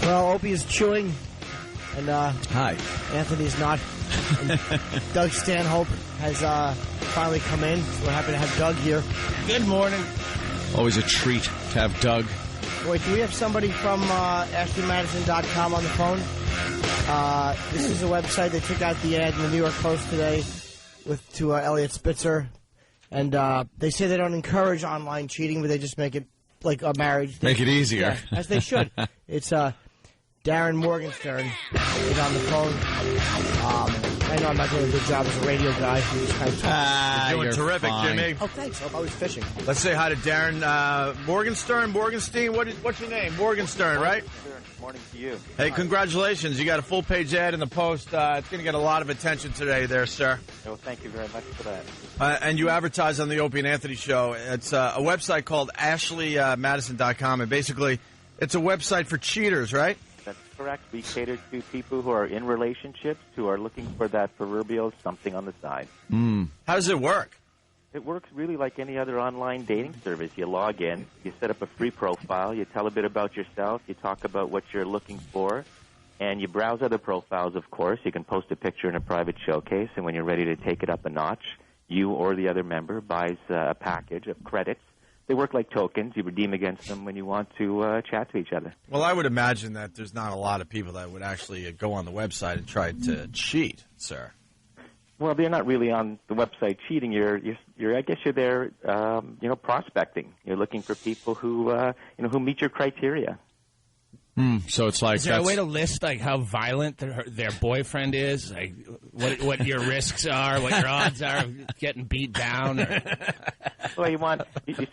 Well, Opie is chewing, and Hi. Anthony's not. And Doug Stanhope has finally come in. So we're happy to have Doug here. Good morning. Always a treat to have Doug. Wait, do we have somebody from AshleyMadison.com on the phone? This is a website. They took out the ad in the New York Post today to Elliot Spitzer. And they say they don't encourage online cheating, but they just make it like a marriage thing. Make it easier. Yeah, as they should. It's Darren Morgenstern is on the phone. I know I'm not doing a good job as a radio guy. Just kind of You're doing terrific, fine. Jimmy. oh, thanks. I was fishing. Let's say hi to Darren Morgenstein. What's your name? Morgenstern, right? Morning to you. Hey, congratulations. You got a full-page ad in the Post. It's going to get a lot of attention today there, sir. Well, thank you very much for that. And you advertise on the Opie and Anthony show. It's a website called AshleyMadison.com, and basically it's a website for cheaters, right? That's correct. We cater to people who are in relationships, who are looking for that proverbial something on the side. How does it work? It works really like any other online dating service. You log in, you set up a free profile, you tell a bit about yourself, you talk about what you're looking for, and you browse other profiles, of course. You can post a picture in a private showcase, and when you're ready to take it up a notch, you or the other member buys a package of credits. They work like tokens. You redeem against them when you want to chat to each other. Well, I would imagine that there's not a lot of people that would actually go on the website and try to cheat, sir. Well, they're not really on the website cheating. You're I guess you're there, prospecting. You're looking for people who meet your criteria. So it's like Is there a way to list like how violent their boyfriend is, like what your risks are, what your odds are of getting beat down? Or... Well, you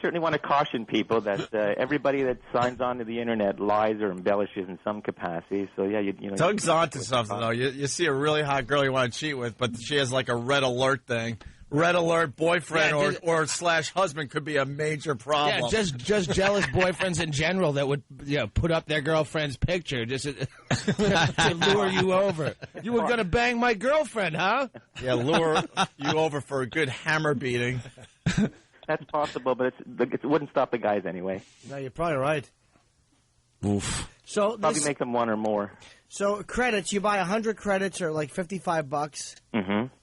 certainly want to caution people that everybody that signs on to the internet lies or embellishes in some capacity. So yeah, you know. Doug's onto something though. You see a really hot girl you want to cheat with, but she has like a red alert thing. Red alert boyfriend or slash husband could be a major problem. Yeah, just jealous boyfriends in general that would put up their girlfriend's picture just to lure you over. You were going to bang my girlfriend, huh? Yeah, lure you over for a good hammer beating. That's possible, but it wouldn't stop the guys anyway. No, you're probably right. Oof. So Probably make them one or more. So credits, you buy 100 credits or like $55,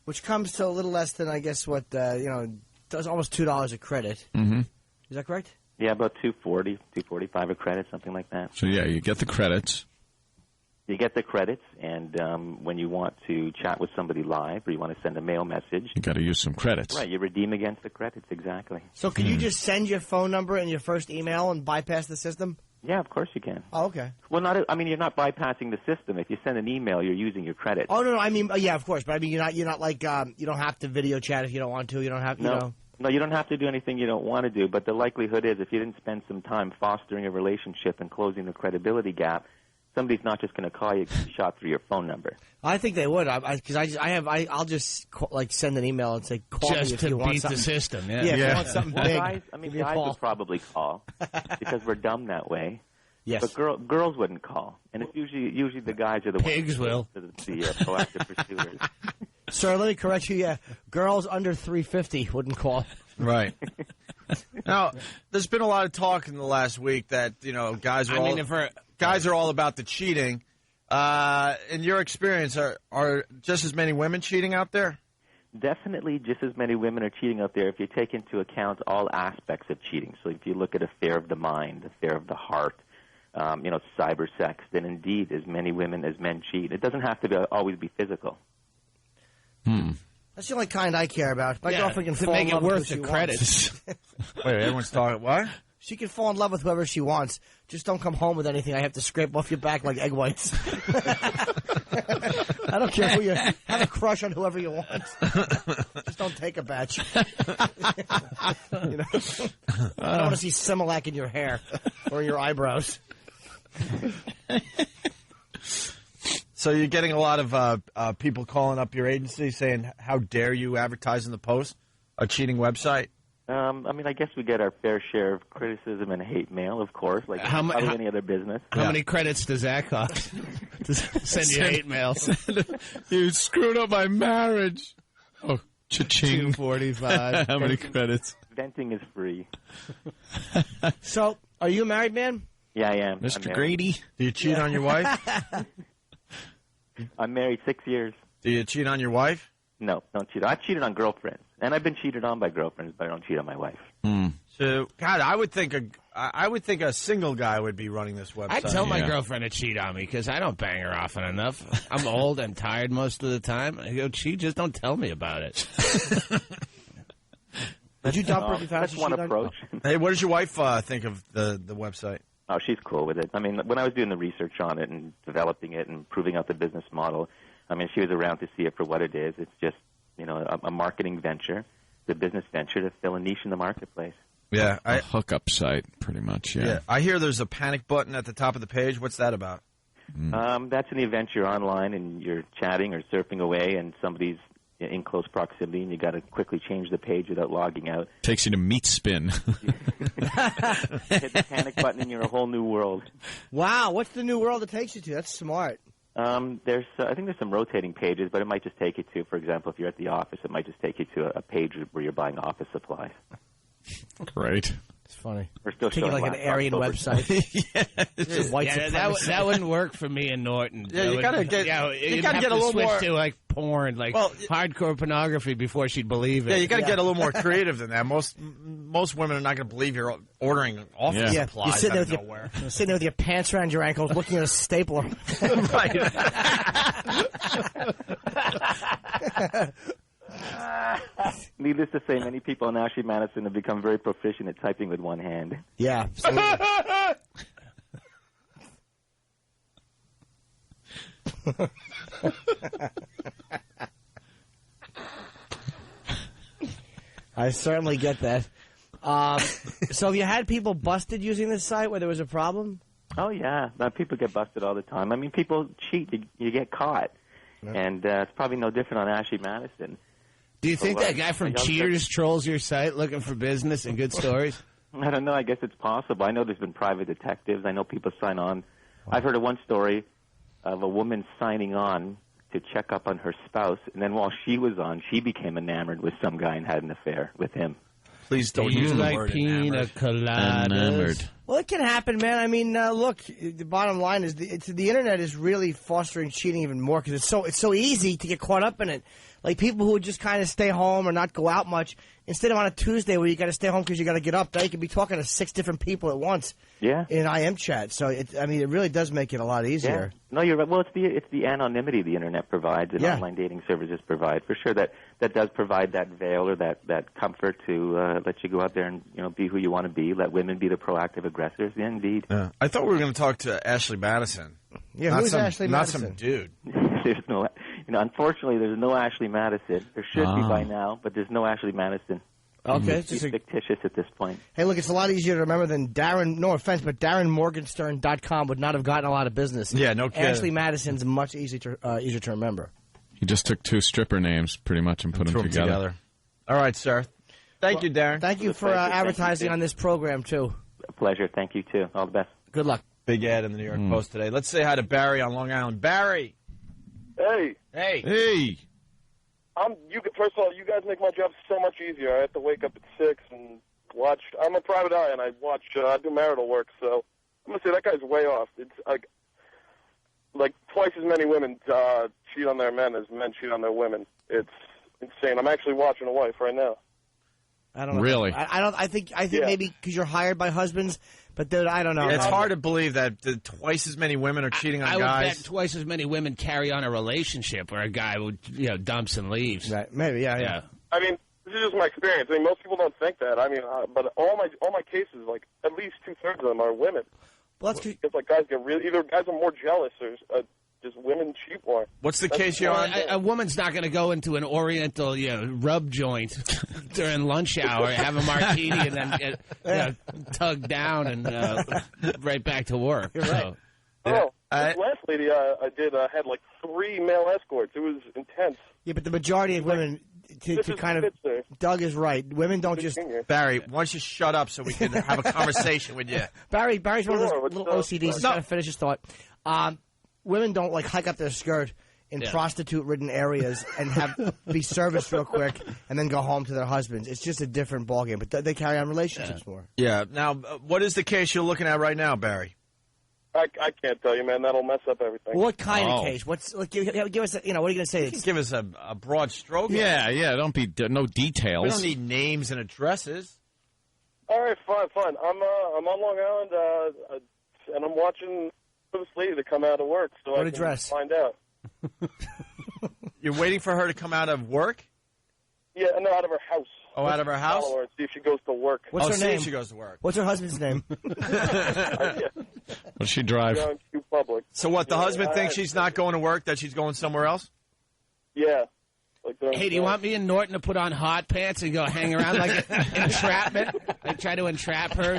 which comes to a little less than I guess what does almost $2 a credit. Mm-hmm. Is that correct? Yeah, about $2.40, $2.45 a credit, something like that. So yeah, you get the credits. You get the credits, and when you want to chat with somebody live or you want to send a mail message, You got to use some credits. right, you redeem against the credits, exactly. So can you just send your phone number and your first email and bypass the system? Yeah, of course you can. Oh, okay. Well, you're not bypassing the system. If you send an email, you're using your credits. Oh no, I mean, yeah, of course, but I mean, you're not like you don't have to video chat if you don't want to. You don't have, No, you don't have to do anything you don't want to do, but the likelihood is if you didn't spend some time fostering a relationship and closing the credibility gap, somebody's not just going to call you shot through your phone number. I think they would, because I'll just send an email and say call me if you want beat something. the system. Yeah. If you want something big. Guys would probably call because we're dumb that way. Yes. But girls wouldn't call, and it's usually the guys are the Pigs ones will. the proactive pursuers. Sir, let me correct you. Yeah, girls under 350 wouldn't call. Right. Now, there's been a lot of talk in the last week that guys are all about the cheating. In your experience, are just as many women cheating out there? Definitely just as many women are cheating out there if you take into account all aspects of cheating. So if you look at affair of the mind, affair of the heart, cyber sex, then indeed as many women as men cheat. It doesn't have to always be physical. That's the only kind I care about. My girlfriend can to fall make in love it with worth who the she credits. Wait, everyone's talking what? She can fall in love with whoever she wants. Just don't come home with anything I have to scrape off your back like egg whites. I don't care who you have a crush on whoever you want. Just don't take a batch. I don't want to see Similac in your hair or your eyebrows. So you're getting a lot of people calling up your agency saying, how dare you advertise in the Post, a cheating website? I guess we get our fair share of criticism and hate mail, of course, like any other business. How many credits does that cost to send you hate mail? You screwed up my marriage. Oh, cha-ching. $2.45. How many credits? Venting is free. So, are you a married man? Yeah, I am. Mr. Grady. Do you cheat on your wife? I'm married 6 years. Do you cheat on your wife? No, don't cheat. I've cheated on girlfriends, and I've been cheated on by girlfriends, but I don't cheat on my wife. So, God, I would think a single guy would be running this website. I tell my girlfriend to cheat on me because I don't bang her often enough. I'm old and tired most of the time. I go, cheat, just don't tell me about it. Did you dump her if you found That's one approach. Hey, what does your wife think of the website? Oh, she's cool with it. I mean, when I was doing the research on it and developing it and proving out the business model, I mean, she was around to see it for what it is. It's just, a marketing venture, the business venture to fill a niche in the marketplace. Yeah, a hookup site, pretty much. Yeah. I hear there's a panic button at the top of the page. What's that about? That's an event you're online and you're chatting or surfing away, and somebody's in close proximity, and you got to quickly change the page without logging out. Takes you to Meat Spin. Hit the panic button, and you're a whole new world. Wow, what's the new world it takes you to? That's smart. I think there's some rotating pages, but it might just take you to, for example, if you're at the office, it might just take you to a page where you're buying office supplies. Great. It's funny. We're still showing like an Aryan website. White that wouldn't work for me and Norton. Yeah, you gotta get. You gotta get a little switch more to like porn, like hardcore pornography before she'd believe it. Yeah, you gotta get a little more creative than that. Most women are not gonna believe you're ordering office supplies. You're sitting there with your pants around your ankles, looking at a stapler. Right. Needless to say, many people in Ashley Madison have become very proficient at typing with one hand. Yeah. I certainly get that. So have you had people busted using this site where there was a problem? Oh, yeah. People get busted all the time. I mean, people cheat. You get caught. Yeah. And it's probably no different on Ashley Madison. Do you think that guy from Cheers trolls your site looking for business and good stories? I don't know. I guess it's possible. I know there's been private detectives. I know people sign on. I've heard of one story of a woman signing on to check up on her spouse, and then while she was on, she became enamored with some guy and had an affair with him. Please don't use the word pina coladas. Well, it can happen, man. I mean, look, the bottom line is the internet is really fostering cheating even more because it's so easy to get caught up in it. Like people who would just kind of stay home or not go out much, instead of on a Tuesday where you got to stay home because you got to get up, now you can be talking to 6 different people at once. Yeah. In IM chat. So it really does make it a lot easier. Yeah. No, you're right. Well, it's the anonymity the internet provides and online dating services provide. For sure, that does provide that veil or that comfort to let you go out there and be who you want to be. Let women be the proactive aggressors. Yeah, indeed. I thought we were going to talk to Ashley Madison. Yeah, who's Ashley Madison? Not some dude. There's no. Unfortunately, there's no Ashley Madison. There should be by now, but there's no Ashley Madison. Okay. It's fictitious at this point. Hey, look, it's a lot easier to remember than Darren, no offense, but DarrenMorgenstern.com would not have gotten a lot of business. Yeah, no kidding. Ashley Madison's much easier to remember. He just took 2 stripper names, pretty much, and put them together. All right, sir. Thank you, Darren. Thank you for advertising on this program, too. A pleasure. Thank you, too. All the best. Good luck. Big ad in the New York Post today. Let's say hi to Barry on Long Island. Barry. Hey. Hey. First of all, you guys make my job so much easier. I have to wake up at 6 and watch. I'm a private eye, and I do marital work, so I'm going to say that guy's way off. It's like twice as many women cheat on their men as men cheat on their women. It's insane. I'm actually watching a wife right now. I don't know. Really? I think maybe because you're hired by husbands, but I don't know. Yeah, it's hard to believe that twice as many women are cheating on guys. I would bet twice as many women carry on a relationship where a guy would, dumps and leaves. Right. Maybe, yeah. I mean, this is just my experience. I mean, most people don't think that. I mean, but all my cases, like at least 2/3 of them are women. Well, that's it's like guys get either guys are more jealous or just women cheat more. What's the case you're on? A woman's not going to go into an Oriental, rub joint during lunch hour, have a martini, and then get tugged down and right back to work. You're right. So. This last lady I did had like 3 male escorts. It was intense. Yeah, but the majority of women, to kind of, Doug is right. Women don't just... Barry, why don't you shut up so we can have a conversation with you? Barry's one of those little OCDs. He's got to finish his thought. Women don't hike up their skirt in prostitute-ridden areas and be serviced real quick and then go home to their husbands. It's just a different ballgame, but they carry on relationships more. Yeah. Now, what is the case you're looking at right now, Barry? I can't tell you, man. That'll mess up everything. What kind of case? What's like? Give us. What are you going to say? Give us a broad stroke. Yeah. Don't be no details. We don't need names and addresses. All right, fine. I'm on Long Island, and I'm watching for this lady to come out of work, so What I address? can find out. You're waiting for her to come out of work? Yeah, no, out of her house. Oh, out of her house? Follow her and see if she goes to work. What's her name? She goes to work. What's her husband's name? What does she drive? Down Q Public. So what? The husband thinks she's not going to work, that she's going somewhere else? Yeah. Hey, do you want me and Norton to put on hot pants and go hang around like entrapment? Like try to entrap her?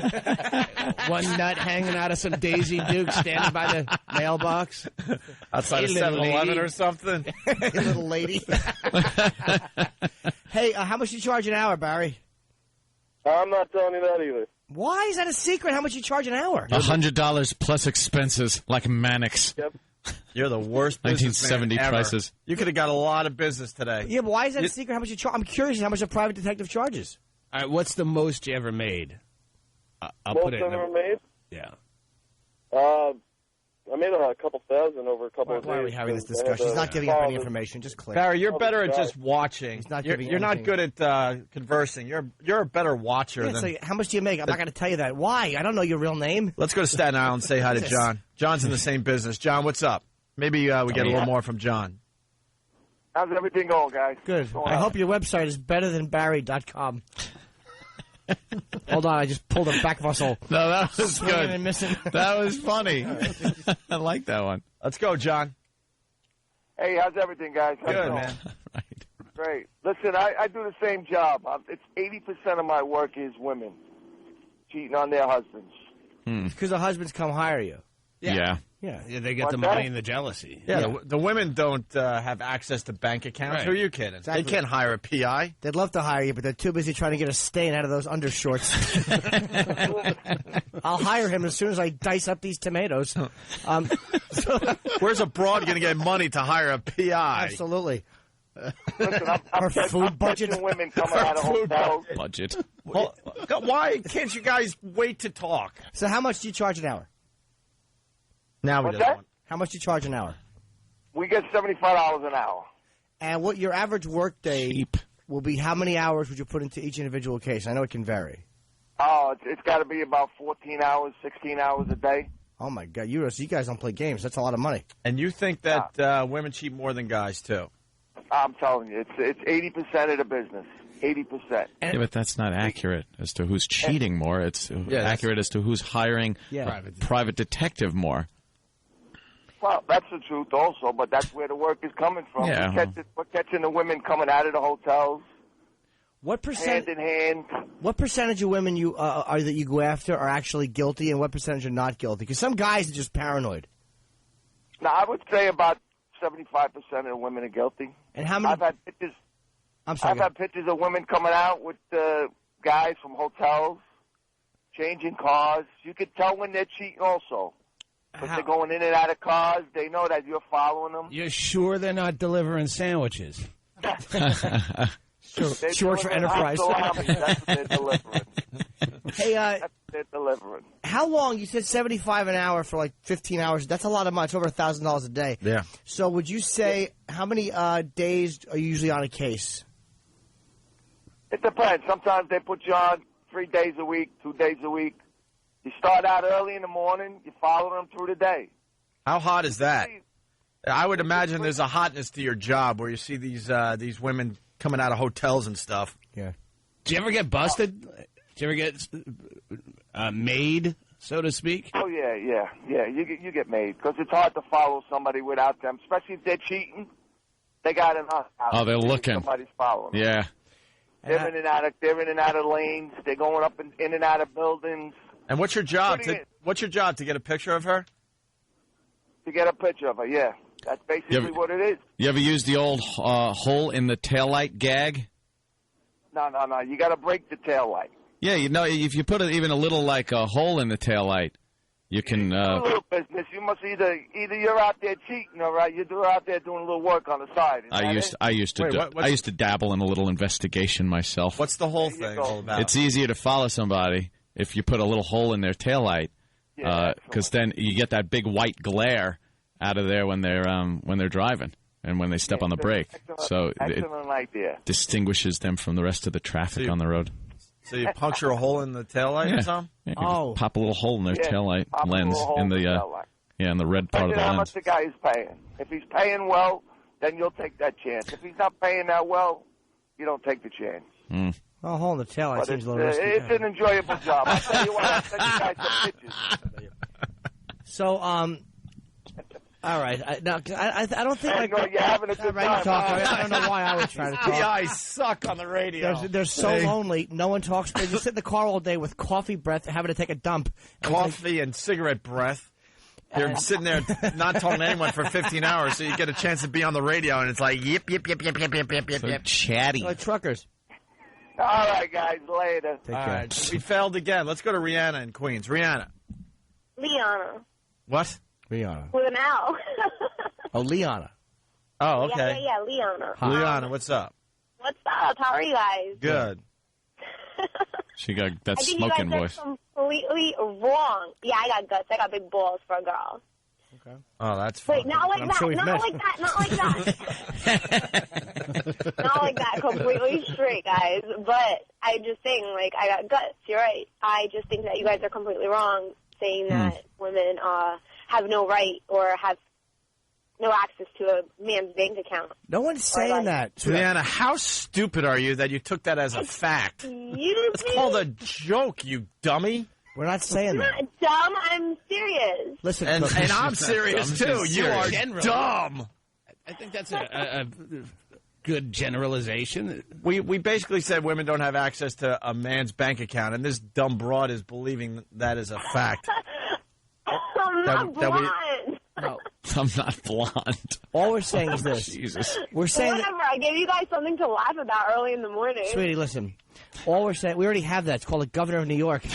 One nut hanging out of some Daisy Duke standing by the mailbox? Outside of Hey, little 7-Eleven lady. or something? Hey, little lady. Hey, how much you charge an hour, Barry? I'm not telling you that either. Why is that a secret? How much you charge an hour? $100 plus expenses, like Mannix. Yep. You're the worst businessman 1970 ever. prices. You could have got a lot of business today. Yeah, but why is that a secret? How much you charge? I'm curious how much a private detective charges. All right, what's the most you ever made? I'll Most put it I've in ever made? Yeah. I made a couple thousand over a couple of days. Why are we having this I had discussion? He's to not giving up any follow information. Just click. Barry, you're better at God. just watching. He's not You're giving not anything. good at conversing. You're a better watcher Yeah, than... so how much do you make? I'm not going to tell you that. Why? I don't know your real name. Let's go to Staten Island and say hi to John. John's in the same business. John, what's up? Maybe we get a little more from John. How's everything going, guys? Good. I hope your website is better than Barry.com. Hold on, I just pulled a back muscle. No, that was Swinging good. and missing. That was funny. I like that one. Let's go, John. Hey, how's everything, guys? How's it Good, going? man. Right. Great. Listen, I do the same job. It's 80% of my work is women cheating on their husbands. Because the husbands come hire you. Yeah. Yeah. Yeah, they get What's the that? money and the jealousy. Yeah, the women don't have access to bank accounts. Right. Who are you kidding? Exactly. They can't hire a PI. They'd love to hire you, but they're too busy trying to get a stain out of those undershorts. I'll hire him as soon as I dice up these tomatoes. Where's a broad going to get money to hire a PI? Absolutely. Listen, Our I'm food budget. catching women coming out of hotels. Budget. Well, why can't you guys wait to talk? So how much do you charge an hour? Now we What's don't that? want. How much do you charge an hour? We get $75 an hour. And what your average work day Cheap. will be, how many hours would you put into each individual case? I know it can vary. Oh, it's got to be about 14 hours, 16 hours a day. Oh, my God. You guys don't play games. That's a lot of money. And you think that women cheat more than guys, too? I'm telling you, it's 80% of the business. 80%. Yeah, but that's not accurate as to who's cheating more. It's accurate as to who's hiring private detective more. Well, that's the truth also, but that's where the work is coming from. Yeah. We're catching the women coming out of the hotels, What hand in hand. What percentage of women you are that you go after are actually guilty, and what percentage are not guilty? Because some guys are just paranoid. Now, I would say about 75% of the women are guilty. And how many? I've had pictures. I'm sorry. I've had pictures of women coming out with guys from hotels, changing cars. You could tell when they're cheating also. Because they're going in and out of cars. They know that you're following them. You're sure they're not delivering sandwiches? They're Short for delivering enterprise. salami. That's what they're delivering. Hey, That's what they're delivering. how long? You said 75 an hour for like 15 hours. That's a lot of money. It's over $1,000 a day. Yeah. So would you say how many days are you usually on a case? It depends. Sometimes they put you on 3 days a week, 2 days a week. You start out early in the morning. You follow them through the day. How hot is that? I would imagine there's a hotness to your job where you see these women coming out of hotels and stuff. Yeah. Did you ever get busted? Did you ever get made, so to speak? Oh, yeah. You get made because it's hard to follow somebody without them, especially if they're cheating. They got enough. Oh, they're looking. Somebody's following them. Yeah. They're in and out of lanes. They're going up in and out of buildings. And what's your job? What's your job? To get a picture of her? To get a picture of her, yeah. That's basically what it is. You ever use the old hole in the taillight gag? No. You got to break the tail light. Yeah, if you put even a little like a hole in the taillight, you can. A little business. You must either you're out there cheating, all right. You're out there doing a little work on the side. I used to dabble in a little investigation myself. What's the whole thing all about? It's easier to follow somebody if you put a little hole in their taillight because then you get that big white glare out of there when they're driving and when they step on the brake. So excellent idea. Distinguishes them from the rest of the traffic on the road. So you puncture a hole in the taillight or something? Yeah, pop a little hole in their taillight lens in the in the red part of the how lens. much the guy is paying. If he's paying well, then you'll take that chance. If he's not paying that well, you don't take the chance. Well, a hole in the taillight seems a little risky. It's an enjoyable job. I'll tell you what, I'll send you guys some pictures. So, all right. I don't think you're having a good time. I don't know why I was trying to talk. I suck on the radio. They're so lonely. No one talks. They just sit in the car all day with coffee breath, having to take a dump. Coffee and cigarette breath. You're sitting there not talking to anyone for 15 hours, so you get a chance to be on the radio, and it's like, yip. So chatty. Like truckers. All right, guys. Later. Take All care. right. We failed again. Let's go to Rihanna in Queens. Rihanna. Liana. What? Liana. With an L. Oh, Liana. Oh, okay. Yeah, Liana. Liana, what's up? What's up? How are you guys? Good. She got that I think smoking you guys voice. are completely wrong. Yeah, I got guts. I got big balls for a girl. Okay. Oh, that's fun. Wait, not like that. Not like that. Not like that. Not like that. Completely straight, guys. But I just think, like, I got guts. You're right. I just think that you guys are completely wrong saying that women have no right or have no access to a man's bank account. No one's saying that. Rihanna, how stupid are you that you took that as a fact? It's called a joke, you dummy. We're not saying that. I'm not dumb. I'm serious. Listen, and I'm serious, too. You are dumb. I think that's a good generalization. We basically said women don't have access to a man's bank account, and this dumb broad is believing that is a fact. I'm not blonde. No. I'm not blonde. All we're saying is this. Jesus. We're saying whatever. I gave you guys something to laugh about early in the morning. Sweetie, listen. All we're saying, we already have that. It's called the governor of New York.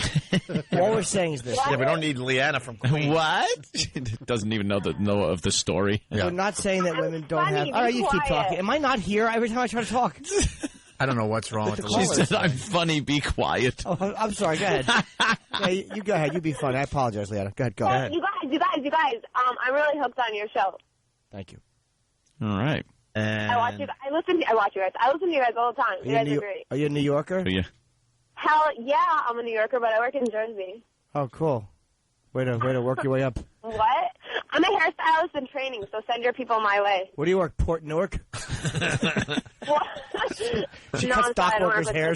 All we're saying is this. Yeah, we don't need Leanna from Queens. What? Doesn't even know of the story. We're not saying that women don't have. All right, you keep talking. Am I not here every time I try to talk? I don't know what's wrong with the She said, I'm funny, be quiet. Oh, I'm sorry, go ahead. Yeah, you go ahead. You be funny. I apologize, Leanna. Go ahead, go ahead. You guys, I'm really hooked on your show. Thank you. All right. And I watch you guys. I listen to you guys all the time. You guys are great. Are you a New Yorker? Yeah. Hell yeah, I'm a New Yorker, but I work in Jersey. Oh, cool. Way to work your way up. What? I'm a hairstylist in training, so send your people my way. Where do you work? Port Newark? What? She cuts dock workers' hair.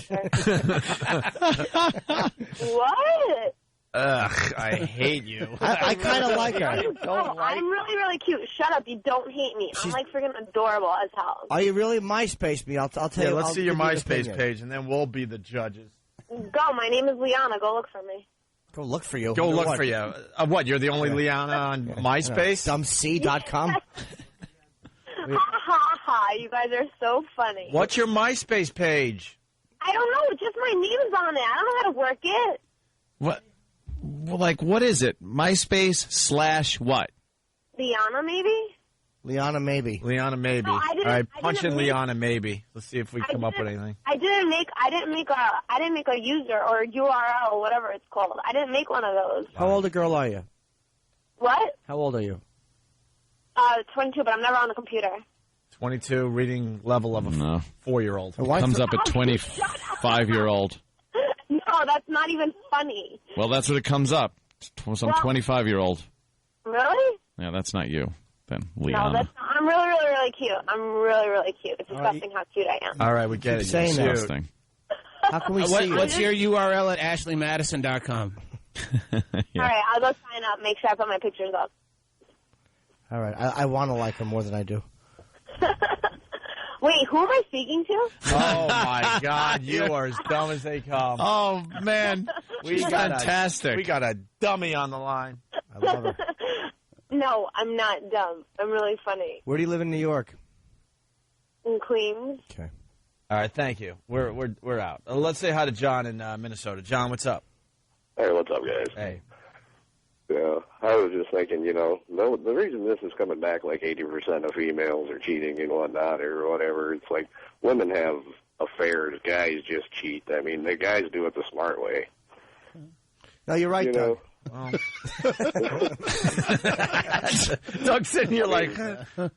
What? Ugh, I hate you. I kind of like her. I'm really, really cute. Shut up. You don't hate me. I'm like freaking adorable as hell. Are you really? MySpace me. I'll tell you. Let's see your give you MySpace page, and then we'll be the judges. Go. My name is Liana. Go look for me. Go look for you. Go look for you. What? You're the only Liana on MySpace? Dumbc.com. Ha ha ha. You guys are so funny. What's your MySpace page? I don't know. Just my name's on it. I don't know how to work it. What? Well, like, what is it? MySpace / what? Liana, maybe? Liana, maybe. Liana, maybe. No, All right, punch in Liana, maybe. Let's see if we come up with anything. I didn't make a user or URL or whatever it's called. I didn't make one of those. How old a girl are you? What? How old are you? 22, but I'm never on the computer. 22, reading level of a 4-year-old. Comes up at 25-year-old. No, that's not even funny. Well, that's what it comes up. Some 25-year-old. Really? Yeah, that's not you, then, No, Liana. that's not. I'm really, really, really cute. I'm really, really cute. It's disgusting how cute I am. All right, we get it. Saying that. Interesting. How can we see you? What's your URL at ashleymadison.com? Yeah. All right, I'll go sign up. Make sure I put my pictures up. All right. I want to like her more than I do. Wait, who am I speaking to? Oh, my God. You are as dumb as they come. Oh, man. She's fantastic. We got a dummy on the line. I love her. No, I'm not dumb. I'm really funny. Where do you live in New York? In Queens. Okay. All right, thank you. We're out. Let's say hi to John in Minnesota. John, what's up? Hey, what's up, guys? Hey. Yeah, I was just thinking, the reason this is coming back like 80% of females are cheating and whatnot or whatever, it's like women have affairs, guys just cheat. I mean, the guys do it the smart way. No, you're right, Doug. Well. Doug's sitting here like,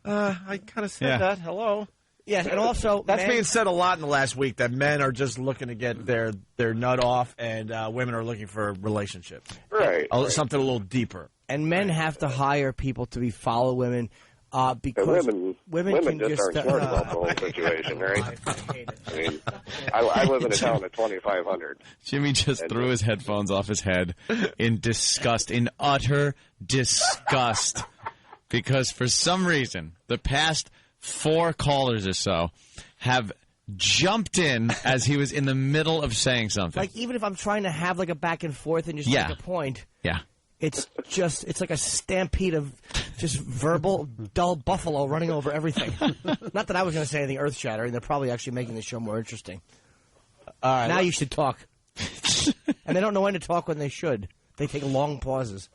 I kind of said that. Hello. Yes, and also that's being said a lot in the last week, that men are just looking to get their nut off, and women are looking for relationships. Right. Something a little deeper. And men have to hire people to follow women because women can just aren't smart about the whole situation, right? I mean, I live in a town of 2,500. Jimmy just threw his headphones off his head in disgust, in utter disgust, because for some reason the past 4 callers or so have jumped in as he was in the middle of saying something. Like, even if I'm trying to have like a back and forth and just make a point. Yeah. It's like a stampede of just verbal, dull buffalo running over everything. Not that I was going to say anything earth-shattering. They're probably actually making the show more interesting. All right. Now you should talk. And they don't know when to talk when they should. They take long pauses.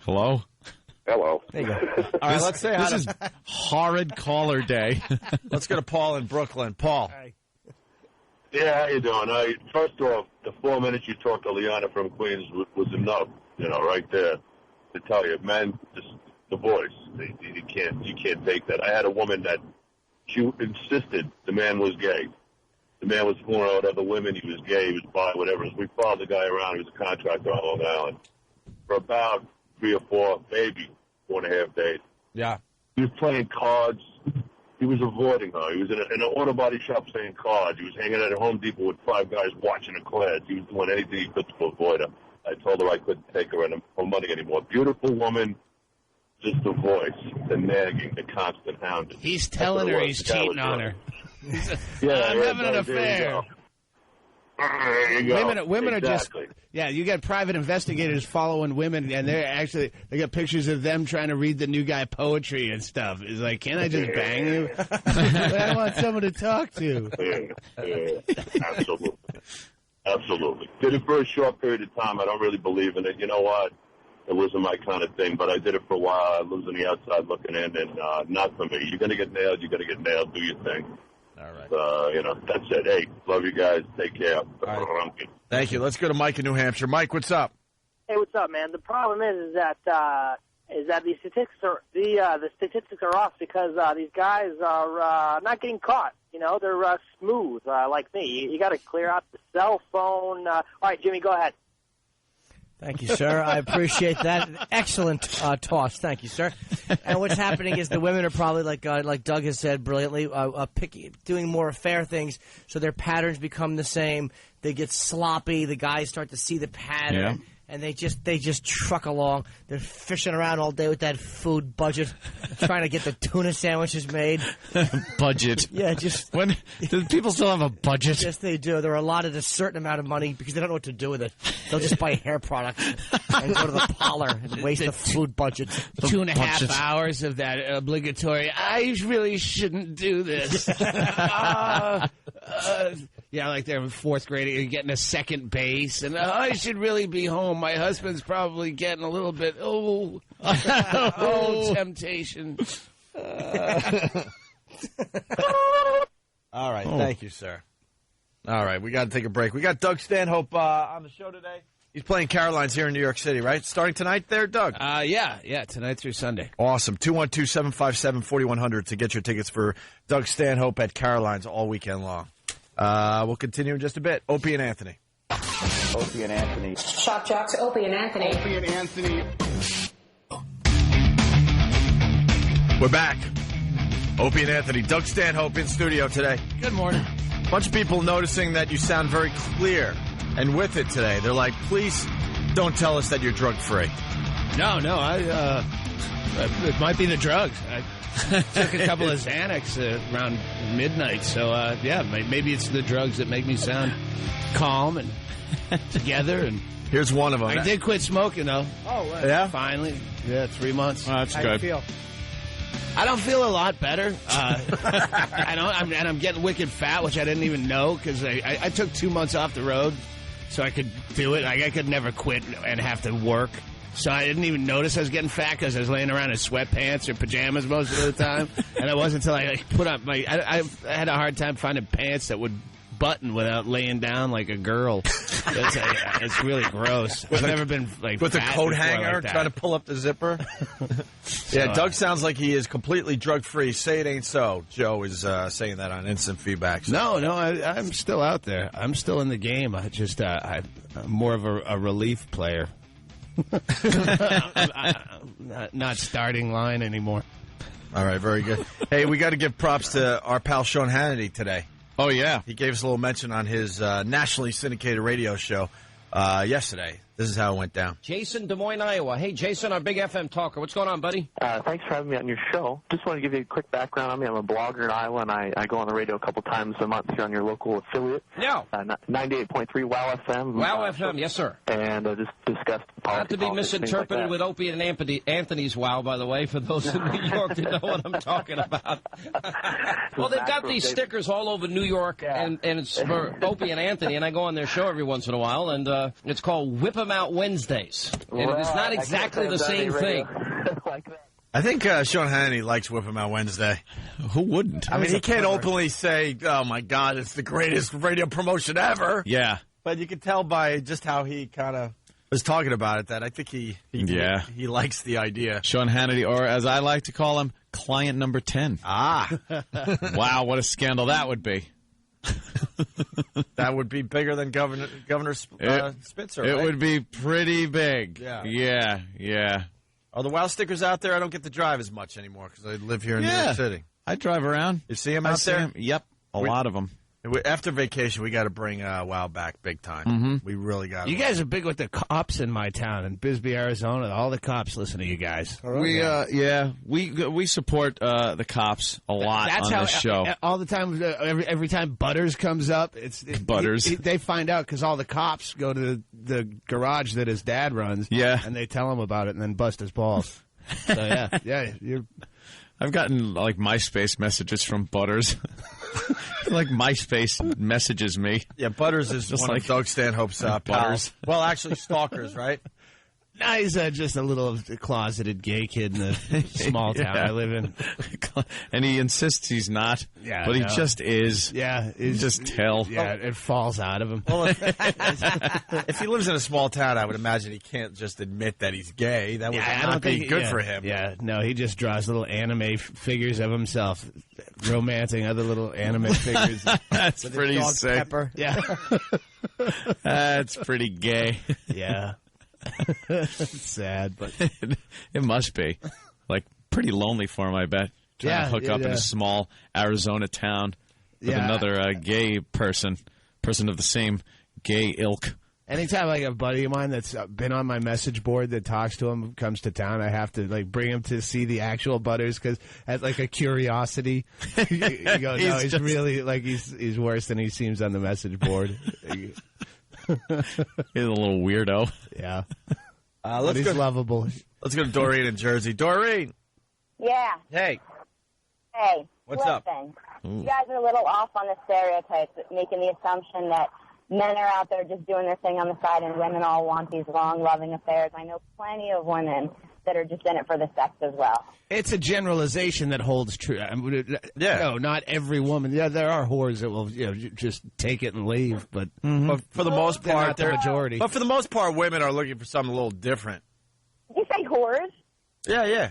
Hello? Hello. There you go. All right, let's say this is horrid caller day. Let's go to Paul in Brooklyn. Paul. Yeah, how you doing? First off, the 4 minutes you talked to Liana from Queens was enough, right there to tell you, man, just the voice. You can't take that. I had a woman that she insisted the man was gay. The man was fooling out with other women. He was gay. He was bi, whatever. We followed the guy around. He was a contractor on Long Island for about 3 or 4, maybe 4.5 days. Yeah. He was playing cards. He was avoiding her. He was in an auto body shop playing cards. He was hanging out at Home Depot with 5 guys watching her class. He was doing anything he could to avoid her. I told her I couldn't take her money anymore. Beautiful woman, just the voice, the nagging, the constant hounding. He's telling her he's cheating on her. I'm having an affair. There you go. Women exactly. are just, you got private investigators following women, and they got pictures of them trying to read the new guy poetry and stuff. It's like, can't I just bang you? I want someone to talk to. Yeah, absolutely. Did it for a short period of time. I don't really believe in it. You know what? It wasn't my kind of thing, but I did it for a while. I was on the outside looking in, and not for me. You're going to get nailed. You're going to get nailed. Do your thing. All right. That's it. Hey, love you guys. Take care. Right. Thank you. Let's go to Mike in New Hampshire. Mike, what's up? Hey, what's up, man? The problem is that the statistics are off because these guys are not getting caught. They're smooth like me. You got to clear out the cell phone. All right, Jimmy, go ahead. Thank you, sir. I appreciate that. Excellent toss. Thank you, sir. And what's happening is the women are probably, like Doug has said brilliantly, doing more affair things, so their patterns become the same. They get sloppy. The guys start to see the pattern. Yeah. And they just truck along. They're fishing around all day with that food budget, trying to get the tuna sandwiches made. Budget. Yeah, just when do people still have a budget? Yes, they do. They're allotted a certain amount of money because they don't know what to do with it. They'll just buy hair products and go to the parlor and waste the food budget. 2.5 hours of that obligatory. I really shouldn't do this. Like they're in 4th grade, you're getting a second base, and I should really be home. My husband's probably getting a little bit, temptation. All right, thank you, sir. All right, we got to take a break. We got Doug Stanhope on the show today. He's playing Caroline's here in New York City, right? Starting tonight there, Doug? Yeah, tonight through Sunday. Awesome. 212-757-4100 to get your tickets for Doug Stanhope at Caroline's all weekend long. We'll continue in just a bit. Opie and Anthony. Opie and Anthony. Shock Jocks, Opie and Anthony. Opie and Anthony. We're back. Opie and Anthony. Doug Stanhope in studio today. Good morning. A bunch of people noticing that you sound very clear and with it today. They're like, please don't tell us that you're drug-free. No, it might be the drugs. I took a couple of Xanax around midnight, so maybe it's the drugs that make me sound calm and together. And here's one of them. I did quit smoking, though. Oh, wow. Yeah? Finally. Yeah, 3 months. Oh, that's How good. do you feel? I don't feel a lot better. I'm getting wicked fat, which I didn't even know because I took 2 months off the road so I could do it. I could never quit and have to work. So I didn't even notice I was getting fat because I was laying around in sweatpants or pajamas most of the time. And it wasn't until I put up I had a hard time finding pants that would button without laying down like a girl. It's really gross. I've never been like with a fat coat before hanger like that. trying to pull up the zipper. Yeah, Doug sounds like he is completely drug-free. Say it ain't so. Joe is saying that on instant feedback. So. No, I'm still out there. I'm still in the game. I'm more of a relief player. Not starting line anymore. All right, very good. Hey, we got to give props to our pal Sean Hannity today. Oh, yeah. He gave us a little mention on his nationally syndicated radio show yesterday. This is how it went down. Jason, Des Moines, Iowa. Hey, Jason, our big FM talker. What's going on, buddy? Thanks for having me on your show. Just want to give you a quick background on me. I'm a blogger in Iowa, and I go on the radio a couple times a month here on your local affiliate. Yeah. 98.3 WOW FM. WOW FM, yes, sir. And just discuss politics. Not to be misinterpreted like with Opie and Anthony's WOW, by the way, for those in New York that know what I'm talking about. Well, they've got these stickers all over New York, and it's for Opie and Anthony, and I go on their show every once in a while, and it's called Whip 'em Out Wednesdays. And it is not exactly the same thing. I think Sean Hannity likes Whip 'em Out Wednesday. Who wouldn't? I mean, he can't openly say, oh, my God, it's the greatest radio promotion ever. Yeah. But you can tell by just how he kind of was talking about it that I think he likes the idea. Sean Hannity, or as I like to call him, client number 10. Ah. Wow, what a scandal that would be. That would be bigger than Governor Spitzer, It right? would be pretty big. Yeah. Are the WOW stickers out there? I don't get to drive as much anymore because I live here in New York City. I drive around. You see them out there? Yep, a lot of them. After vacation, we got to bring WOW back big time. Mm-hmm. We really got to. You guys are big with the cops in my town, in Bisbee, Arizona. All the cops listen to you guys. We support the cops a lot That's on how, this show. All the time, every time Butters comes up, Butters. They find out because all the cops go to the garage that his dad runs. Yeah. And they tell him about it and then bust his balls. So, I've gotten, like, MySpace messages from Butters. Like, MySpace messages me. Yeah, Butters is just one of Doug Stanhope's Butters. Well, actually, stalkers, right? No, he's just a little closeted gay kid in the small town I live in. And he insists he's not, but he just is. Yeah. You just tell. Yeah, it falls out of him. Well, if he lives in a small town, I would imagine he can't just admit that he's gay. That would not be good for him. Yeah, no, he just draws little anime figures of himself, romancing other little anime figures. That's pretty sick. Pepper. Yeah. That's pretty gay. Yeah. It's sad, but it must be. Like, pretty lonely for him, I bet. Trying to hook up in a small Arizona town with another gay person of the same gay ilk. Anytime, like, a buddy of mine that's been on my message board that talks to him comes to town, I have to, like, bring him to see the actual Butters because as, like, a curiosity. You go, no, he's really, like, he's worse than he seems on the message board. He's a little weirdo. Yeah. He's lovable. Let's go to Doreen in Jersey. Doreen. Yeah. Hey. Hey. What's up? Listen, you guys are a little off on the stereotypes, making the assumption that men are out there just doing their thing on the side and women all want these long, loving affairs. I know plenty of women that are just in it for the sex as well. It's a generalization that holds true. No, not every woman. Yeah, there are whores that will just take it and leave, but for the most part, they're the majority. But for the most part, women are looking for something a little different. Did you say whores? Yeah.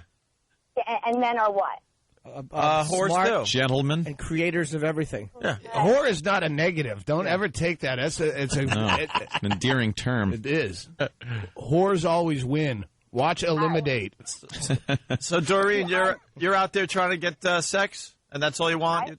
And men are what? Whores smart too. Gentlemen. And creators of everything. Yeah. A whore is not a negative. Don't ever take that. It's an endearing term. It is. Whores always win. Watch Eliminate. So, Doreen, you're out there trying to get sex, and that's all you want?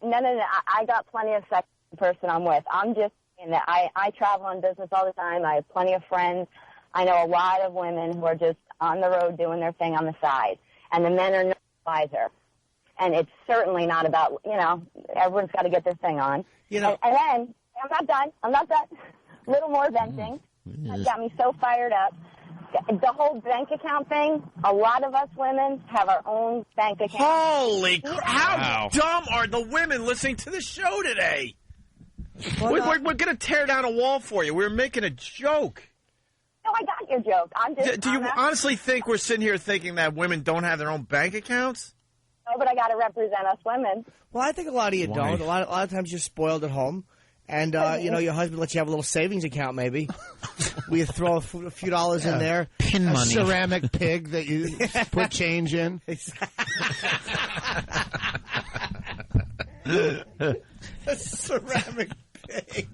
No. I got plenty of sex with the person I'm with. I'm just saying that I travel on business all the time. I have plenty of friends. I know a lot of women who are just on the road doing their thing on the side. And the men are no wiser. And it's certainly not about, everyone's got to get their thing on. And then, I'm not done. A little more venting. That got me so fired up. The whole bank account thing, a lot of us women have our own bank account. Holy crap. How dumb are the women listening to the show today? We're going to tear down a wall for you. We're making a joke. No, I got your joke. Do you honestly think we're sitting here thinking that women don't have their own bank accounts? No, but I got to represent us women. Well, I think a lot of you don't. A lot of times you're spoiled at home. And, your husband lets you have a little savings account, maybe. We throw a few dollars in there. Pin A money. ceramic pig that you put change in. A ceramic pig.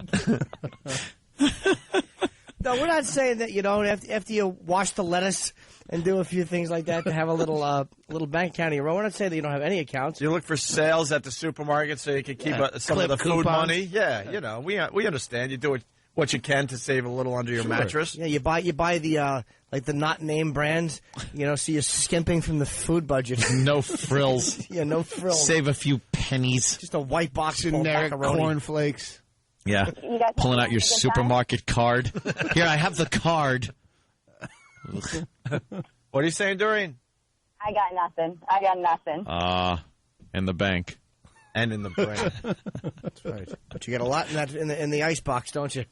No, we're not saying that you don't. After you wash the lettuce and do a few things like that to have a little bank account of your own. We're not saying that you don't have any accounts. You look for sales at the supermarket so you can keep some of the food money. Yeah, we understand. You do what you can to save a little under your mattress. Yeah, you buy the the not name brands. So you're skimping from the food budget. No frills. Yeah, no frills. Save a few pennies. Just a white box full of Generic macaroni. cornflakes. Yeah, pulling out your supermarket card. Here, I have the card. What are you saying, Doreen? I got nothing. In the bank. And in the brain. That's right. But you get a lot in that in the ice box, don't you?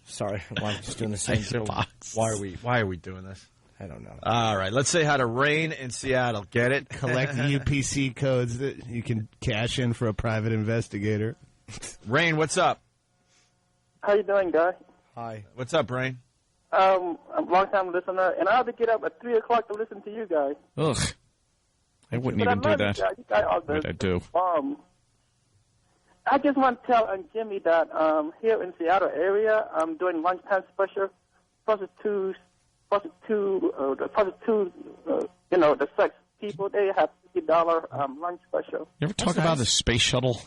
Sorry, I'm just doing the same thing. Why are we doing this? I don't know. All right, let's say hi to Rain in Seattle. Get it? Collect UPC codes that you can cash in for a private investigator. Rain, what's up? How you doing, guy? Hi. What's up, Rain? I'm a long-time listener, and I have to get up at 3 o'clock to listen to you guys. Ugh. I wouldn't even do that. You guys are the But I do. I just want to tell Jimmy that here in Seattle area, I'm doing lunchtime special. The sex people, they have $50 lunch special. You ever talk about the space shuttle?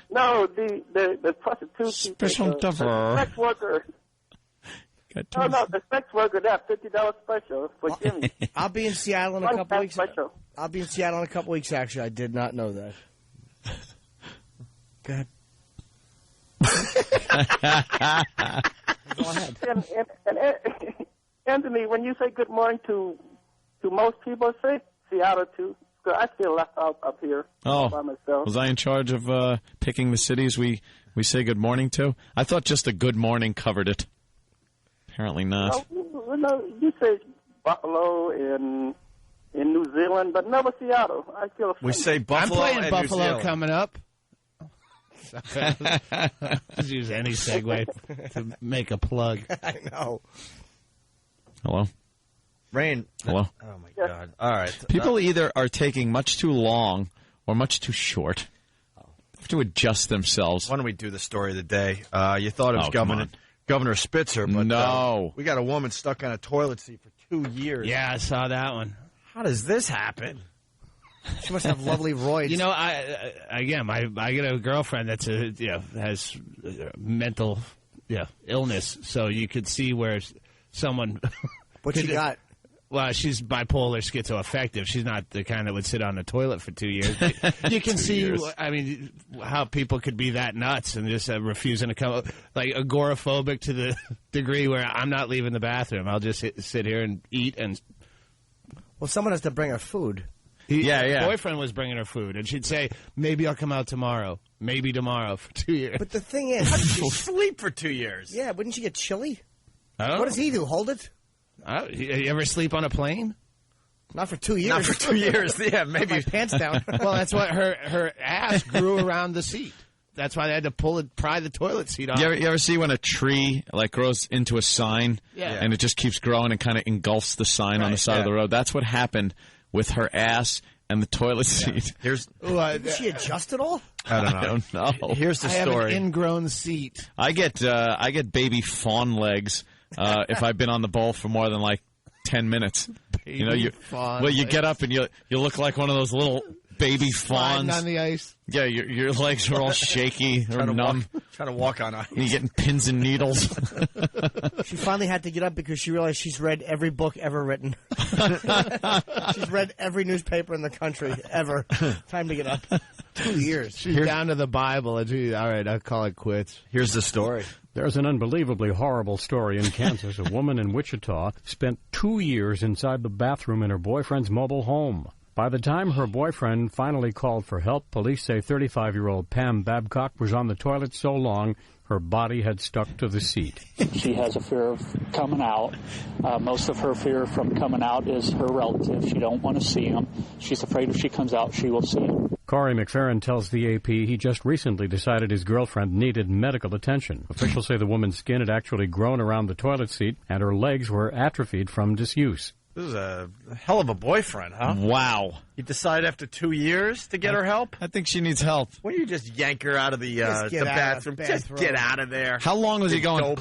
No, the prostitute Special people, devil. the sex worker. No, the sex worker, they have $50 special for Jimmy. I'll be in Seattle in a couple weeks. Special. I'll be in Seattle in a couple weeks, actually. I did not know that. Go ahead. Go ahead. And Anthony, when you say good morning to most people, say Seattle too. Because I feel left out up here by myself. Was I in charge of picking the cities we say good morning to? I thought just a good morning covered it. Apparently not. No, you say Buffalo in New Zealand, but never Seattle. I feel offended. We say Buffalo I'm playing and Buffalo New Zealand. coming up. Just use any segue to make a plug. I know. Hello? Rain. Hello? Oh, my God. All right. People either are taking much too long or much too short. They have to adjust themselves. Why don't we do the story of the day? You thought it was come on. Governor Spitzer, but no. We got a woman stuck on a toilet seat for 2 years. Yeah, I saw that one. How does this happen? She must have lovely roids. I get a girlfriend that's has mental illness, so you could see where someone. What you got? Well, she's bipolar schizoaffective. She's not the kind that would sit on the toilet for 2 years. You can see, how people could be that nuts and just refusing to come, like agoraphobic to the degree where I'm not leaving the bathroom. I'll just sit here and eat. And well, someone has to bring her food. Her boyfriend was bringing her food, and she'd say, maybe I'll come out tomorrow. Maybe tomorrow for 2 years. But the thing is, how did she sleep for 2 years? Yeah, wouldn't she get chilly? Oh. What does he do? Hold it? You ever sleep on a plane? Not for 2 years. Not for 2 years. Yeah, maybe. My pants down. Well, that's what her ass grew around the seat. That's why they had to pry the toilet seat off. You ever see when a tree grows into a sign and it just keeps growing and kind of engulfs the sign on the side of the road? That's what happened with her ass and the toilet seat. Here's did she adjust it all? I don't know. Here's the story. I have an ingrown seat. I get baby fawn legs if I've been on the bowl for more than 10 minutes. You get up and you look like one of those little baby fawns on the ice. Yeah, your legs are all shaky or numb. Trying to walk on ice. You're getting pins and needles. She finally had to get up because she realized she's read every book ever written. She's read every newspaper in the country ever. Time to get up. 2 years. She's down to the Bible. All right, I'll call it quits. Here's the story. There's an unbelievably horrible story in Kansas. A woman in Wichita spent 2 years inside the bathroom in her boyfriend's mobile home. By the time her boyfriend finally called for help, police say 35-year-old Pam Babcock was on the toilet so long her body had stuck to the seat. She has a fear of coming out. Most of her fear from coming out is her relatives. She don't want to see them. She's afraid if she comes out, she will see them. Corey McFerrin tells the AP he just recently decided his girlfriend needed medical attention. Officials say the woman's skin had actually grown around the toilet seat and her legs were atrophied from disuse. This is a hell of a boyfriend, huh? Wow. You decide after 2 years to get her help? I think she needs help. Why don't you just yank her out of the bathroom? Just get out of there. How long was he going?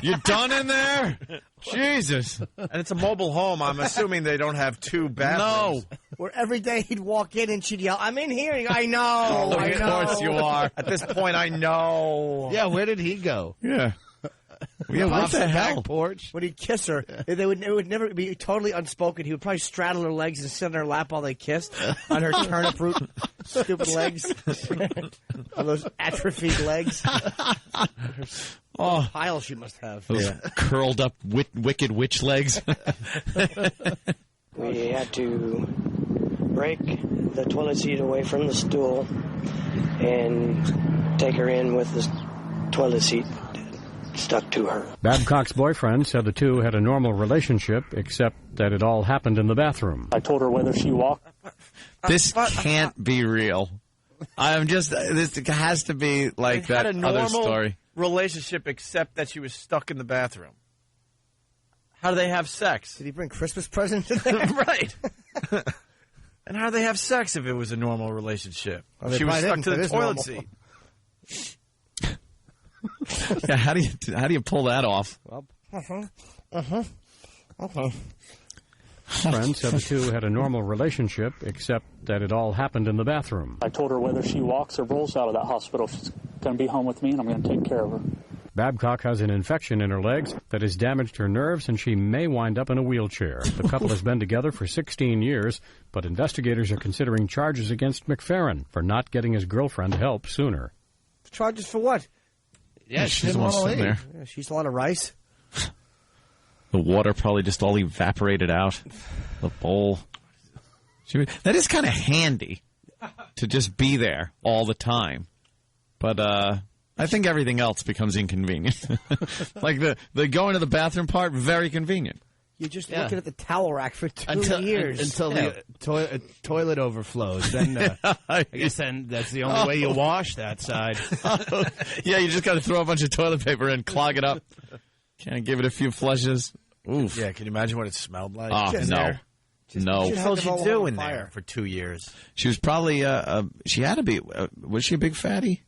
You done in there? Jesus. And it's a mobile home. I'm assuming they don't have 2 bathrooms. No. Where every day he'd walk in and she'd yell, I'm in here. And I know. I know. Of course you are. At this point, I know. Yeah, where did he go? Yeah. Yeah, what the hell? Porch. When he'd kiss her, it would never be totally unspoken. He would probably straddle her legs and sit on her lap while they kissed on her turnip root, stupid legs, on those atrophied legs. Oh, pile she must have. Those curled up wicked witch legs. We had to break the toilet seat away from the stool and take her in with the toilet seat stuck to her. Babcock's boyfriend said the two had a normal relationship, except that it all happened in the bathroom. I told her whether she walked. This can't be real. This has to be like that other story. Relationship, except that she was stuck in the bathroom. How do they have sex? Did he bring Christmas presents in there? Right. And how do they have sex if it was a normal relationship? Well, she was stuck didn't, to the it is toilet normal. seat. Yeah, how do you pull that off? Okay. Friends said the two had a normal relationship, except that it all happened in the bathroom. I told her whether she walks or rolls out of that hospital, she's going to be home with me, and I'm going to take care of her. Babcock has an infection in her legs that has damaged her nerves, and she may wind up in a wheelchair. The couple has been together for 16 years, but investigators are considering charges against McFerrin for not getting his girlfriend help sooner. Charges for what? Yeah, she's the one sitting there. Yeah, she used a lot of rice. The water probably just all evaporated out. The bowl. That is kind of handy to just be there all the time. But I think everything else becomes inconvenient. Like the going to the bathroom part, very convenient. You're just looking at the towel rack for 2 years. Until the toilet overflows. Then I guess then that's the only way you wash that side. Yeah, you just got to throw a bunch of toilet paper in, clog it up. Can't give it a few flushes. Oof. Yeah, can you imagine what it smelled like? Oh, no. No. What the hell did she do in there for 2 years? She was probably, she had to be, was she a big fatty?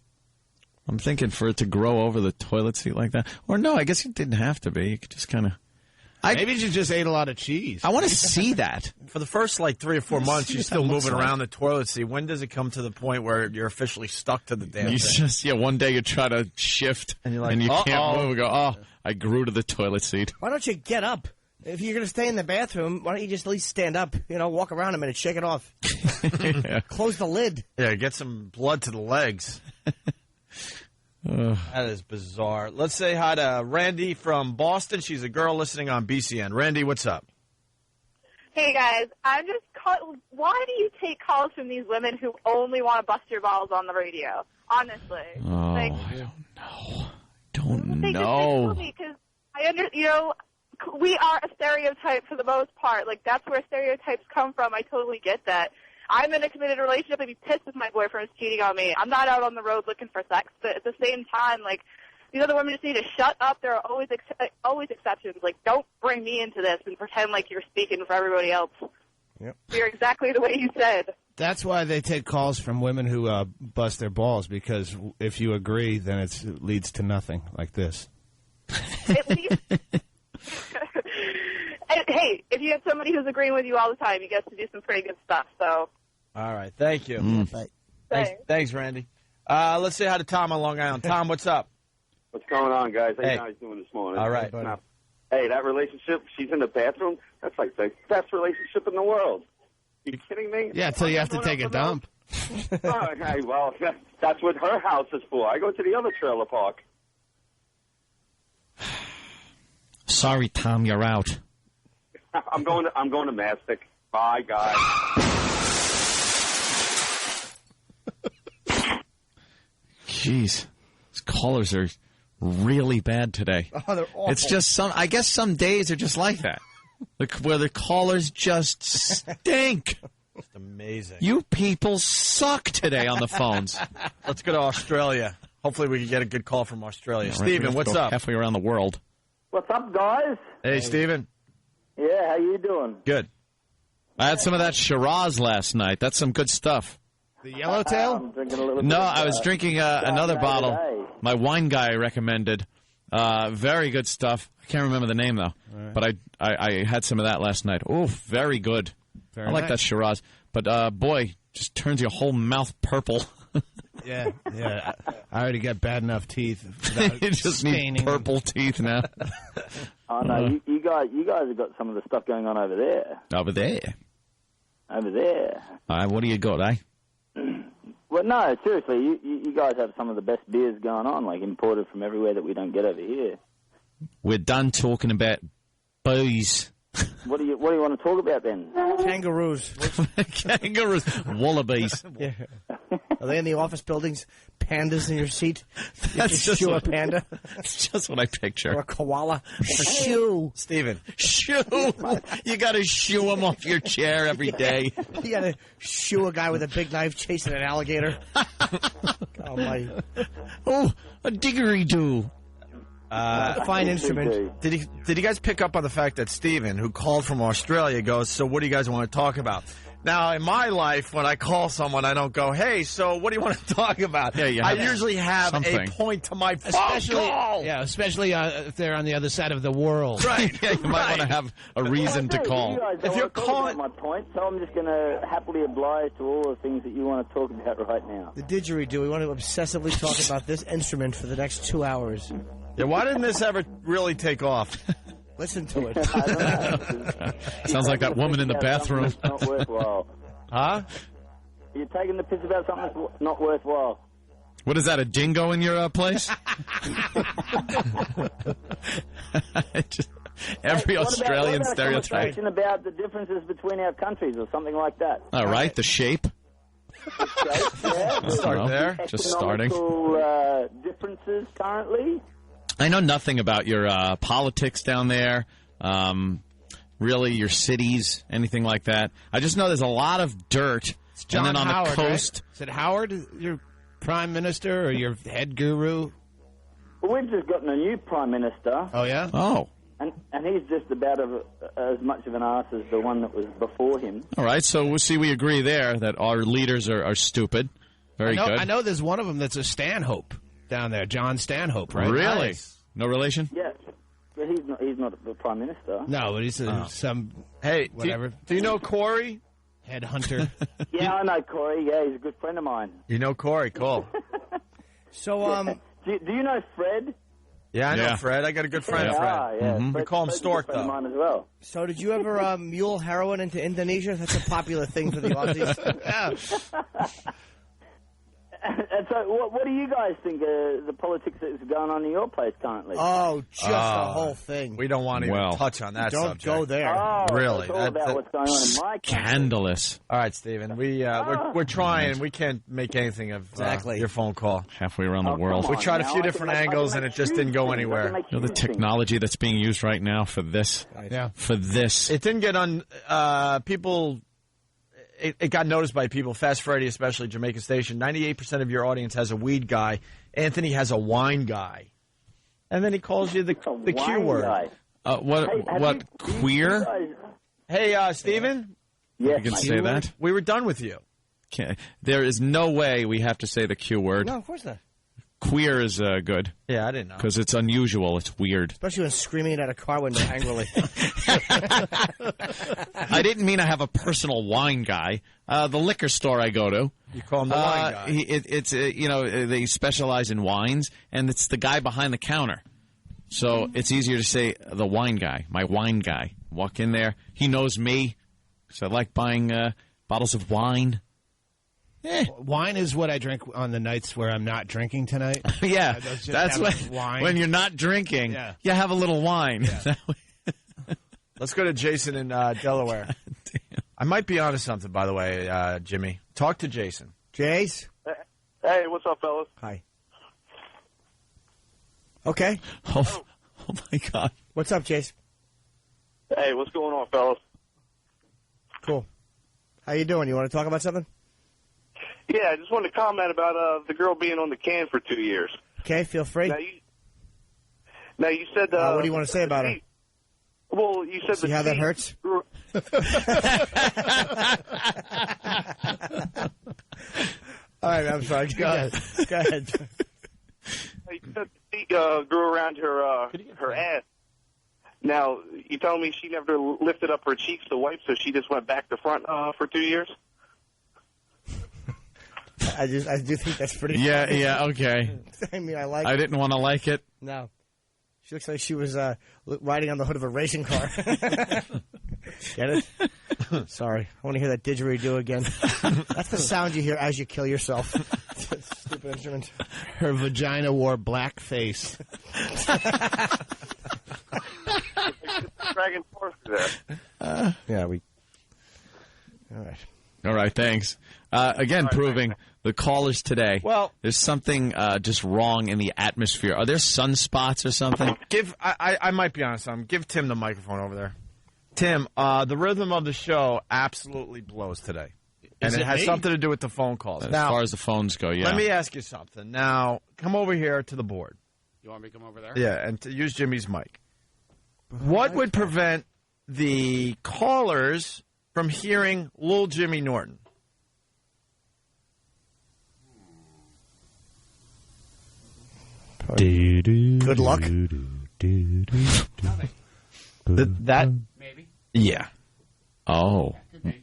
I'm thinking for it to grow over the toilet seat like that. Or no, I guess it didn't have to be. You could just kind of. Maybe she just ate a lot of cheese. I want to see that. For the first, 3 or 4 months, she's still moving around the toilet seat. When does it come to the point where you're officially stuck to the damn thing? One day you try to shift, and you're like, and you can't move. You go, I grew to the toilet seat. Why don't you get up? If you're going to stay in the bathroom, why don't you just at least stand up? Walk around a minute, shake it off. Yeah. Close the lid. Yeah, get some blood to the legs. That is bizarre. Let's say hi to Randy from Boston. She's a girl listening on BCN. Randy, what's up? Hey, guys. Why do you take calls from these women who only want to bust your balls on the radio? Honestly. I don't know. Because we are a stereotype for the most part. That's where stereotypes come from. I totally get that. I'm in a committed relationship. I'd be pissed if my boyfriend's cheating on me. I'm not out on the road looking for sex, but at the same time, these other women just need to shut up. There are always exceptions. Don't bring me into this and pretend like you're speaking for everybody else. Yep. You're exactly the way you said. That's why they take calls from women who bust their balls, because if you agree, then it leads to nothing like this. At least... Hey, if you have somebody who's agreeing with you all the time, you get to do some pretty good stuff. So, all right, thank you. Thanks, Randy. Let's say hi to Tom on Long Island. Tom, what's up? What's going on, guys? How you guys doing this morning? All right. Hey, that relationship, she's in the bathroom, that's like the best relationship in the world. Are you kidding me? Yeah, until you have to take a dump. Okay, well, that's what her house is for. I go to the other trailer park. Sorry, Tom, you're out. I'm going to Mastic. Bye, guys. Jeez, these callers are really bad today. Oh, they're awful. It's just I guess some days are just like that, where the callers just stink. It's amazing. You people suck today on the phones. Let's go to Australia. Hopefully we can get a good call from Australia. Steven, what's up? Halfway around the world. What's up, guys? Hey, Steven. Yeah, how you doing? Good. I had some of that Shiraz last night. That's some good stuff. The Yellowtail? I'm drinking a little No, bit I was drinking another bottle. today. My wine guy recommended. Very good stuff. I can't remember the name, though. Right. But I had some of that last night. Oh, very good. Very I like nice. that Shiraz. But, boy, just turns your whole mouth purple. Yeah. I already got bad enough teeth. without You just need staining purple teeth now. Oh no, you guys have got some of the stuff going on over there. Over there. Over there. What do you got, eh? Well, no, seriously, you guys have some of the best beers going on, like imported from everywhere that we don't get over here. We're done talking about booze. What do you want to talk about then? Kangaroos. Kangaroos. Wallabies. Yeah. Are they in the office buildings? Pandas in your seat? That's you just shoe a what- panda? That's just what I picture. Or a koala? Or a shoe? Steven. Shoe. You got to shoo him off your chair every day. You got to shoe a guy with a big knife chasing an alligator? Oh, my. Oh, a diggery-doo. Fine instrument. Did you guys pick up on the fact that Steven, who called from Australia, goes, so what do you guys want to talk about? Now, in my life, when I call someone, I don't go, hey, so what do you want to talk about? Yeah, I usually have something. a point to my phone Especially, call. especially if they're on the other side of the world. Right. Yeah, you might want to have a reason to call. You guys don't want to talk about my point, so I'm just going to happily oblige to all the things that you want to talk about right now. The didgeridoo. We want to obsessively talk about this instrument for the next 2 hours. Yeah, why didn't this ever really take off? Listen to it. I don't know. Sounds like that woman in the bathroom. It's not worthwhile. Huh? You're taking the piss about something that's not worthwhile. What is that, a dingo in your place? Every Australian what about stereotype. A conversation about the differences between our countries or something like that. All right, the shape. Yeah, Start there. Just starting. Economical, differences currently. I know nothing about your politics down there, really your cities, anything like that. I just know there's a lot of dirt. It's John and then on Howard, the coast. Right? Is it Howard, your prime minister, or your head guru? Well, we've just gotten a new prime minister. Oh, yeah? Oh. And he's just about as much of an arse as the one that was before him. All right, so we'll see we agree there that our leaders are stupid. Very good. I know there's one of them that's a Stanhope down there, John Stanhope, right? Really? Nice. No relation? Yeah. But he's not the prime minister. No, but he's some Hey, whatever. Do you know Corey? Headhunter. Yeah, I know Corey. Yeah, he's a good friend of mine. You know Corey, cool. So, do you know Fred? Yeah, I know Fred. I got a good friend, Fred. Yeah. We call him Stork, Fred's a good friend of though. mine as well. So did you ever mule heroin into Indonesia? That's a popular thing for the Aussies. And so, what do you guys think of the politics that's going on in your place currently? Oh, just the whole thing. We don't want to even touch on that Don't subject. go there. Oh, Really? it's all about what's going on in my country. Scandalous. All right, Stephen. We're trying. We can't make anything of your phone call. Halfway around the world. We tried a few different angles, and it just didn't go anywhere. You know the technology that's being used right now for this? Yeah. For this. It didn't get on people. It got noticed by people. Fast Freddy, especially Jamaica Station. 98% of your audience has a weed guy. Anthony has a wine guy, and then he calls you the Q word. Guy. What queer? Hey, Stephen. Yes, You can say that. We were done with you. Okay. There is no way we have to say the Q word. No, of course not. Queer is good. Yeah, I didn't know. Because it's unusual. It's weird. Especially when screaming it at a car window angrily. I didn't mean I have a personal wine guy. The liquor store I go to. You call him the wine guy. It's they specialize in wines, and it's the guy behind the counter. So it's easier to say the wine guy, my wine guy. Walk in there. He knows me. So I like buying bottles of wine. Wine is what I drink on the nights where I'm not drinking tonight. Yeah, that's wine. when you're not drinking. Yeah. You have a little wine. Yeah. Let's go to Jason in Delaware. I might be onto something, by the way, Jimmy. Talk to Jason. Jace? Hey, what's up, fellas? Hi. Okay. Oh my God. What's up, Jace? Hey, what's going on, fellas? Cool. How you doing? You want to talk about something? Yeah, I just wanted to comment about the girl being on the can for 2 years. Okay, feel free. Now you said... what do you want to say about her? Well, you said... See how that hurts? All right, I'm sorry. Go ahead. You said the feet grew around her ass. Now, you told me she never lifted up her cheeks to wipe, so she just went back to front for 2 years? I do think that's pretty funny. Yeah, okay. I mean, I didn't want to like it. No. She looks like she was riding on the hood of a racing car. Get it? Sorry. I want to hear that didgeridoo again. That's the sound you hear as you kill yourself. Stupid instrument. Her vagina wore blackface. Dragon Force there. Yeah, All right. All right, thanks. Again, proving the callers today. Well, there's something just wrong in the atmosphere. Are there sunspots or something? I might be honest. Give Tim the microphone over there. Tim, the rhythm of the show absolutely blows today. And it has something to do with the phone calls. As far as the phones go, yeah. Let me ask you something. Now, come over here to the board. You want me to come over there? Yeah, and to use Jimmy's mic. What would prevent the callers from hearing Lil Jimmy Norton? Good luck. That maybe. Yeah. Oh.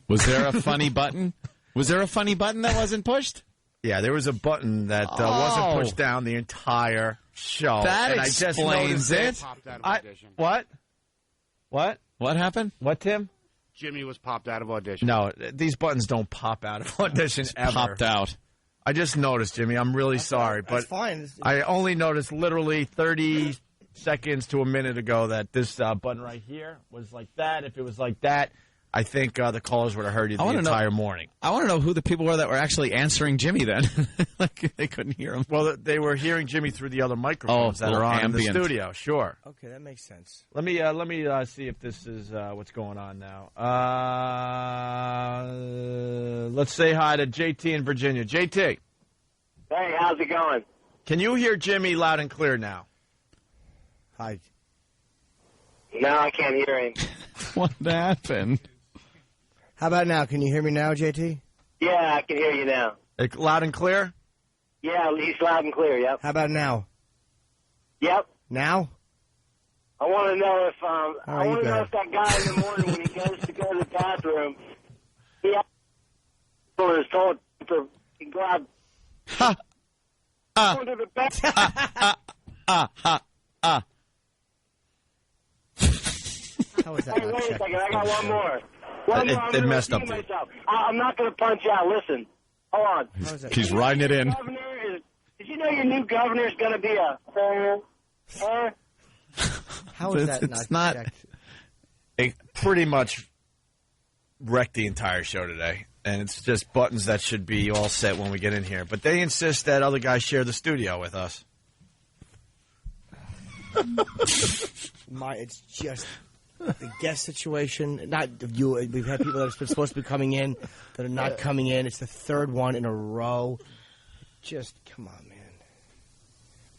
Was there a funny button? Was there a funny button that wasn't pushed? Yeah, there was a button that wasn't pushed down the entire show. That and explains I just it. What? What happened? What, Tim? Jimmy was popped out of audition. No, these buttons don't pop out of audition ever. Popped out. I just noticed, Jimmy. I'm really sorry, but That's fine. I only noticed literally 30 seconds to a minute ago that this button right here was like that. If it was like that, I think the callers would have heard you the entire morning. I want to know who the people were that were actually answering Jimmy then. Like they couldn't hear him. Well, they were hearing Jimmy through the other microphones that are on in the studio. Sure. Okay, that makes sense. Let me see if this is what's going on now. Let's say hi to JT in Virginia. JT. Hey, how's it going? Can you hear Jimmy loud and clear now? Hi. No, I can't hear him. What happened? How about now? Can you hear me now, JT? Yeah, I can hear you now. Loud and clear? Yeah, he's loud and clear, yep. How about now? Yep. Now? I want to know if if that guy in the morning when he goes to go to the bathroom, he is told to go out under the bed. How was that? Hey, wait a second, I got one more. It messed up. I'm not going to punch you out. Listen, hold on. He's riding it in. Did you know your new governor is going to be a... How is that it's not it pretty much wrecked the entire show today. And it's just buttons that should be all set when we get in here. But they insist that other guys share the studio with us. It's just the guest situation. Not you. We've had people that are supposed to be coming in that are not coming in. It's the third one in a row. Just come on, man.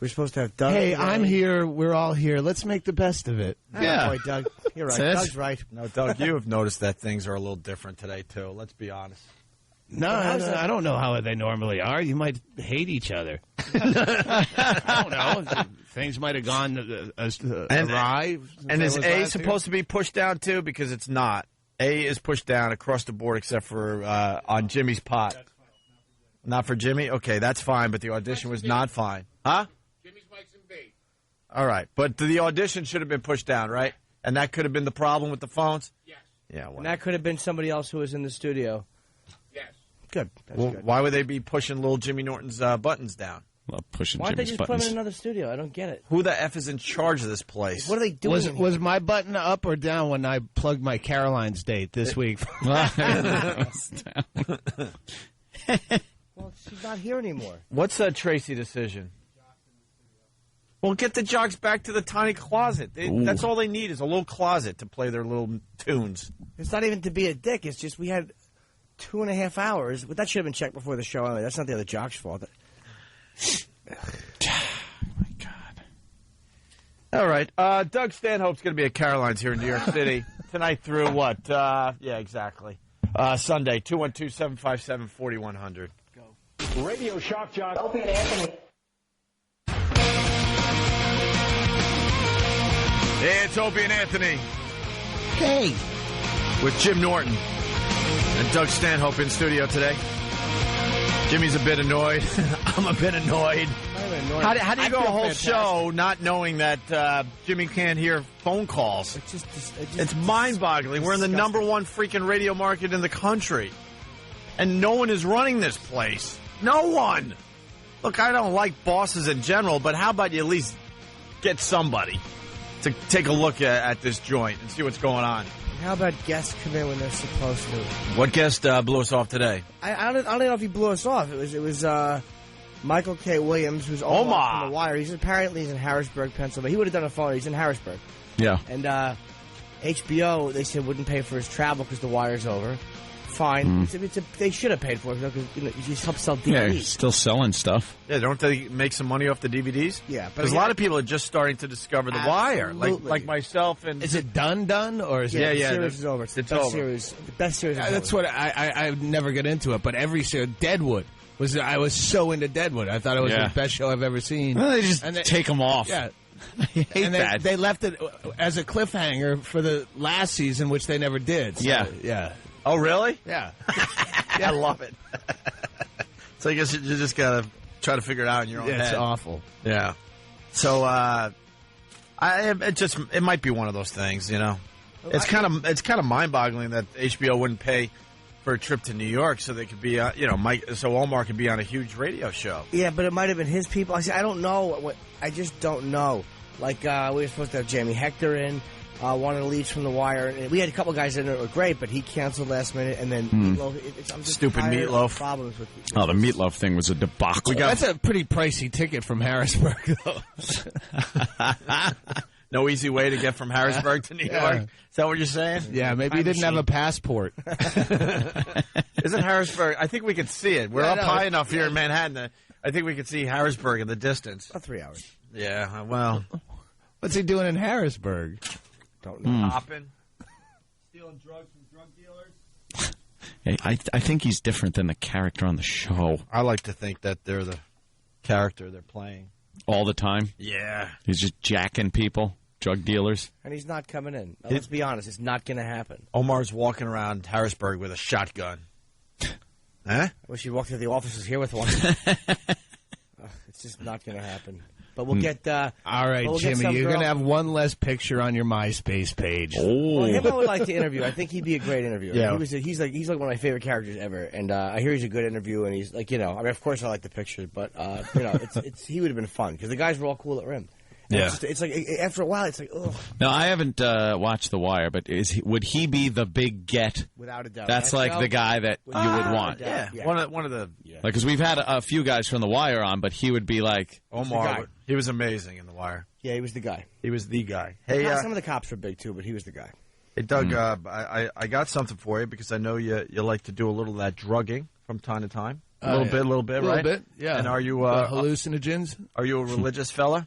We're supposed to have Doug. Hey, I'm here. We're all here. Let's make the best of it. Yeah, boy, Doug. You're right. Doug's right. No, Doug, you have noticed that things are a little different today too. Let's be honest. No, I don't know how they normally are. You might hate each other. I don't know. Things might have gone awry. And is A supposed to be pushed down too? Because it's not. A is pushed down across the board except for on Jimmy's pot. Not for Jimmy? Okay, that's fine, but the audition was not fine. Huh? Jimmy's mic's in B. All right, but the audition should have been pushed down, right? And that could have been the problem with the phones? Yes. Yeah. And that could have been somebody else who was in the studio. Yes. Good. That's Well, good. why would they be pushing little Jimmy Norton's buttons down? Love pushing Why don't they Jimmy's just put him buttons. in another studio? I don't get it. Who the F is in charge of this place? What are they doing? Was my button up or down when I plugged my Caroline's date this week? Well, she's not here anymore. What's a Tracy decision? Well, get the jocks back to the tiny closet. That's all they need is a little closet to play their little tunes. It's not even to be a dick. It's just we had 2.5 hours. But that should have been checked before the show anyway. That's not the other jock's fault. All right. Doug Stanhope's going to be at Caroline's here in New York City tonight through what? Yeah, exactly. Sunday, 212-757-4100. Go. Radio Shock Jock. Opie and Anthony. Hey, it's Opie and Anthony. Hey. With Jim Norton and Doug Stanhope in studio today. Jimmy's a bit annoyed. I'm a bit annoyed. How do you go a whole show not knowing that Jimmy can't hear phone calls? It's mind-boggling. We're in the #1 freaking radio market in the country. And no one is running this place. No one. Look, I don't like bosses in general, but how about you at least get somebody to take a look at this joint and see what's going on? How about guests come in when they're supposed to? What guest blew us off today? I don't know if he blew us off. It was Michael K. Williams, who's Omar from The Wire. He's in Harrisburg, Pennsylvania. He would have done a phone. He's in Harrisburg. Yeah. And HBO, they said, wouldn't pay for his travel because The Wire's over. Fine. They should have paid for it because he helps sell DVDs. Yeah, he's still selling stuff. Yeah, don't they make some money off the DVDs? Yeah, but because a lot of people are just starting to discover The Wire, like myself. And is it done, or is it? Yeah, the series is over. It's the best series. The best series. That's what I never get into it. But every series, Deadwood I was so into Deadwood. I thought it was the best show I've ever seen. Well, they just take them off. Yeah. I hate that. They left it as a cliffhanger for the last season, which they never did. So, yeah. Oh, really? Yeah. I love it. So I guess you just got to try to figure it out in your own head. It's awful. Yeah. So it might be one of those things, you know. It's kind of mind-boggling that HBO wouldn't pay for a trip to New York so they could be, so Omar could be on a huge radio show. Yeah, but it might have been his people. I don't know. I just don't know. Like, we were supposed to have Jamie Hector in. One of the leads from The Wire. And we had a couple guys in that were great, but he canceled last minute. And then Meatloaf. I'm just stupid Meatloaf. Problems with the Meatloaf thing was a debacle. That's a pretty pricey ticket from Harrisburg, though. No easy way to get from Harrisburg to New York. Is that what you're saying? Yeah, maybe he didn't have a passport. Isn't Harrisburg? I think we can see it. We're up high enough here in Manhattan. I think we can see Harrisburg in the distance. About 3 hours. Yeah. Well, what's he doing in Harrisburg? Don't know. Hopping, stealing drugs from drug dealers. Hey, I think he's different than the character on the show. I like to think that they're the character they're playing all the time. Yeah, he's just jacking people, drug dealers, and he's not coming in. Let's be honest, it's not going to happen. Omar's walking around Harrisburg with a shotgun. Huh? I wish he'd walk through the offices here with one. It's just not going to happen. But we'll get... all right, Jimmy, you're going to have one less picture on your MySpace page. Oh. Well, him I would like to interview. I think he'd be a great interviewer. Yeah. He's like one of my favorite characters ever. And I hear he's a good interview, and he's like, I mean, of course I like the picture, but, he would have been fun, because the guys were all cool at Rim. Yeah. It's like, after a while, it's like, ugh. No, I haven't watched The Wire, but would he be the big get? Without a doubt. That's like the guy that you would want. Yeah. One of the... Like, because we've had a few guys from The Wire on, but he would be like... Omar, he was amazing in The Wire. Yeah, he was the guy. He was the guy. Hey, some of the cops were big, too, but he was the guy. Hey, Doug, I got something for you, because I know you like to do a little of that drugging from time to time. A little bit, right? A little bit, yeah. And are you... hallucinogens? Are you a religious fella?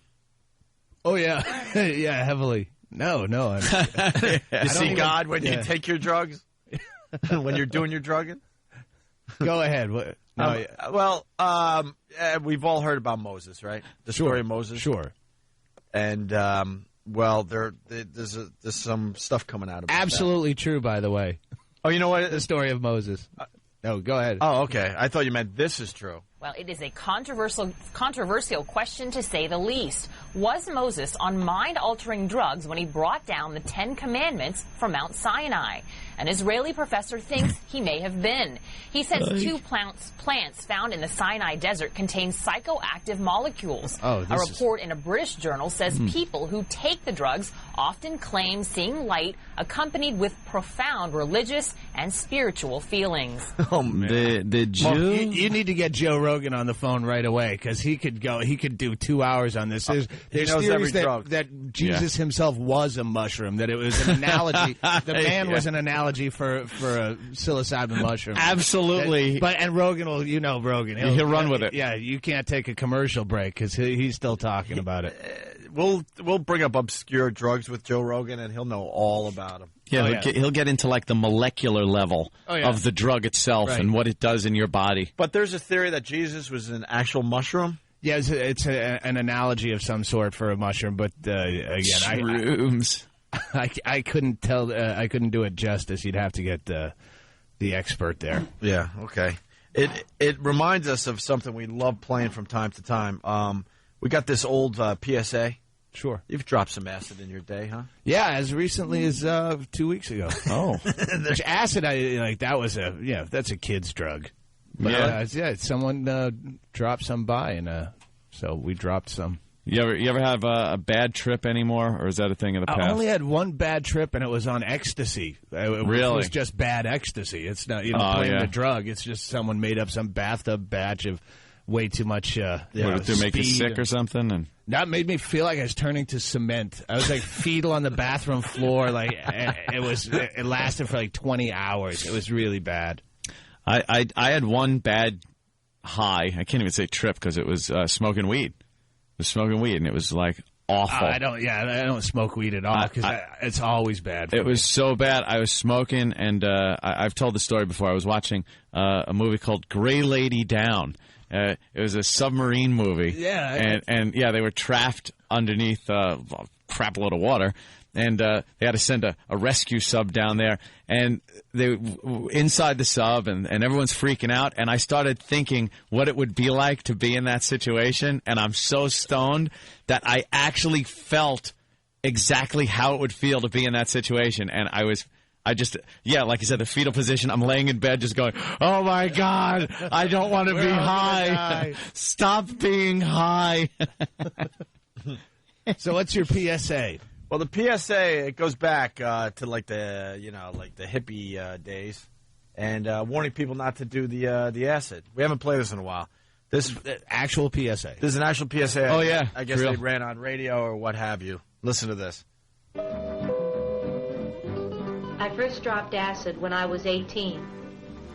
Oh, yeah. Yeah, heavily. No. You see God when you take your drugs? When you're doing your drugging? Go ahead. We've all heard about Moses, right? The story of Moses? Sure. And, there's some stuff coming out about Absolutely true, by the way. Oh, you know what? The story of Moses. No, go ahead. Oh, okay. I thought you meant this is true. Well, it is a controversial question, to say the least. Was Moses on mind-altering drugs when he brought down the 10 Commandments from Mount Sinai? An Israeli professor thinks he may have been. He says two plants found in the Sinai desert contain psychoactive molecules. A report in a British journal says people who take the drugs often claim seeing light accompanied with profound religious and spiritual feelings. Oh, man. The Jew? Well, you need to get Joe Rogan on the phone right away because he could do 2 hours on this. There's knows every theories drug. that Jesus himself was a mushroom, that it was an analogy. The man was an analogy for a psilocybin mushroom. Absolutely. And Rogan will, Rogan. He'll run with it. Yeah, you can't take a commercial break because he's still talking about it. We'll bring up obscure drugs with Joe Rogan, and he'll know all about them. Yeah, he'll get into like the molecular level of the drug itself and what it does in your body. But there's a theory that Jesus was an actual mushroom. Yeah, it's an analogy of some sort for a mushroom, but again, shrooms. I couldn't tell. I couldn't do it justice. You'd have to get the expert there. Yeah. Okay. It reminds us of something we love playing from time to time. We got this old PSA. Sure. You've dropped some acid in your day, huh? Yeah, as recently as 2 weeks ago. Oh. Which acid, that was that's a kid's drug. But, someone dropped some by, and so we dropped some. You ever have a bad trip anymore, or is that a thing of the past? I only had one bad trip, and it was on ecstasy. Really? It was just bad ecstasy. It's not playing the drug. It's just someone made up some bathtub batch of way too much. Did it make you sick or something? And that made me feel like I was turning to cement. I was like fetal on the bathroom floor. Like it lasted for like 20 hours. It was really bad. I had one bad high. I can't even say trip because it was smoking weed. It was smoking weed, and it was like awful. I don't smoke weed at all because it's always bad. It was so bad. I was smoking, and I've told the story before. I was watching a movie called Gray Lady Down. It was a submarine movie. Yeah. And they were trapped underneath a crap load of water. And they had to send a rescue sub down there. And they inside the sub, and everyone's freaking out. And I started thinking what it would be like to be in that situation. And I'm so stoned that I actually felt exactly how it would feel to be in that situation. And like you said, the fetal position. I'm laying in bed just going, oh, my God, I don't want to be high. Stop being high. So what's your PSA? Well, the PSA, it goes back to like the hippie days, and warning people not to do the acid. We haven't played this in a while. This actual PSA. This is an actual PSA. Oh, yeah. I guess they ran on radio or what have you. Listen to this. I first dropped acid when I was 18.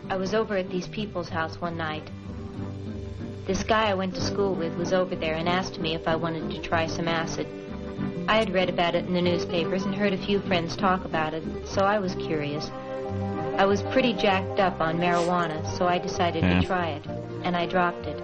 I was over at these people's house one night. This guy I went to school with was over there and asked me if I wanted to try some acid. I had read about it in the newspapers and heard a few friends talk about it, so I was curious. I was pretty jacked up on marijuana, so I decided to try it, and I dropped it.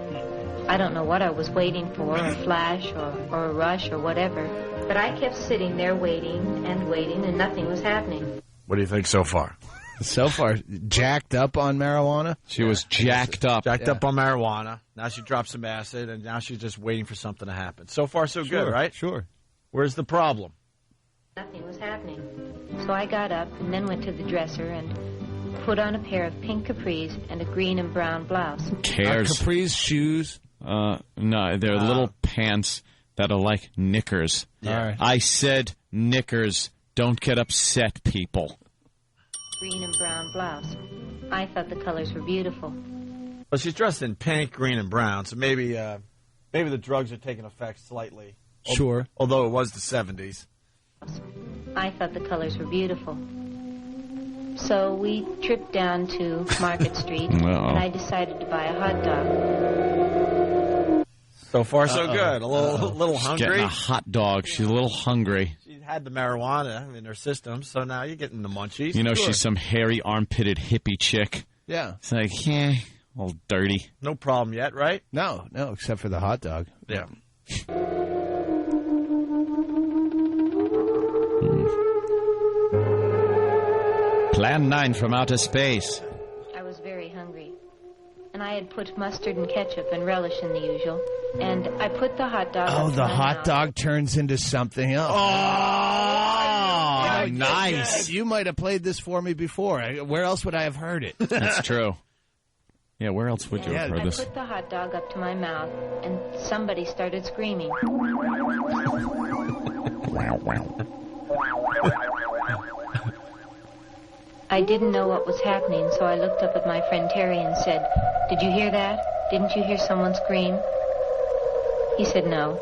I don't know what I was waiting for, a flash or a rush or whatever, but I kept sitting there waiting, and nothing was happening. What do you think so far? So far, jacked up on marijuana? She was jacked up. Jacked up on marijuana. Now she dropped some acid, and now she's just waiting for something to happen. So far, so good, right? Sure. Where's the problem? Nothing was happening. So I got up and then went to the dresser and put on a pair of pink capris and a green and brown blouse. Who cares? Capris shoes? No, they're little pants that are like knickers. Yeah. Right. I said knickers. Don't get upset, people. Green and brown blouse. I thought the colors were beautiful. Well, she's dressed in pink, green, and brown, so maybe the drugs are taking effect slightly. Sure. Although it was the 70s. I thought the colors were beautiful. So we tripped down to Market Street, and I decided to buy a hot dog. So far, so good. A little She's hungry. Getting a hot dog. She's a little hungry. She had the marijuana in her system, so now you're getting the munchies. You know, Sure. she's some hairy, armpitted hippie chick. Yeah. It's like, a little dirty. No problem yet, right? No, except for the hot dog. Yeah. Plan 9 from outer space. I was very hungry, and I had put mustard and ketchup and relish in the usual, and I put the hot dog Oh, up the to my hot mouth. dog turns into something else. Oh, nice. You might have played this for me before. Where else would I have heard it? That's true. Yeah, where else would you have heard I this? put the hot dog up to my mouth, and somebody started screaming. I didn't know what was happening, so I looked up at my friend Terry and said, "Did you hear that?" Didn't you hear someone scream? He said no.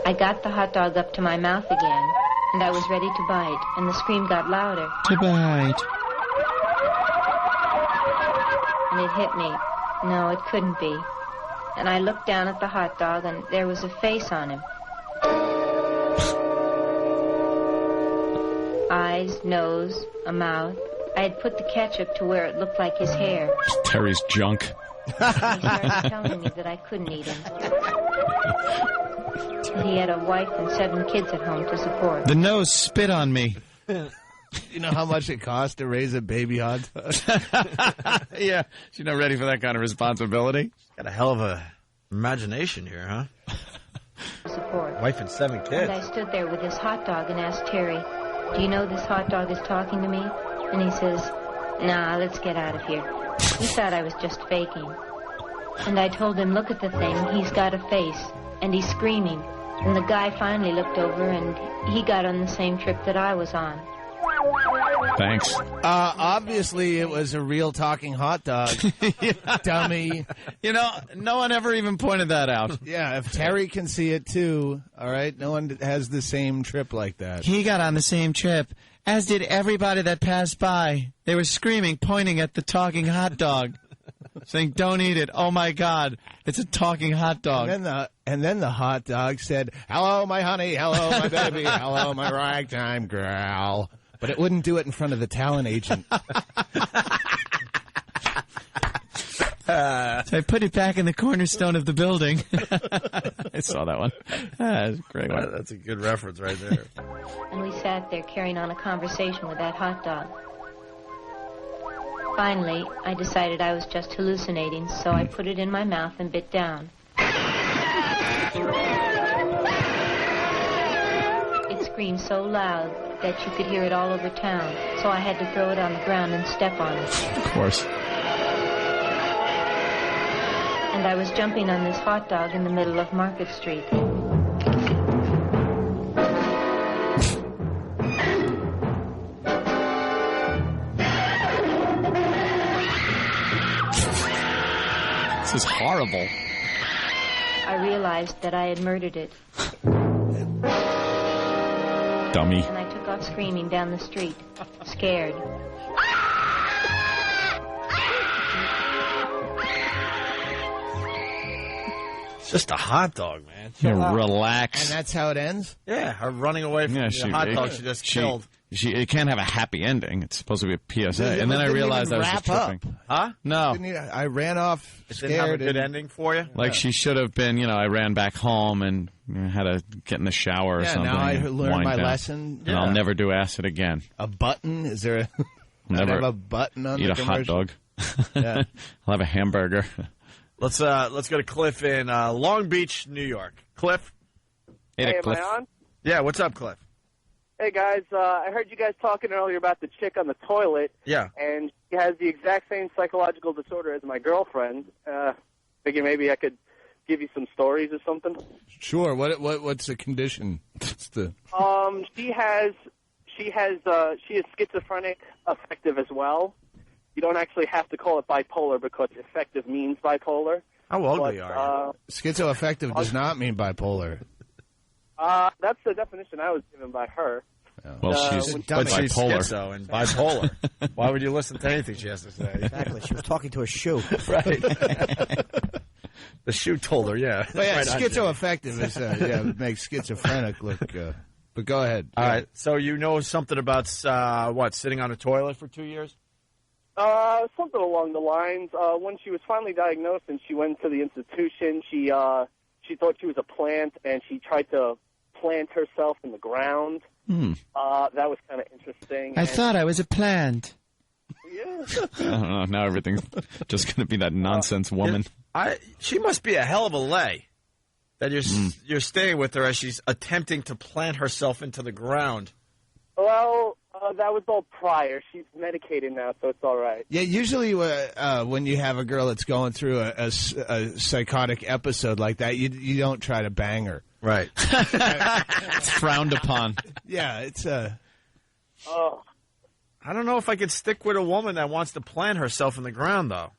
I got the hot dog up to my mouth again, and I was ready to bite, and the scream got louder. To bite. And it hit me. No, it couldn't be. And I looked down at the hot dog, and there was a face on him. Eyes, nose, a mouth. I had put the ketchup to where it looked like his hair. Terry's junk. He started telling me that I couldn't eat him. He had a wife and 7 kids at home to support. The nose spit on me. You know how much it costs to raise a baby hot dog? Yeah, she's not ready for that kind of responsibility. Got a hell of a imagination here, huh? Support. Wife and 7 kids. And I stood there with this hot dog and asked Terry, "Do you know this hot dog is talking to me?" And he says, "Nah, let's get out of here." He thought I was just faking. And I told him, "Look at the thing. He's got a face. And he's screaming." And the guy finally looked over, and he got on the same trip that I was on. Thanks. Obviously, it was a real talking hot dog. Dummy. You know, no one ever even pointed that out. Yeah, if Terry can see it too, all right? No one has the same trip like that. He got on the same trip, as did everybody that passed by. They were screaming, pointing at the talking hot dog, saying, "Don't eat it. Oh, my God. It's a talking hot dog." And then the hot dog said, "Hello, my honey. Hello, my baby. Hello, my ragtime girl." But it wouldn't do it in front of the talent agent. So I put it back in the cornerstone of the building. I saw that one. That's a great one. That's a good reference right there. And we sat there carrying on a conversation with that hot dog. Finally, I decided I was just hallucinating, so I put it in my mouth and bit down. It screamed so loud that you could hear it all over town, so I had to throw it on the ground and step on it. Of course. And I was jumping on this hot dog in the middle of Market Street. This is horrible. I realized that I had murdered it. Dummy. And I took off screaming down the street, scared. It's just a hot dog, man. Relax. And that's how it ends? Yeah, her running away from the hot dog she just killed. It can't have a happy ending. It's supposed to be a PSA. And then I realized I was just tripping. Huh? No. I ran off scared. Didn't have a good ending for you? Like she should have been, I ran back home and had to get in the shower or something. Now I learned my down. lesson. And I'll never do acid again. A button? Is there never have a button on eat the a hot dog. Yeah. I'll have a hamburger. Let's go to Cliff in Long Beach, New York. Cliff? Hey, Cliff. am I on? Yeah, what's up, Cliff? Hey, guys, I heard you guys talking earlier about the chick on the toilet. Yeah. And she has the exact same psychological disorder as my girlfriend. Figure maybe I could give you some stories or something. Sure. What's the condition? What's the... She is schizophrenic affective as well. You don't actually have to call it bipolar because affective means bipolar. How ugly are you? Schizoaffective does not mean bipolar. That's the definition I was given by her. Well, she's bipolar. Schizo and bipolar. Why would you listen to anything she has to say? Exactly. She was talking to a shoe. Right. The shoe told her, yeah. Well, yeah, Right on, schizoaffective is, makes schizophrenic look... but go ahead. All right. So you know something about, sitting on a toilet for 2 years? Something along the lines. When she was finally diagnosed and she went to the institution, she thought she was a plant, and she tried to plant herself in the ground. That was kind of interesting. I thought I was a plant. Yeah. I don't know. Now everything's just going to be that nonsense woman. She must be a hell of a lay that you're staying with her as she's attempting to plant herself into the ground. Well, that was all prior. She's medicated now, so it's all right. Yeah, usually when you have a girl that's going through a psychotic episode like that, you don't try to bang her. Right. It's frowned upon. Yeah, it's Oh. I don't know if I could stick with a woman that wants to plant herself in the ground, though.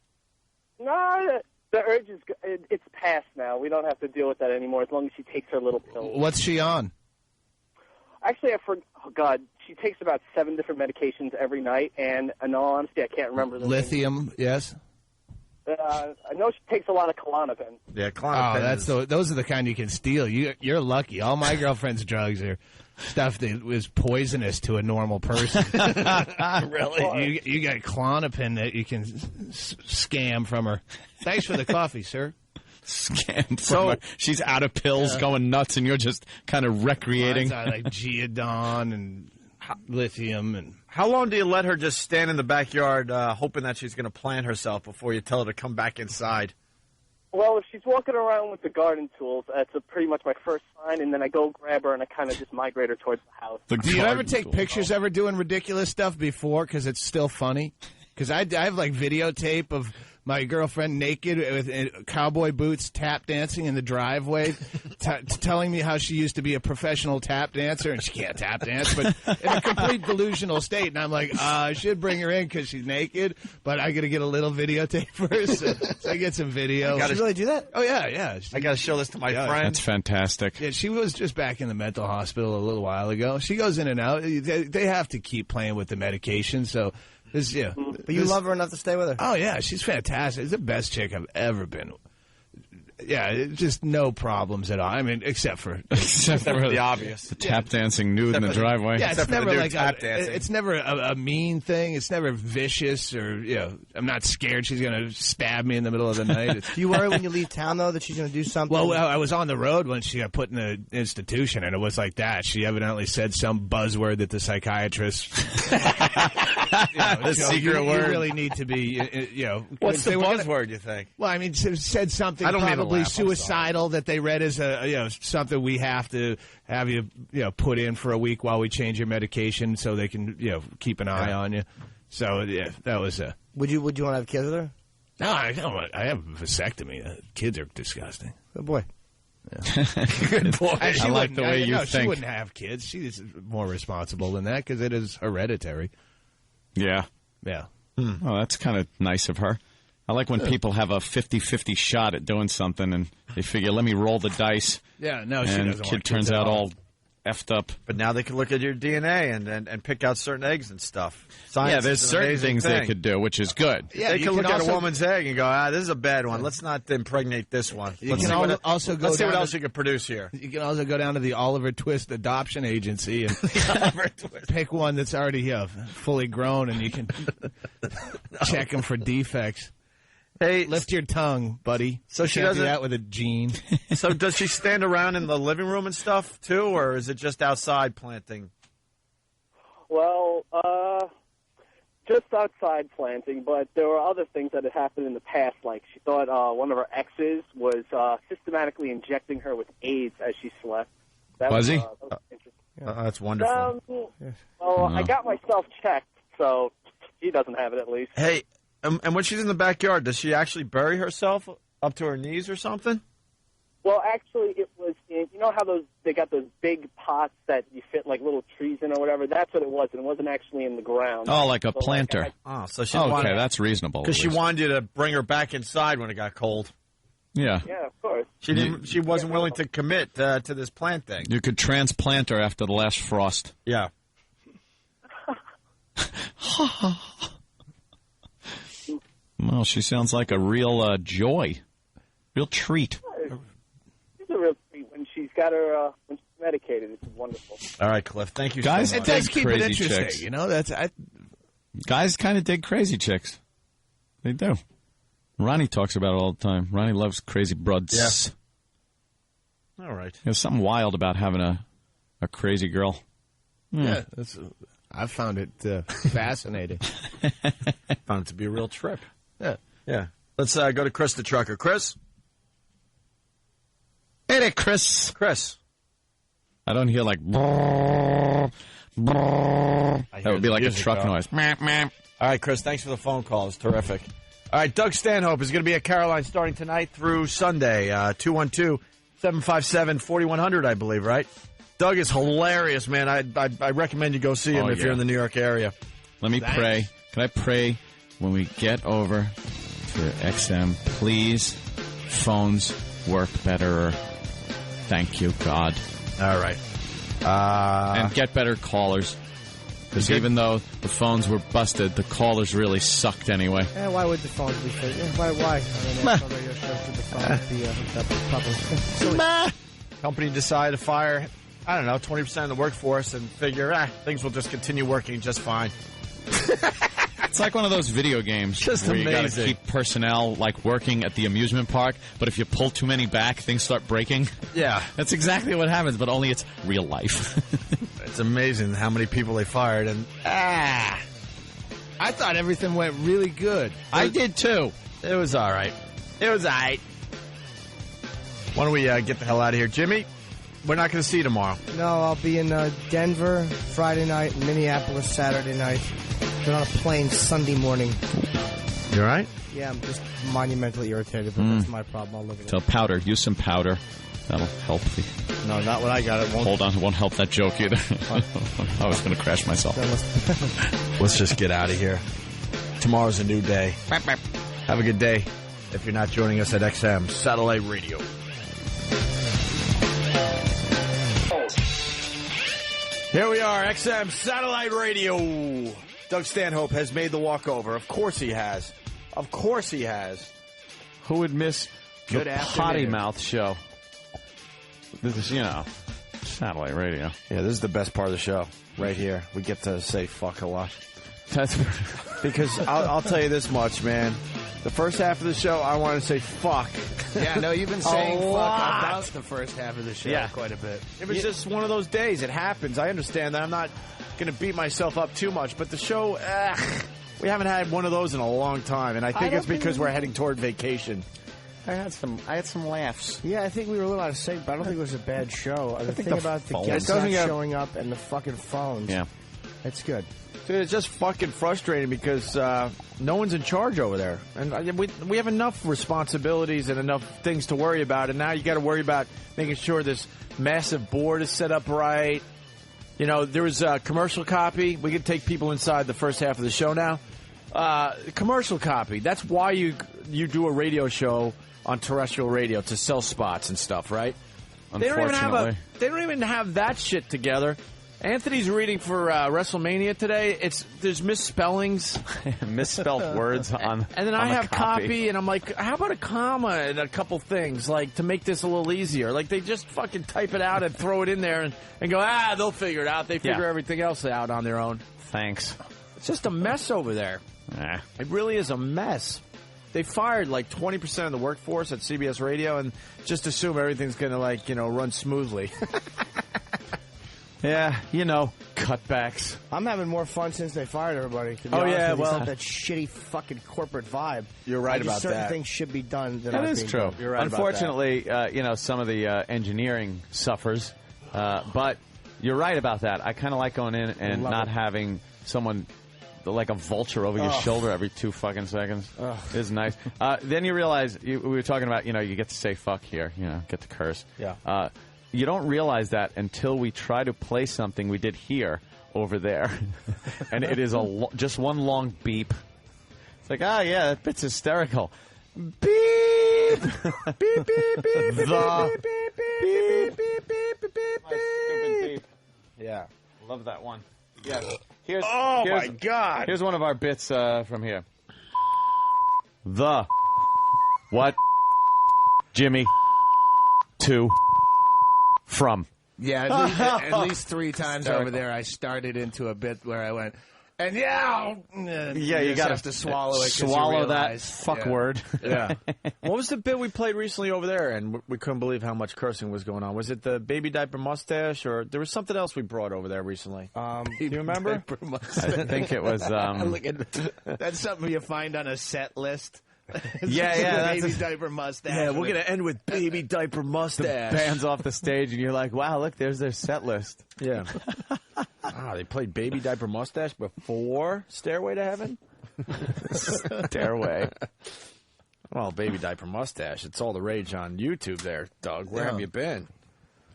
No, The urge is it's past now. We don't have to deal with that anymore as long as she takes her little pill. What's she on? Actually, oh God, she takes about 7 different medications every night, and in all honesty, I can't remember the Lithium, yes. I know she takes a lot of Klonopin. Yeah, Klonopin. Oh, those are the kind you can steal. You're lucky. All my girlfriend's drugs are stuff that was poisonous to a normal person. Really? You got Klonopin that you can scam from her. Thanks for the coffee, sir. Scam from her. She's out of pills, going nuts, and you're just kind of recreating. Like Geodon and lithium. And how long do you let her just stand in the backyard hoping that she's going to plant herself before you tell her to come back inside? Well, if she's walking around with the garden tools, that's pretty much my first sign, and then I go grab her and I kind of just migrate her towards the house. Do you ever take pictures ever doing ridiculous stuff before because it's still funny? Because I have like videotape of my girlfriend naked with cowboy boots tap dancing in the driveway, telling me how she used to be a professional tap dancer and she can't tap dance, but in a complete delusional state. And I'm like, I should bring her in because she's naked, but I got to get a little videotape first. So I get some video. Did you really do that? Oh, yeah. I got to show this to my friend. That's fantastic. Yeah, she was just back in the mental hospital a little while ago. She goes in and out. They have to keep playing with the medication, so... But you love her enough to stay with her? Oh, yeah. She's fantastic. It's the best chick I've ever been. Yeah, just no problems at all. I mean, except for the obvious. The tap dancing nude in the driveway. Yeah, it's never like it's never a mean thing. It's never vicious or, I'm not scared she's going to stab me in the middle of the night. Do you worry when you leave town, though, that she's going to do something? Well, I was on the road when she got put in an institution, and it was like that. She evidently said some buzzword that the psychiatrist... the secret word. You really need to be, What's the buzzword, you think? Well, I mean, said something probably suicidal that they read as something we have to have you put in for a week while we change your medication so they can keep an eye on you. So yeah, that was a. Would you want to have kids with her? No, I don't. I have a vasectomy. Kids are disgusting. Good boy. Yeah. Good boy. I like the way you think. She wouldn't have kids. She's more responsible than that because it is hereditary. Yeah. Yeah. Oh, that's kind of nice of her. I like when people have a 50-50 shot at doing something and they figure, let me roll the dice. Yeah, no, she and doesn't kid want turns out all effed up. But now they can look at your DNA and pick out certain eggs and stuff. Science there's certain things they could do, which is good. Yeah, they can look at a woman's egg and go, this is a bad one. Let's not impregnate this one. Let's see what else you can produce here. You can also go down to the Oliver Twist Adoption Agency and pick one that's already fully grown, and you can check them for defects. Hey, lift your tongue, buddy. So she can't doesn't do that with a gene. So does she stand around in the living room and stuff too, or is it just outside planting? Well, just outside planting, but there were other things that had happened in the past. Like she thought one of her exes was systematically injecting her with AIDS as she slept. Was he? That was interesting. That's wonderful. I got myself checked, so he doesn't have it at least. Hey. And when she's in the backyard, does she actually bury herself up to her knees or something? Well, actually, it was in, you know how they got those big pots that you fit like little trees in or whatever? That's what it was, and it wasn't actually in the ground. Oh, like a planter. So she okay, that's reasonable. Because she wanted you to bring her back inside when it got cold. Yeah. Yeah, of course. She wasn't willing to commit to this plant thing. You could transplant her after the last frost. Yeah. Well, she sounds like a real joy, real treat. She's a real treat when she's got her when she's medicated. It's wonderful. All right, Cliff. Thank you. Guys, so much. It does keep it crazy interesting. Chicks. Guys kind of dig crazy chicks. They do. Ronnie talks about it all the time. Ronnie loves crazy broads. Yeah. All right. There's something wild about having a crazy girl. Yeah, I've found it fascinating. Found it to be a real trip. Yeah. Let's go to Chris the trucker. Chris? Hey there, Chris. Chris. I don't hear like... That would be like a truck noise. All right, Chris, thanks for the phone call. It's terrific. All right, Doug Stanhope is going to be at Caroline starting tonight through Sunday. 212-757-4100, I believe, right? Doug is hilarious, man. I recommend you go see him if you're in the New York area. Let me pray. Can I pray when we get over for XM. Please, phones work better. Thank you, God. All right. And get better callers. Because even though the phones were busted, the callers really sucked anyway. Yeah, why would the phones be fake? Why? I mean, national radio shows should the phones be hooked up with properly. Company decided to fire, I don't know, 20% of the workforce and figure, things will just continue working just fine. It's like one of those video games Just where you got to amazing. keep personnel like working at the amusement park, but if you pull too many back, things start breaking. Yeah. That's exactly what happens, but only it's real life. It's amazing how many people they fired, and I thought everything went really good. I did too. it was all right. It was all right. Why don't we get the hell out of here? Jimmy, we're not going to see you tomorrow. No, I'll be in Denver Friday night, Minneapolis Saturday night. Then on a plane Sunday morning. You all right? Yeah, I'm just monumentally irritated, but that's my problem. I'll live with So powder, use some powder. That'll help. No, not when I got it. Hold on, it won't help that joke either. I was going to crash myself. Let's just get out of here. Tomorrow's a new day. Have a good day. If you're not joining us at XM Satellite Radio. Here we are, XM Satellite Radio. Doug Stanhope has made the walkover. Of course he has. Of course he has. Who would miss Good the afternoon. potty mouth show? This is, satellite radio. Yeah, this is the best part of the show. Right here. We get to say fuck a lot. That's Because I'll tell you this much, man. The first half of the show, I want to say fuck. Yeah, no, you've been saying fuck lot. about the first half of the show quite a bit. It was just one of those days. It happens. I understand that. I'm not going to beat myself up too much. But the show, we haven't had one of those in a long time. And I think it's because we're heading toward vacation. I had some laughs. Yeah, I think we were a little out of sync, but I don't think it was a bad show. The thing the about the phone- guests It not doesn't get- showing up and the fucking phones. Yeah. It's good. Dude, it's just fucking frustrating because no one's in charge over there. And we have enough responsibilities and enough things to worry about. And now you got to worry about making sure this massive board is set up right. You know, there was a commercial copy. We can take people inside the first half of the show now. Commercial copy. That's why you do a radio show on terrestrial radio, to sell spots and stuff, right? They don't even have that shit together. Anthony's reading for WrestleMania today. There's misspellings, misspelled words on. And then on I the have copy, and I'm like, how about a comma and a couple things, like, to make this a little easier? Like, they just fucking type it out and throw it in there and go, they'll figure it out. They figure everything else out on their own. Thanks. It's just a mess over there. It really is a mess. They fired like 20% of the workforce at CBS Radio and just assume everything's going to, run smoothly. Yeah, cutbacks. I'm having more fun since they fired everybody. To be Oh, honest yeah, with you. It's well- not that shitty fucking corporate vibe. You're right about certain that. things should be done. That is true. Done. You're right about Unfortunately, some of the engineering suffers, but you're right about that. I kind of like going in and not having someone like a vulture over your shoulder every 2 fucking seconds. It's nice. Then you realize, we were talking about, you get to say fuck here, get to curse. Yeah. You don't realize that until we try to play something we did here over there. And it is just one long beep. It's like, yeah, that bit's hysterical. Beep! Beep, beep, beep, beep, beep, beep, beep, beep, beep. Yeah. Love that one. Yeah. Here's my God. Here's one of our bits from here. What? Jimmy. To. From. Yeah, at least 3 times over there, I started into a bit where I went, and you gotta have to swallow it. 'cause you Swallow that realize- fuck word. Yeah. What was the bit we played recently over there, and we couldn't believe how much cursing was going on? Was it the baby diaper mustache, or there was something else we brought over there recently? Do you remember? I think it was. That's something you find on a set list. Yeah, baby diaper mustache. Yeah, we're gonna end with baby diaper mustache. Bands off the stage, and you're like, wow, look, there's their set list. Yeah. They played baby diaper mustache before Stairway to Heaven. Stairway. Well, baby diaper mustache. It's all the rage on YouTube there, Doug. Where have you been?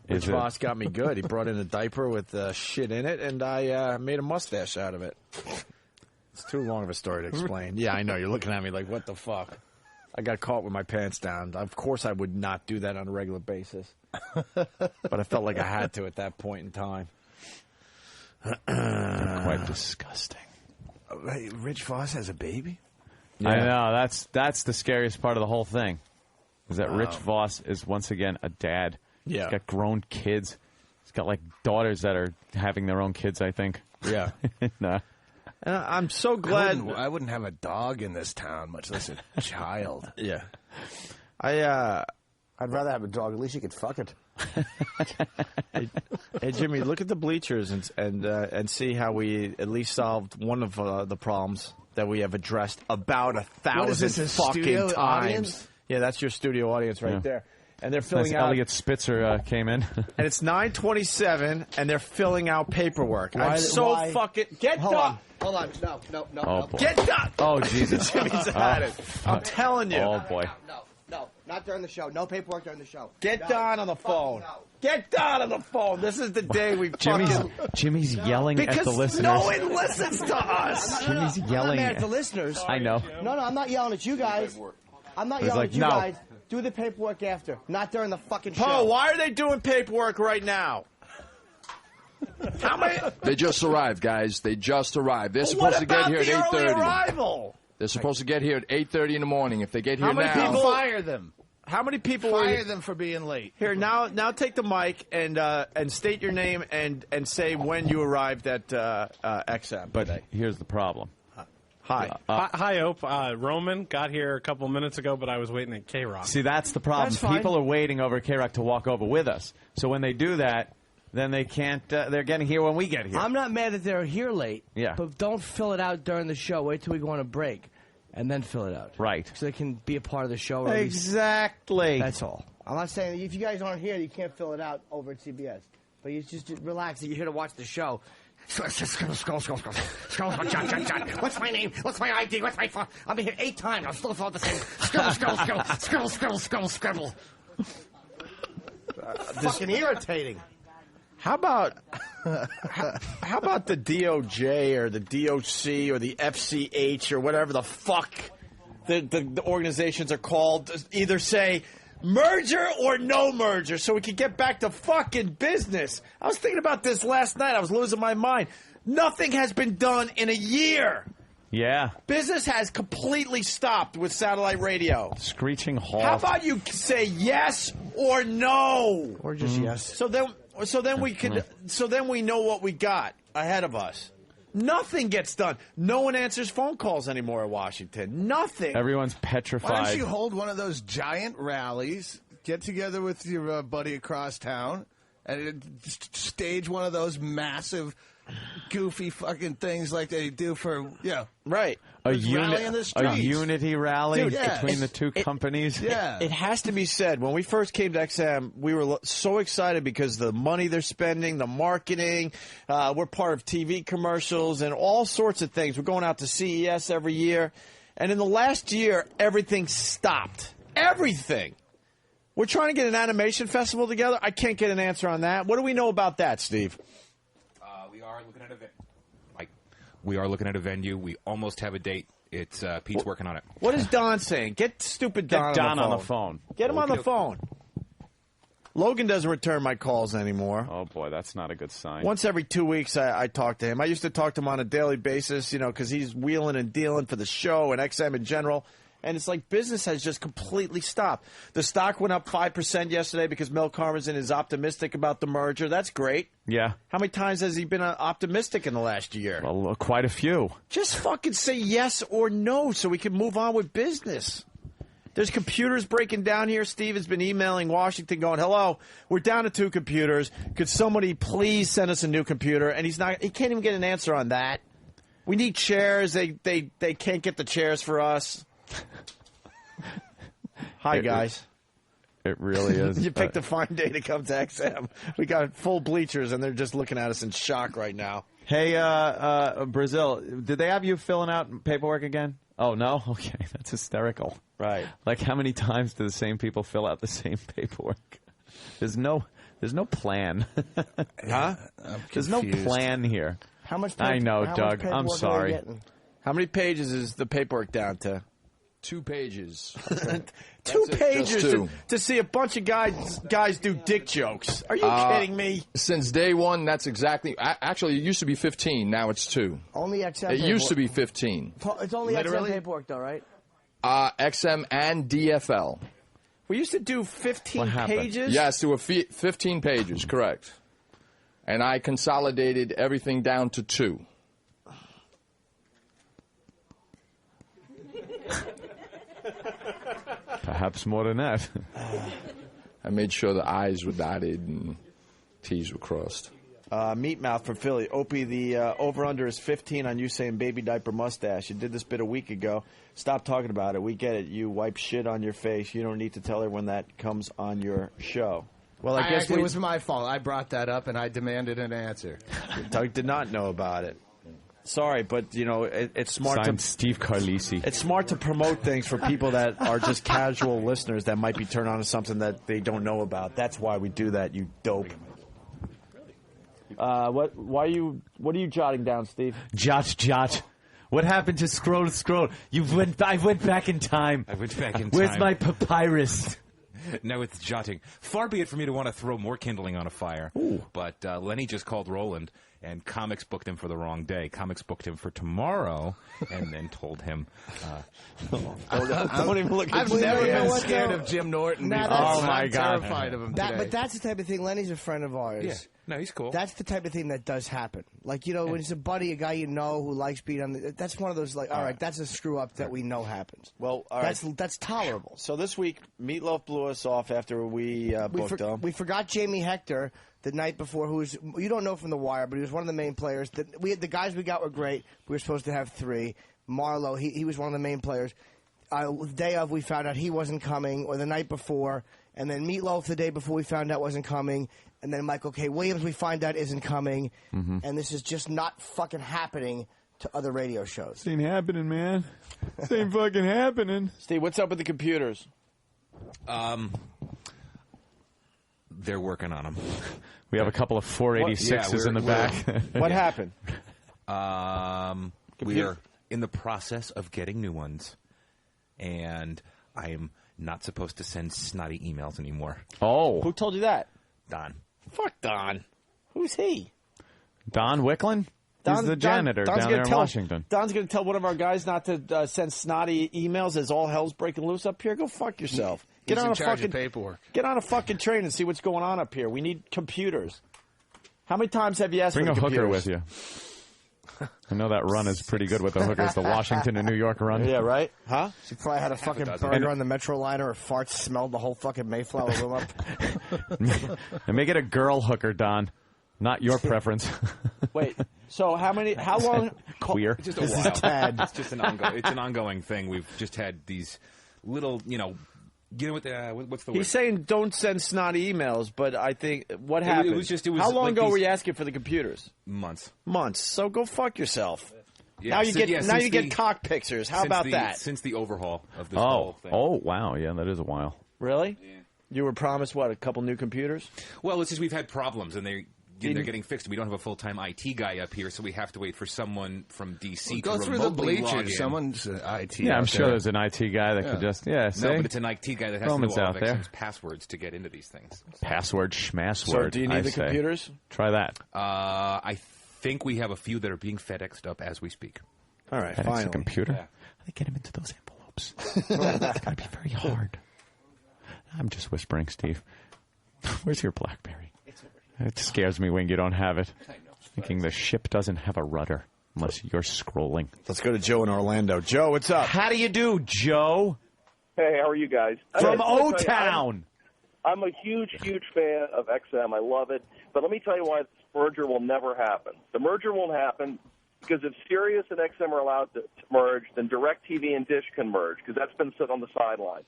Rich Voss got me good. He brought in a diaper with shit in it, and I made a mustache out of it. It's too long of a story to explain. Yeah, I know. You're looking at me like, what the fuck? I got caught with my pants down. Of course, I would not do that on a regular basis, but I felt like I had to at that point in time. Quite disgusting. Hey, Rich Voss has a baby? Yeah. I know. That's the scariest part of the whole thing. Is that Rich Voss is once again a dad. Yeah. He's got grown kids. He's got like daughters that are having their own kids, I think. Yeah. Nah. I'm so glad. I wouldn't have a dog in this town, much less a child. Yeah. I'd rather have a dog. At least you could fuck it. Hey, Jimmy, look at the bleachers and see how we at least solved one of the problems that we have addressed about 1,000 What is this, a fucking studio times. audience? Yeah, that's your studio audience right there. And they're filling nice out. Elliot Spitzer came in. And it's 9:27, and they're filling out paperwork. Why- I'm so why- fucking get Hold done. on. Hold on. No. Oh, boy. Get done. Oh, Jesus. Jimmy's at it. I'm telling you. Oh, boy. No. Not during the show. No paperwork during the show. Get Don on the phone. Get Don on the phone. This is the day we Jimmy's yelling at because the listeners. no one listens to us. Jimmy's I'm yelling not mad at the listeners. I know. No, I'm not yelling at you guys. I'm not He's yelling like, at you no. guys. Do the paperwork after, not during the fucking show. Paul, why are they doing paperwork right now? How many? They just arrived, guys. They just arrived. They're Well, supposed to what get about here at the early 8:30. arrival? They're supposed to get here at 8:30 in the morning. If they get here How many now, people- Fire them. How many people Fire them for being late. Here now take the mic and state your name and say when you arrived at XM. But here's the problem. Hi. Hi, Ope. Roman got here a couple minutes ago, but I was waiting at K-Rock. See, that's the problem. That's fine. People are waiting over at K-Rock to walk over with us. So when they do that, then they can't. They're getting here when we get here. I'm not mad that they're here late. Yeah. But don't fill it out during the show. Wait till we go on a break, and then fill it out. Right. So they can be a part of the show. Or at least- Exactly. That's all. I'm not saying if you guys aren't here, you can't fill it out over at CBS. But you just relax. You're here to watch the show. What's my name? What's my ID? What's my phone? I've been here 8 times. I'm still the same. Scribble. Fucking irritating. How about the DOJ or the DOC or the FCH or whatever the fuck the organizations are called? Either say merger or no merger, so we can get back to fucking business. I was thinking about this last night. I was losing my mind. Nothing has been done in a year. Yeah. Business has completely stopped with satellite radio. Screeching halt. How about you say yes or no? Or just yes. So then we know what we got ahead of us. Nothing gets done. No one answers phone calls anymore in Washington. Nothing. Everyone's petrified. Why don't you hold one of those giant rallies, get together with your buddy across town, and stage one of those massive, goofy fucking things like they do for, right. A rally in the streets. unity rally Dude, yes. between the two companies. Yeah. It has to be said, when we first came to XM, we were so excited because the money they're spending, the marketing, we're part of TV commercials and all sorts of things. We're going out to CES every year. And in the last year, everything stopped. Everything. We're trying to get an animation festival together. I can't get an answer on that. What do we know about that, Steve? We are looking at a venue. We almost have a date. It's Pete's working on it. What is Don saying? Get stupid Don, on the phone. Get him on the phone. Logan doesn't return my calls anymore. Oh, boy, that's not a good sign. Once every 2 weeks, I talk to him. I used to talk to him on a daily basis, because he's wheeling and dealing for the show and XM in general. And it's like business has just completely stopped. The stock went up 5% yesterday because Mel Karmazin is optimistic about the merger. That's great. Yeah. How many times has he been optimistic in the last year? Well, quite a few. Just fucking say yes or no so we can move on with business. There's computers breaking down here. Steve has been emailing Washington going, hello, we're down to 2 computers. Could somebody please send us a new computer? And he can't even get an answer on that. We need chairs. They can't get the chairs for us. Hi, guys. It really is. You picked a fine day to come to XM. We got full bleachers, and they're just looking at us in shock right now. Hey, Brazil, did they have you filling out paperwork again? Oh, no? Okay, that's hysterical. Right. Like, how many times do the same people fill out the same paperwork? There's no plan. Huh? There's no plan here. How much? I know, Doug. I'm sorry. How many pages is the paperwork down to? 2 pages. Two pages two. to see a bunch of guys do dick jokes. Are you kidding me? Since day one, that's exactly. Actually, it used to be 15. Now it's 2. Only XM It paperwork. used to be 15. It's only Literally? XM paperwork, though, right? XM and DFL. We used to do 15 pages? Yes, to 15 pages, correct. And I consolidated everything down to 2. Perhaps more than that. I made sure the I's were dotted and T's were crossed. Meat Mouth from Philly. Opie, the over-under is 15 on you saying baby diaper mustache. You did this bit a week ago. Stop talking about it. We get it. You wipe shit on your face. You don't need to tell everyone that comes on your show. Well, I guess it was my fault. I brought that up, and I demanded an answer. Doug did not know about it. Sorry, but, you know, it's smart Signed to... Steve Carlisi. It's smart to promote things for people that are just casual listeners that might be turned on to something that they don't know about. That's why we do that, you dope. What are you jotting down, Steve? Jot. What happened to scroll? I went back in time. Where's my papyrus? No, it's jotting. Far be it for me to want to throw more kindling on a fire. Ooh. But Lenny just called Roland, and Comics booked him for the wrong day. Comics booked him for tomorrow, and then told him... don't even look at I've never been scared of Jim Norton. Nah, before. that's- I'm my God. terrified of him But today. that's the type of thing. Lenny's a friend of ours. Yeah. No, he's cool. That's the type of thing that does happen. Like, you know, when it's a buddy, a guy you know who likes being on the... That's one of those, like, all right, that's a screw-up that we know happens. Well, all right. That's tolerable. So this week, Meatloaf blew us off after we booked him. We forgot Jamie Hector the night before, who was... You don't know from The Wire, but he was one of the main players. The guys we got were great. We were supposed to have 3. Marlowe, he was one of the main players. The day of, we found out he wasn't coming, or the night before. And then Meatloaf the day before we found out wasn't coming. And then Michael K. Williams we find out isn't coming. Mm-hmm. And this is just not fucking happening to other radio shows. This ain't happening, man. This ain't fucking happening. Steve, what's up with the computers? They're working on them. We have a couple of 486s in the back. What happened? We are in the process of getting new ones, and I am not supposed to send snotty emails anymore. Oh. Who told you that? Don. Fuck Don. Who's he? Don Wicklin? He's the janitor Don's down gonna there in tell- Washington. Don's going to tell one of our guys not to send snotty emails as all hell's breaking loose up here. Go fuck yourself. Get He's on in a charge fucking of paperwork. Get on a fucking train and see what's going on up here. We need computers. How many times have you asked Bring for a the hooker computers? with you. I know that run is pretty good with the hookers, the Washington and New York run. Yeah, right? Huh? She probably had a fucking burger on the Metro liner. Her farts smelled the whole fucking Mayflower room up. And make it a girl hooker, Don. Not your preference. Wait, so how long? Queer. It's just a while. It's just an ongoing thing. We've just had these little, what what's the word? He's saying don't send snotty emails, but I think what happened? It was how long like ago these- were you asking for the computers? Months. So go fuck yourself. Yeah, now you since get cock pictures. How about that? Since the overhaul of this whole thing. Oh, wow. Yeah, that is a while. Really? Yeah. You were promised what? A couple new computers? Well, it's just we've had problems, and they're getting fixed. We don't have a full-time IT guy up here, so we have to wait for someone from DC Go to through the remotely log in. bleachers. Someone's IT. Yeah, I'm out sure there. there's an IT guy that could just, see? No, but it's an IT guy that has Roman's to know all out of there. XM's passwords to get into these things. Password, schmassword. So do you need I the say. computers? Try that. I think we have a few that are being FedExed up as we speak. All right, FedEx finally. a computer? Yeah. How do they get them into those envelopes? It's got to be very hard. I'm just whispering, Steve. Where's your BlackBerry? It scares me when you don't have it. Thinking the ship doesn't have a rudder unless you're scrolling. Let's go to Joe in Orlando. Joe, what's up? How do you do, Joe? Hey, how are you guys? From I just wanna tell you, O-Town. I'm a huge fan of XM. I love it. But let me tell you why this merger will never happen. The merger won't happen because if Sirius and XM are allowed to merge, then DirecTV and Dish can merge because that's been set on the sideline.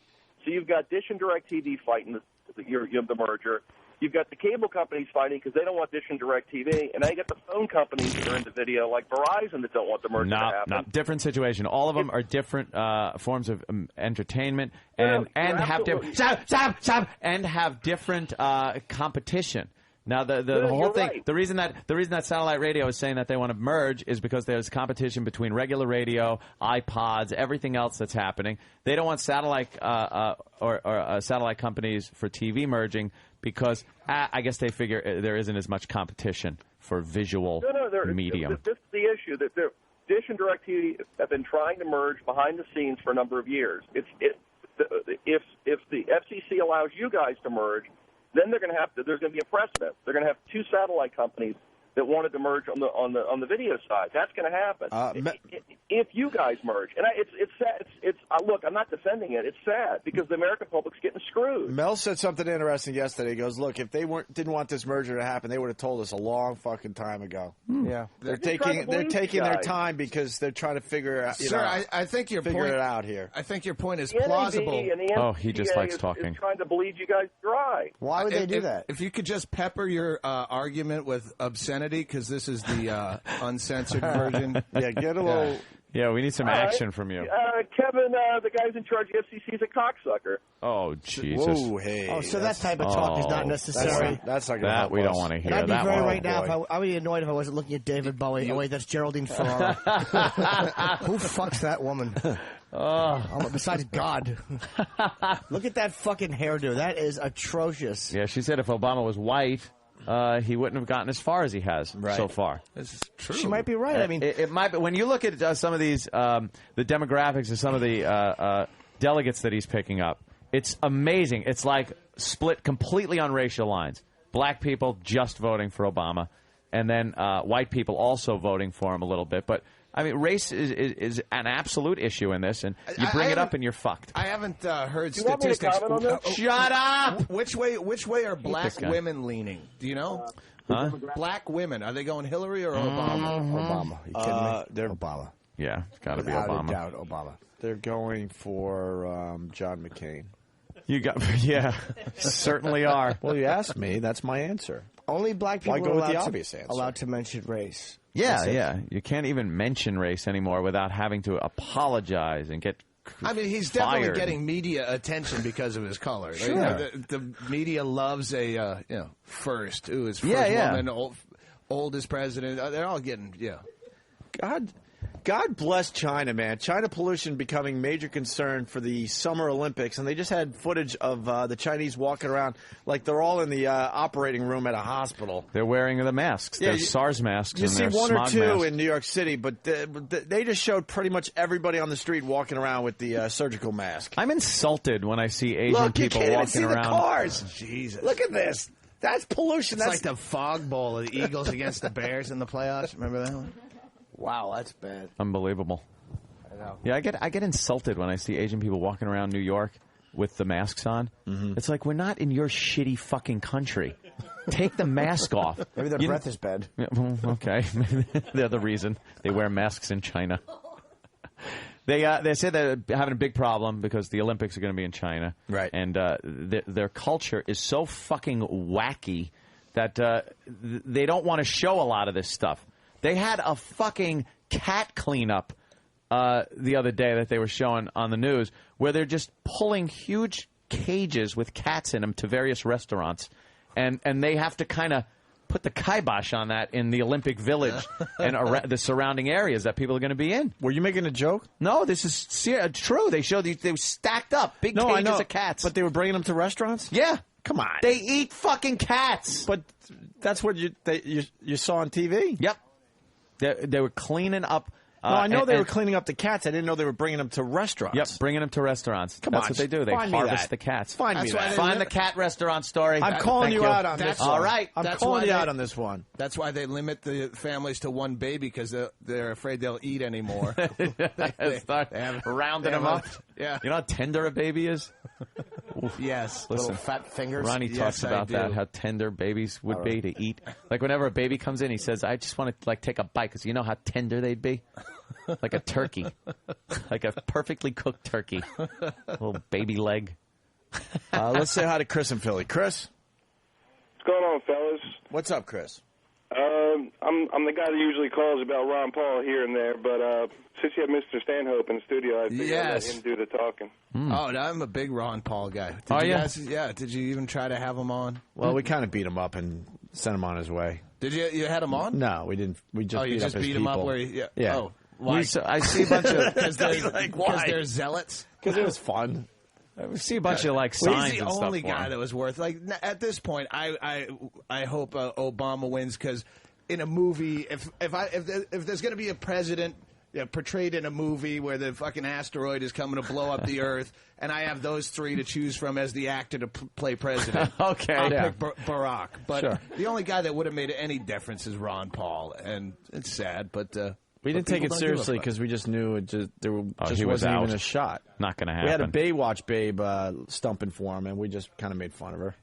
So you've got Dish and DirecTV fighting the merger. You've got the cable companies fighting because they don't want Dish and DirecTV, and now you got the phone companies that are into video like Verizon that don't want the merger to happen. No, different situation. All of them are different forms of entertainment and have different competition. Now the Yeah, whole you're thing, right. the reason that satellite radio is saying that they want to merge is because there's competition between regular radio, iPods, everything else that's happening. They don't want satellite or satellite companies for TV merging because I guess they figure there isn't as much competition for visual medium. This is the issue that Dish and DirecTV have been trying to merge behind the scenes for a number of years. If the FCC allows you guys to merge, then there's going to be a precedent. They're going to have two satellite companies that wanted to merge on the video side. That's going to happen if you guys merge. And it's sad. Look, I'm not defending it. It's sad because the American public's getting screwed. Mel said something interesting yesterday. He goes, "Look, if they didn't want this merger to happen, they would have told us a long fucking time ago." Yeah, they're taking their time because they're trying to figure out. Sir, I think your figure point it out here. I think your point is The NAB plausible. and the Oh, he just NCAA likes is talking. trying to bleed you guys dry. Why would they do that? If you could just pepper your argument with obscenity, because this is the uncensored version. Yeah, get a little. Yeah, we need some action from you. Kevin, the guy's in charge of the FCC, is a cocksucker. Oh, Jesus. Whoa, hey. Oh, so that type of talk is not necessary. That's not going to That help we us. don't want to hear. And I'd be that very one. right now. I would be annoyed if I wasn't looking at David Bowie. Oh wait, that's Geraldine Ferrara. Who fucks that woman? Besides God. Look at that fucking hairdo. That is atrocious. Yeah, she said if Obama was white, he wouldn't have gotten as far as he has so far. This is true. She might be right. I mean, it might be. When you look at some of these, the demographics of some of the delegates that he's picking up, it's amazing. It's like split completely on racial lines. Black people just voting for Obama, and then white people also voting for him a little bit. But I mean, race is an absolute issue in this, and you bring it up and you're fucked. I haven't heard Do you want me to statistics. comment on this? Shut up! Which way are black this guy. women leaning? Do you know? Huh? Black women, are they going Hillary or Obama? Obama. You kidding me? They're Obama. Yeah, it's got to be Without Obama. a doubt, Obama. They're going for John McCain. You got, yeah, certainly are. Well, you asked me. That's my answer. Only black people Why go are with the allowed obvious answer? allowed to mention race. Yeah, yeah. You can't even mention race anymore without having to apologize and get I mean, he's fired. definitely getting media attention because of his color. Sure. The media loves a first. Ooh, his first Yeah. woman, oldest president. They're all getting God bless China, man. China pollution becoming major concern for the Summer Olympics, and they just had footage of the Chinese walking around like they're all in the operating room at a hospital. They're wearing the masks. Yeah, They're SARS masks. You and see they're one or smog two masks. in New York City, but they just showed pretty much everybody on the street walking around with the surgical mask. I'm insulted when I see Asian Look, you people can't even walking see around. the cars. Jesus. Look at this. That's pollution. It's That's like the fog bowl of the Eagles against the Bears in the playoffs. Remember that one? Wow, that's bad. Unbelievable. I know. Yeah, I get insulted when I see Asian people walking around New York with the masks on. Mm-hmm. It's like, we're not in your shitty fucking country. Take the mask off. Maybe their breath is bad. Yeah, well, okay. They're the reason they wear masks in China. They say they're having a big problem because the Olympics are going to be in China. Right. And their culture is so fucking wacky that they don't want to show a lot of this stuff. They had a fucking cat cleanup the other day that they were showing on the news where they're just pulling huge cages with cats in them to various restaurants. And they have to kind of put the kibosh on that in the Olympic Village and the surrounding areas that people are going to be in. Were you making a joke? No, this is true. They showed they were stacked up, big No, I cages know. of cats. But they were bringing them to restaurants? Yeah. Come on. They eat fucking cats. But that's what you saw on TV? Yep. They were cleaning up. No, I know they were cleaning up the cats. I didn't know they were bringing them to restaurants. Yep, bringing them to restaurants. Come That's on, what they do. They find me harvest that. the cats. Find me that. Find the cat restaurant story. I'm calling Thank you out on this one. All right. I'm calling you out on this one. That's why they limit the families to one baby, because they're afraid they'll eat anymore. Start rounding them up. Yeah. You know how tender a baby is? Yes. Listen, Little fat fingers. Ronnie talks I about that, do. how tender babies would be to eat. Like whenever a baby comes in, he says, I just want to take a bite because you know how tender they'd be? Like a turkey. Like a perfectly cooked turkey. Little baby leg. Let's say hi to Chris in Philly. Chris? What's going on, fellas? What's up, Chris? I'm the guy that usually calls about Ron Paul here and there, but since you have Mr. Stanhope in the studio, I figured I'd let him do the talking. Oh, I'm a big Ron Paul guy. Did you even try to have him on? Well, we kind of beat him up and sent him on his way. Did you? You had him on? No, we didn't. We just beat him up where yeah. Oh, why? I see a bunch of because they're zealots. Because it was fun. We see a bunch of signs he's the and stuff. only guy that was worth at this point. I hope Obama wins because in a movie, if there's going to be a president portrayed in a movie where the fucking asteroid is coming to blow up the Earth, and I have those three to choose from as the actor to play president, I'll pick Barack. But the only guy that would have made any difference is Ron Paul, and it's sad, but. We didn't take it seriously because we just knew there wasn't even a shot. Not going to happen. We had a Baywatch babe stumping for him, and we just kind of made fun of her.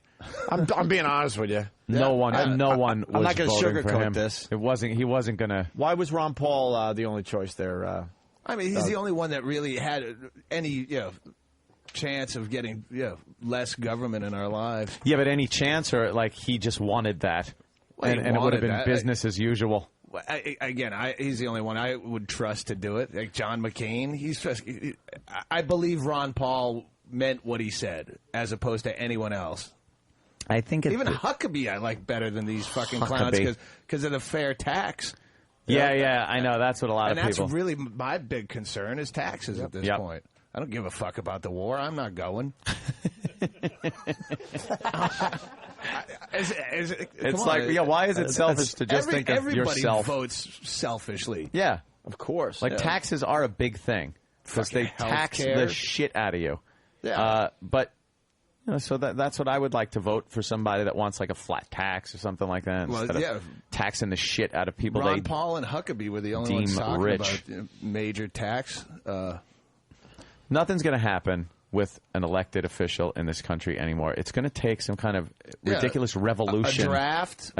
I'm being honest with you. No one was I'm not going to sugarcoat this. He wasn't going to. Why was Ron Paul the only choice there? I mean, he's the only one that really had any chance of getting less government in our lives. Yeah, but any chance, or he just wanted that, and it would have been business as usual. He's the only one I would trust to do it. Like John McCain, I believe Ron Paul meant what he said, as opposed to anyone else. I think even Huckabee I like better than these fucking clowns because of the fair tax. Yeah, I know. That's what a lot of people. And that's really my big concern is taxes at this point. I don't give a fuck about the war. I'm not going. It's why is it selfish to just think of yourself? Everybody votes selfishly. Yeah, of course. Taxes are a big thing because they tax the shit out of you. Yeah. But so that's what I would like to vote for, somebody that wants a flat tax or something like that instead of taxing the shit out of people. Ron Paul and Huckabee were the only ones talking rich. about major tax. Nothing's going to happen with an elected official in this country anymore. It's going to take some kind of ridiculous revolution. A draft.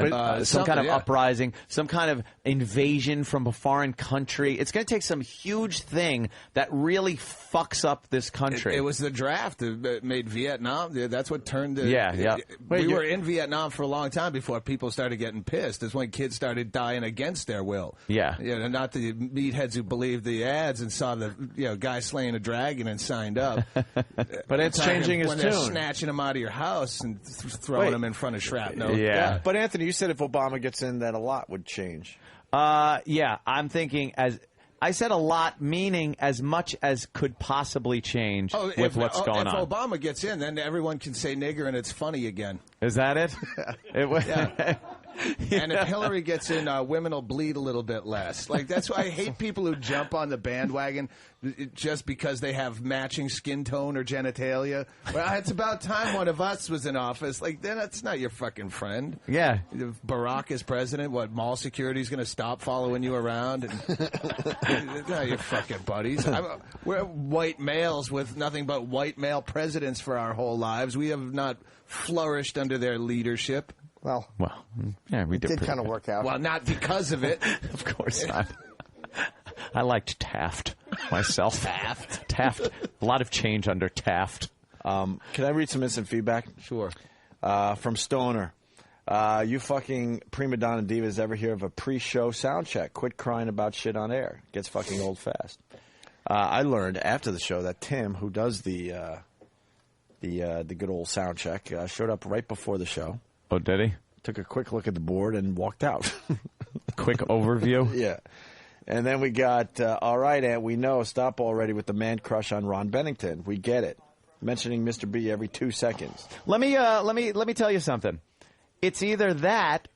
Some kind of uprising, some kind of invasion from a foreign country. It's going to take some huge thing that really fucks up this country. It was the draft that made Vietnam. That's what turned the... Yeah. We were in Vietnam for a long time before people started getting pissed. That's when kids started dying against their will. Yeah. Not the meatheads who believed the ads and saw the guy slaying a dragon and signed up. But it's changing his when tune. They're snatching him out of your house and throwing him in front of shrapnel. Yeah. But Anthony, you said if Obama gets in, that a lot would change. Yeah, I'm thinking I said a lot, meaning as much as could possibly change with what's going on. If Obama gets in, then everyone can say nigger and it's funny again. Is that it? And if Hillary gets in, women will bleed a little bit less. That's why I hate people who jump on the bandwagon just because they have matching skin tone or genitalia. Well, it's about time one of us was in office. Then that's not your fucking friend. Yeah. If Barack is president, mall security's going to stop following you around? It's not your fucking buddies. We're white males with nothing but white male presidents for our whole lives. We have not flourished under their leadership. Well, yeah, we did kind of work out. Well, not because of it. Of course not. I liked Taft myself. Taft. A lot of change under Taft. Can I read some instant feedback? Sure. From Stoner. You fucking prima donna divas ever hear of a pre-show sound check? Quit crying about shit on air. Gets fucking old fast. I learned after the show that Tim, who does the good old sound check, showed up right before the show. Oh, did he? Took a quick look at the board and walked out. Quick overview? Yeah. And then we got, all right, Ant, we know. Stop already with the man crush on Ron Bennington. We get it. Mentioning Mr. B every 2 seconds. Let me tell you something. It's either that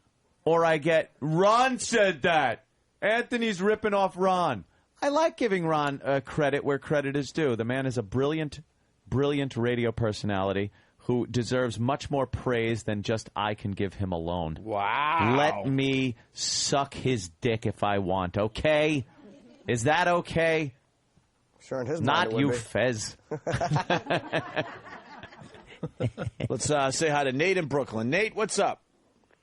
or I get, Ron said that. Anthony's ripping off Ron. I like giving Ron credit where credit is due. The man is a brilliant radio personality who deserves much more praise than just I can give him alone. Wow. Let me suck his dick if I want, okay? Is that okay? Sure, in his Not mind you, it would be. Fez. Let's say hi to Nate in Brooklyn. Nate, what's up?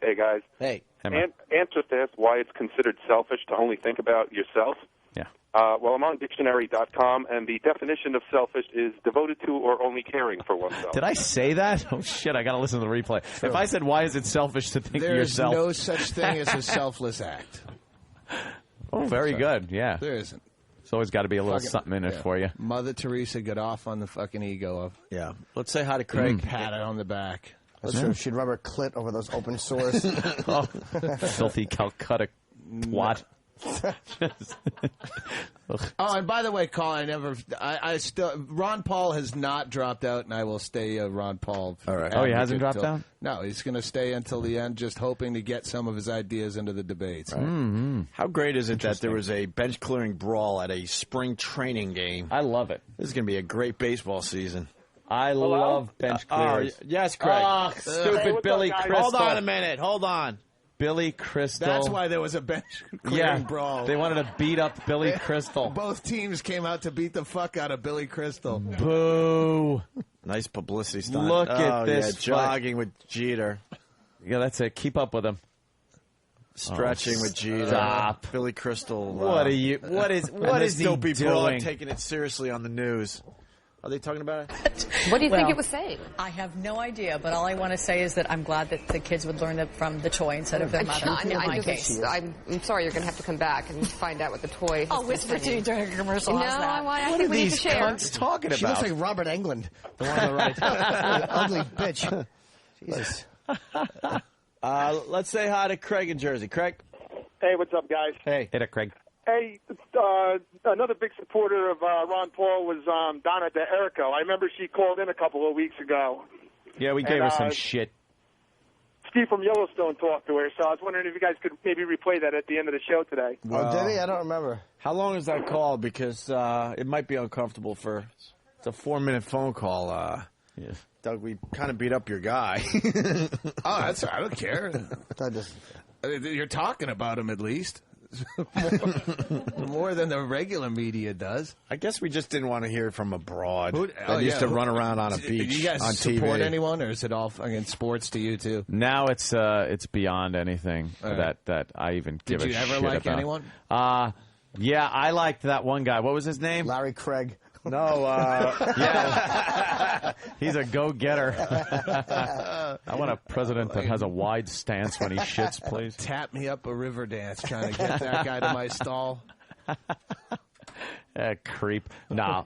Hey, guys. Hey. Ant just asked why it's considered selfish to only think about yourself. Yeah. Well, I'm on dictionary.com, and the definition of selfish is devoted to or only caring for oneself. Did I say that? Oh, shit, I got to listen to the replay. True. If I said, why is it selfish to think of There is yourself? no such thing as a selfless act. Oh, very good, yeah. There isn't. There's always got to be a little Fucking- something in it for you. Mother Teresa got off on the fucking ego of. Yeah. Let's say hi to Craig. Pat it on the back. That's true. She'd rub her clit over those open sores. Oh, filthy Calcutta twat. Oh, and by the way, Colin, I still, Ron Paul has not dropped out, and I will stay Ron Paul. All right. Oh, he hasn't dropped out? No, he's going to stay until the end, just hoping to get some of his ideas into the debates. Right. Mm-hmm. How great is it that there was a bench clearing brawl at a spring training game? I love it. This is going to be a great baseball season. I love bench clearers. Yes, Craig. Oh, stupid Billy Crystal. Hold on a minute. Hold on. Billy Crystal. That's why there was a bench clearing brawl. They wanted to beat up Billy Crystal. Both teams came out to beat the fuck out of Billy Crystal. Boo. Nice publicity stunt. Look at this. Yeah, jogging with Jeter. Yeah, that's it. Keep up with him. Stretching with Jeter. Stop. Billy Crystal. What are you? What is he dopey broad doing? taking it seriously on the news. Are they talking about it? What do you think it was saying? I have no idea, but all I want to say is that I'm glad that the kids would learn that from the toy instead of their mother. In my case. I'm sorry, you're going to have to come back and find out what the toy. I'll whisper to you during a commercial. No, How's that? I think we need to share. Cunts talking She looks like Robert Englund, the one on the right. Ugly bitch. Jesus. Let's say hi to Craig in Jersey. Craig. Hey, what's up, guys? Hey. Hit it, Craig. Hey, another big supporter of Ron Paul was Donna DeErico. I remember she called in a couple of weeks ago. Yeah, we gave her some shit. Steve from Yellowstone talked to her, so I was wondering if you guys could maybe replay that at the end of the show today. Oh, did he? I don't remember. How long is that call? Because it might be uncomfortable for... It's a 4-minute phone call. Doug, we kind of beat up your guy. I don't care. You're talking about him at least. More than the regular media does. I guess we just didn't want to hear from abroad. Who used to run around on a beach Do you guys on support TV. anyone, or is it all fucking sports to you too? Now it's beyond anything that I even give a shit about. Did you ever like anyone? Yeah, I liked that one guy. What was his name? Larry Craig. No, yeah. He's a go-getter. I want a president that has a wide stance when he shits, please. Tap me up a river dance trying to get that guy to my stall. Creep. Nah.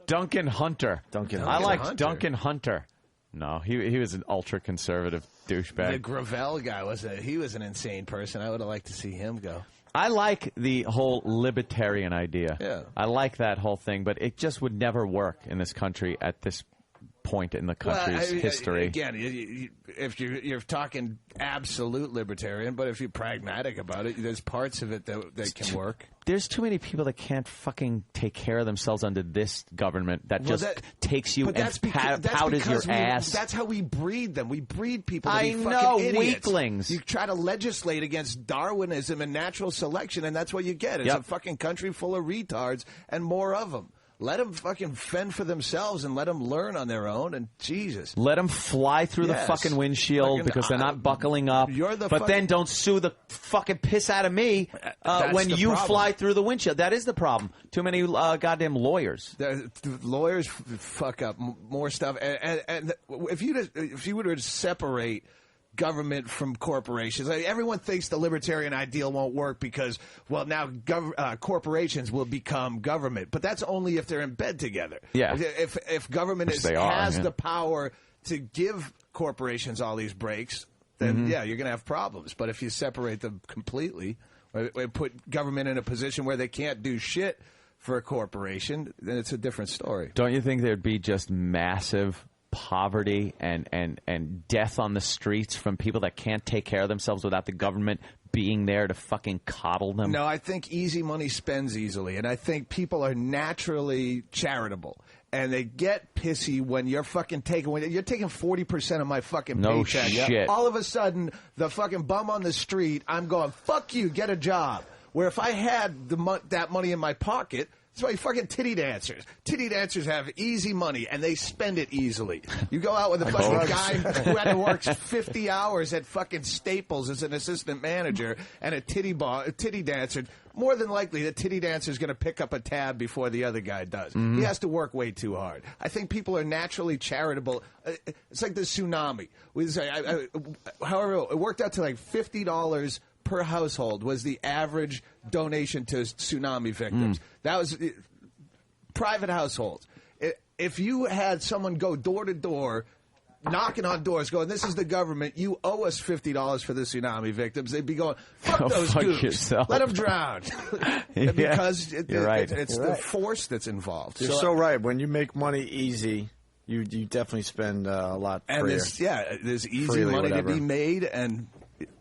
Duncan Hunter. I liked Duncan Hunter. No, he was an ultra-conservative douchebag. The Gravel guy he was an insane person. I would have liked to see him go. I like the whole libertarian idea. Yeah. I like that whole thing, but it just would never work in this country at this point in the country's history. Again, if you're talking absolute libertarian, but if you're pragmatic about it, there's parts of it that can work. There's too many people that can't fucking take care of themselves under this government that takes you and powders your ass. That's how we breed them. We breed people to I be know, fucking idiots. weaklings. You try to legislate against Darwinism and natural selection, and that's what you get. It's a fucking country full of retards and more of them. Let them fucking fend for themselves and let them learn on their own. And Jesus, let them fly through the fucking windshield because they're not buckling up. But then don't sue the fucking piss out of me when you fly through the windshield. That is the problem. Too many goddamn lawyers. The lawyers fuck up more stuff. And if you were to separate government from corporations. Everyone thinks the libertarian ideal won't work because, well, now corporations will become government. But that's only if they're in bed together. Yeah. If government has the power to give corporations all these breaks, then, you're going to have problems. But if you separate them completely, or put government in a position where they can't do shit for a corporation, then it's a different story. Don't you think there'd be just massive poverty and death on the streets from people that can't take care of themselves without the government being there to fucking coddle them? No, I think easy money spends easily, and I think people are naturally charitable, and they get pissy when you're taking 40% of my fucking paycheck. Shit. All of a sudden, the fucking bum on the street, I'm going, fuck you, get a job. Where if I had that money in my pocket, That's why fucking titty dancers. Titty dancers have easy money, and they spend it easily. You go out with a fucking guy who had to work 50 hours at fucking Staples as an assistant manager and a titty dancer. More than likely, the titty dancer is going to pick up a tab before the other guy does. He has to work way too hard. I think people are naturally charitable. It's like the tsunami. However, it worked out to like $50 per household was the average donation to tsunami victims. That was private households. If you had someone go door to door, knocking on doors, going, "This is the government. You owe us $50 for the tsunami victims," they'd be going, "Fuck those goofs. Yourself. Let them drown." Because You're right. it's the force that's involved. You're so right. When you make money easy, you definitely spend a lot freer. And there's easy Freely, money whatever. to be made, and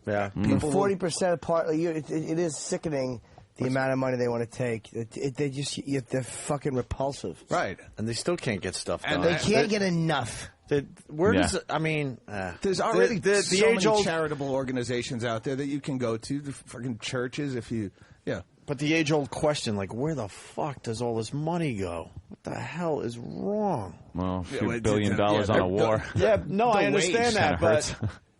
yeah, people 40% partly. It is sickening the amount of money they want to take. They're fucking repulsive. Right, and they still can't get stuff done. And they can't get enough. Where does I mean? There's already the so many age-old charitable organizations out there that you can go to. The fucking churches, if you, But the age-old question, like, where the fuck does all this money go? What the hell is wrong? Well, $1 billion on a war. Yeah, no, I The understand wage that, kinda hurts.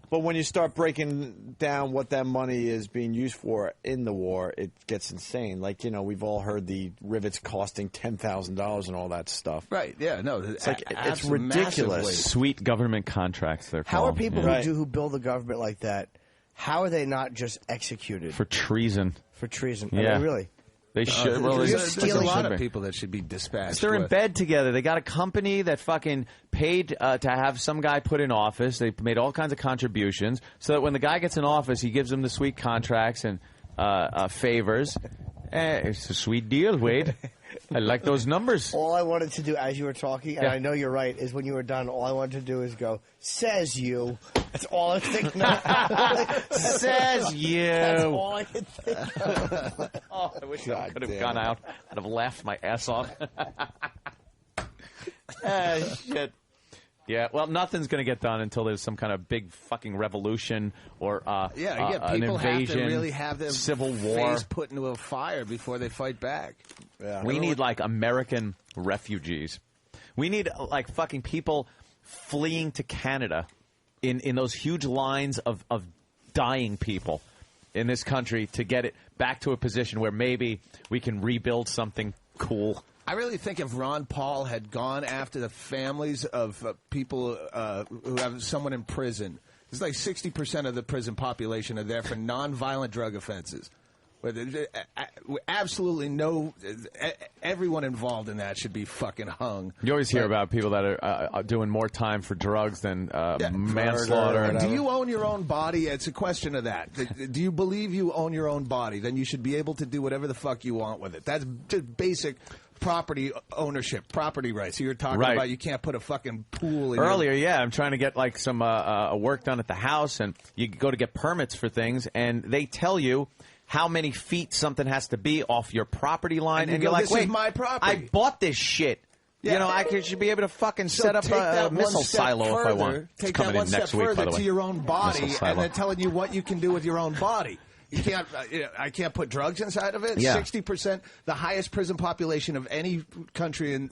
but when you start breaking down what that money is being used for in the war, it gets insane. Like, we've all heard the rivets costing $10,000 and all that stuff. Right? Yeah, no, it's like it's ridiculous. Sweet government contracts. They're How are called. people who build a government like that? How are they not just executed for treason? For treason, Yeah. I mean, really. They should. Well, there's a lot of be. people that should be dispatched. They're in with. bed together. They got a company that fucking paid to have some guy put in office. They made all kinds of contributions so that when the guy gets in office, he gives them the sweet contracts and favors. It's a sweet deal, Wade. I like those numbers. All I wanted to do as you were talking, and I know you're right, is when you were done, all I wanted to do is go, "Says you." That's all I was thinking of. Says you. That's all I could think of. Oh, I wish I could have gone out. I'd have laughed my ass off. Shit. Yeah, well, nothing's going to get done until there's some kind of big fucking revolution or an people invasion, have to really have their civil war. face put into a fire before they fight back. Yeah. We need like American refugees. We need like fucking people fleeing to Canada in those huge lines of dying people in this country to get it back to a position where maybe we can rebuild something cool. I really think if Ron Paul had gone after the families of people who have someone in prison, it's like 60% of the prison population are there for nonviolent drug offenses. Absolutely everyone involved in that should be fucking hung. You always hear about people that are doing more time for drugs than manslaughter. And do you own your own body? It's a question of that. Do you believe you own your own body? Then you should be able to do whatever the fuck you want with it. That's just basic property ownership, property rights. So you're talking about you can't put a fucking pool in earlier. Yeah, I'm trying to get like some work done at the house, and you go to get permits for things, and they tell you how many feet something has to be off your property line, and you're like, this wait, is my property. I bought this shit. Yeah. You know, I should be able to fucking set up take a that missile one step silo further, if I want. It's Take that coming one in step next week, by further the way. to your own body, Missile silo. and they're telling you what you can do with your own body. You can't. I can't put drugs inside of it. Yeah. 60%, the highest prison population of any country in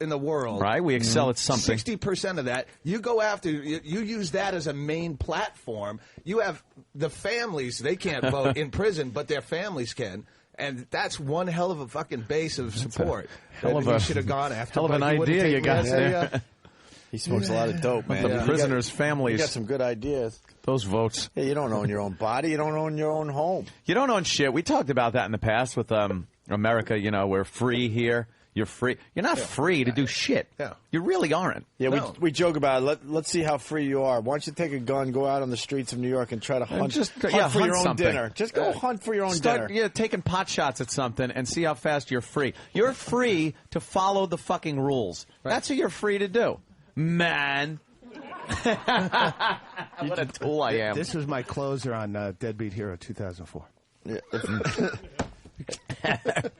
the world. Right, we excel at something. 60% of that, you go after. You use that as a main platform. You have the families. They can't vote in prison, but their families can. And that's one hell of a fucking base of support. You should have gone after. Hell of an idea you got there. He smokes a lot of dope, man. The prisoners' families. You got some good ideas. Those votes. Yeah, you don't own your own body. You don't own your own home. You don't own shit. We talked about that in the past with America. You know, we're free here. You're free. You're not free to do shit. Yeah. You really aren't. Yeah, we joke about it. Let's see how free you are. Why don't you take a gun, go out on the streets of New York, and try to hunt, hunt for your own something. dinner. Just go hunt for your own dinner. Yeah, taking pot shots at something and see how fast you're free. You're free to follow the fucking rules. Right. That's what you're free to do. Man. What a tool I am. This was my closer on Deadbeat Hero 2004. Yeah.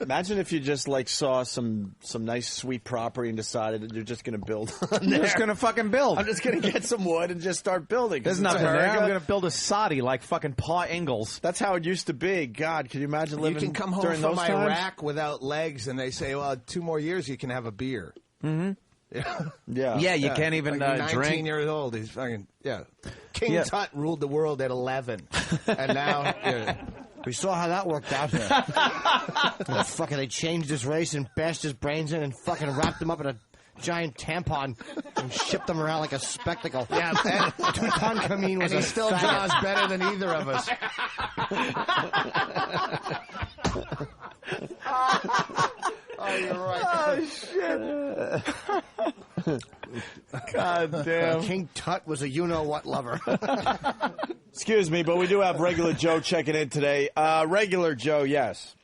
Imagine if you just like saw some nice sweet property and decided that you're just going to build on there. You're just going to fucking build. I'm just going to get some wood and just start building. There's nothing there. I'm going to build a soddy like fucking Pa Ingalls. That's how it used to be. God, can you imagine living You can come home during from those times? Iraq without legs, and they say, well, 2 more years you can have a beer. Mm-hmm. Yeah, you can't even like 19 drink. years old. He's fucking, King Tut ruled the world at 11. And now, we saw how that worked out. Fucking, they changed his race and bashed his brains in and fucking wrapped him up in a giant tampon and shipped him around like a spectacle. Yeah, and Tutankhamun was and he still draws better than either of us. Oh, you're right. Oh, shit. God damn. King Tut was a you-know-what lover. Excuse me, but we do have Regular Joe checking in today. Regular Joe, yes.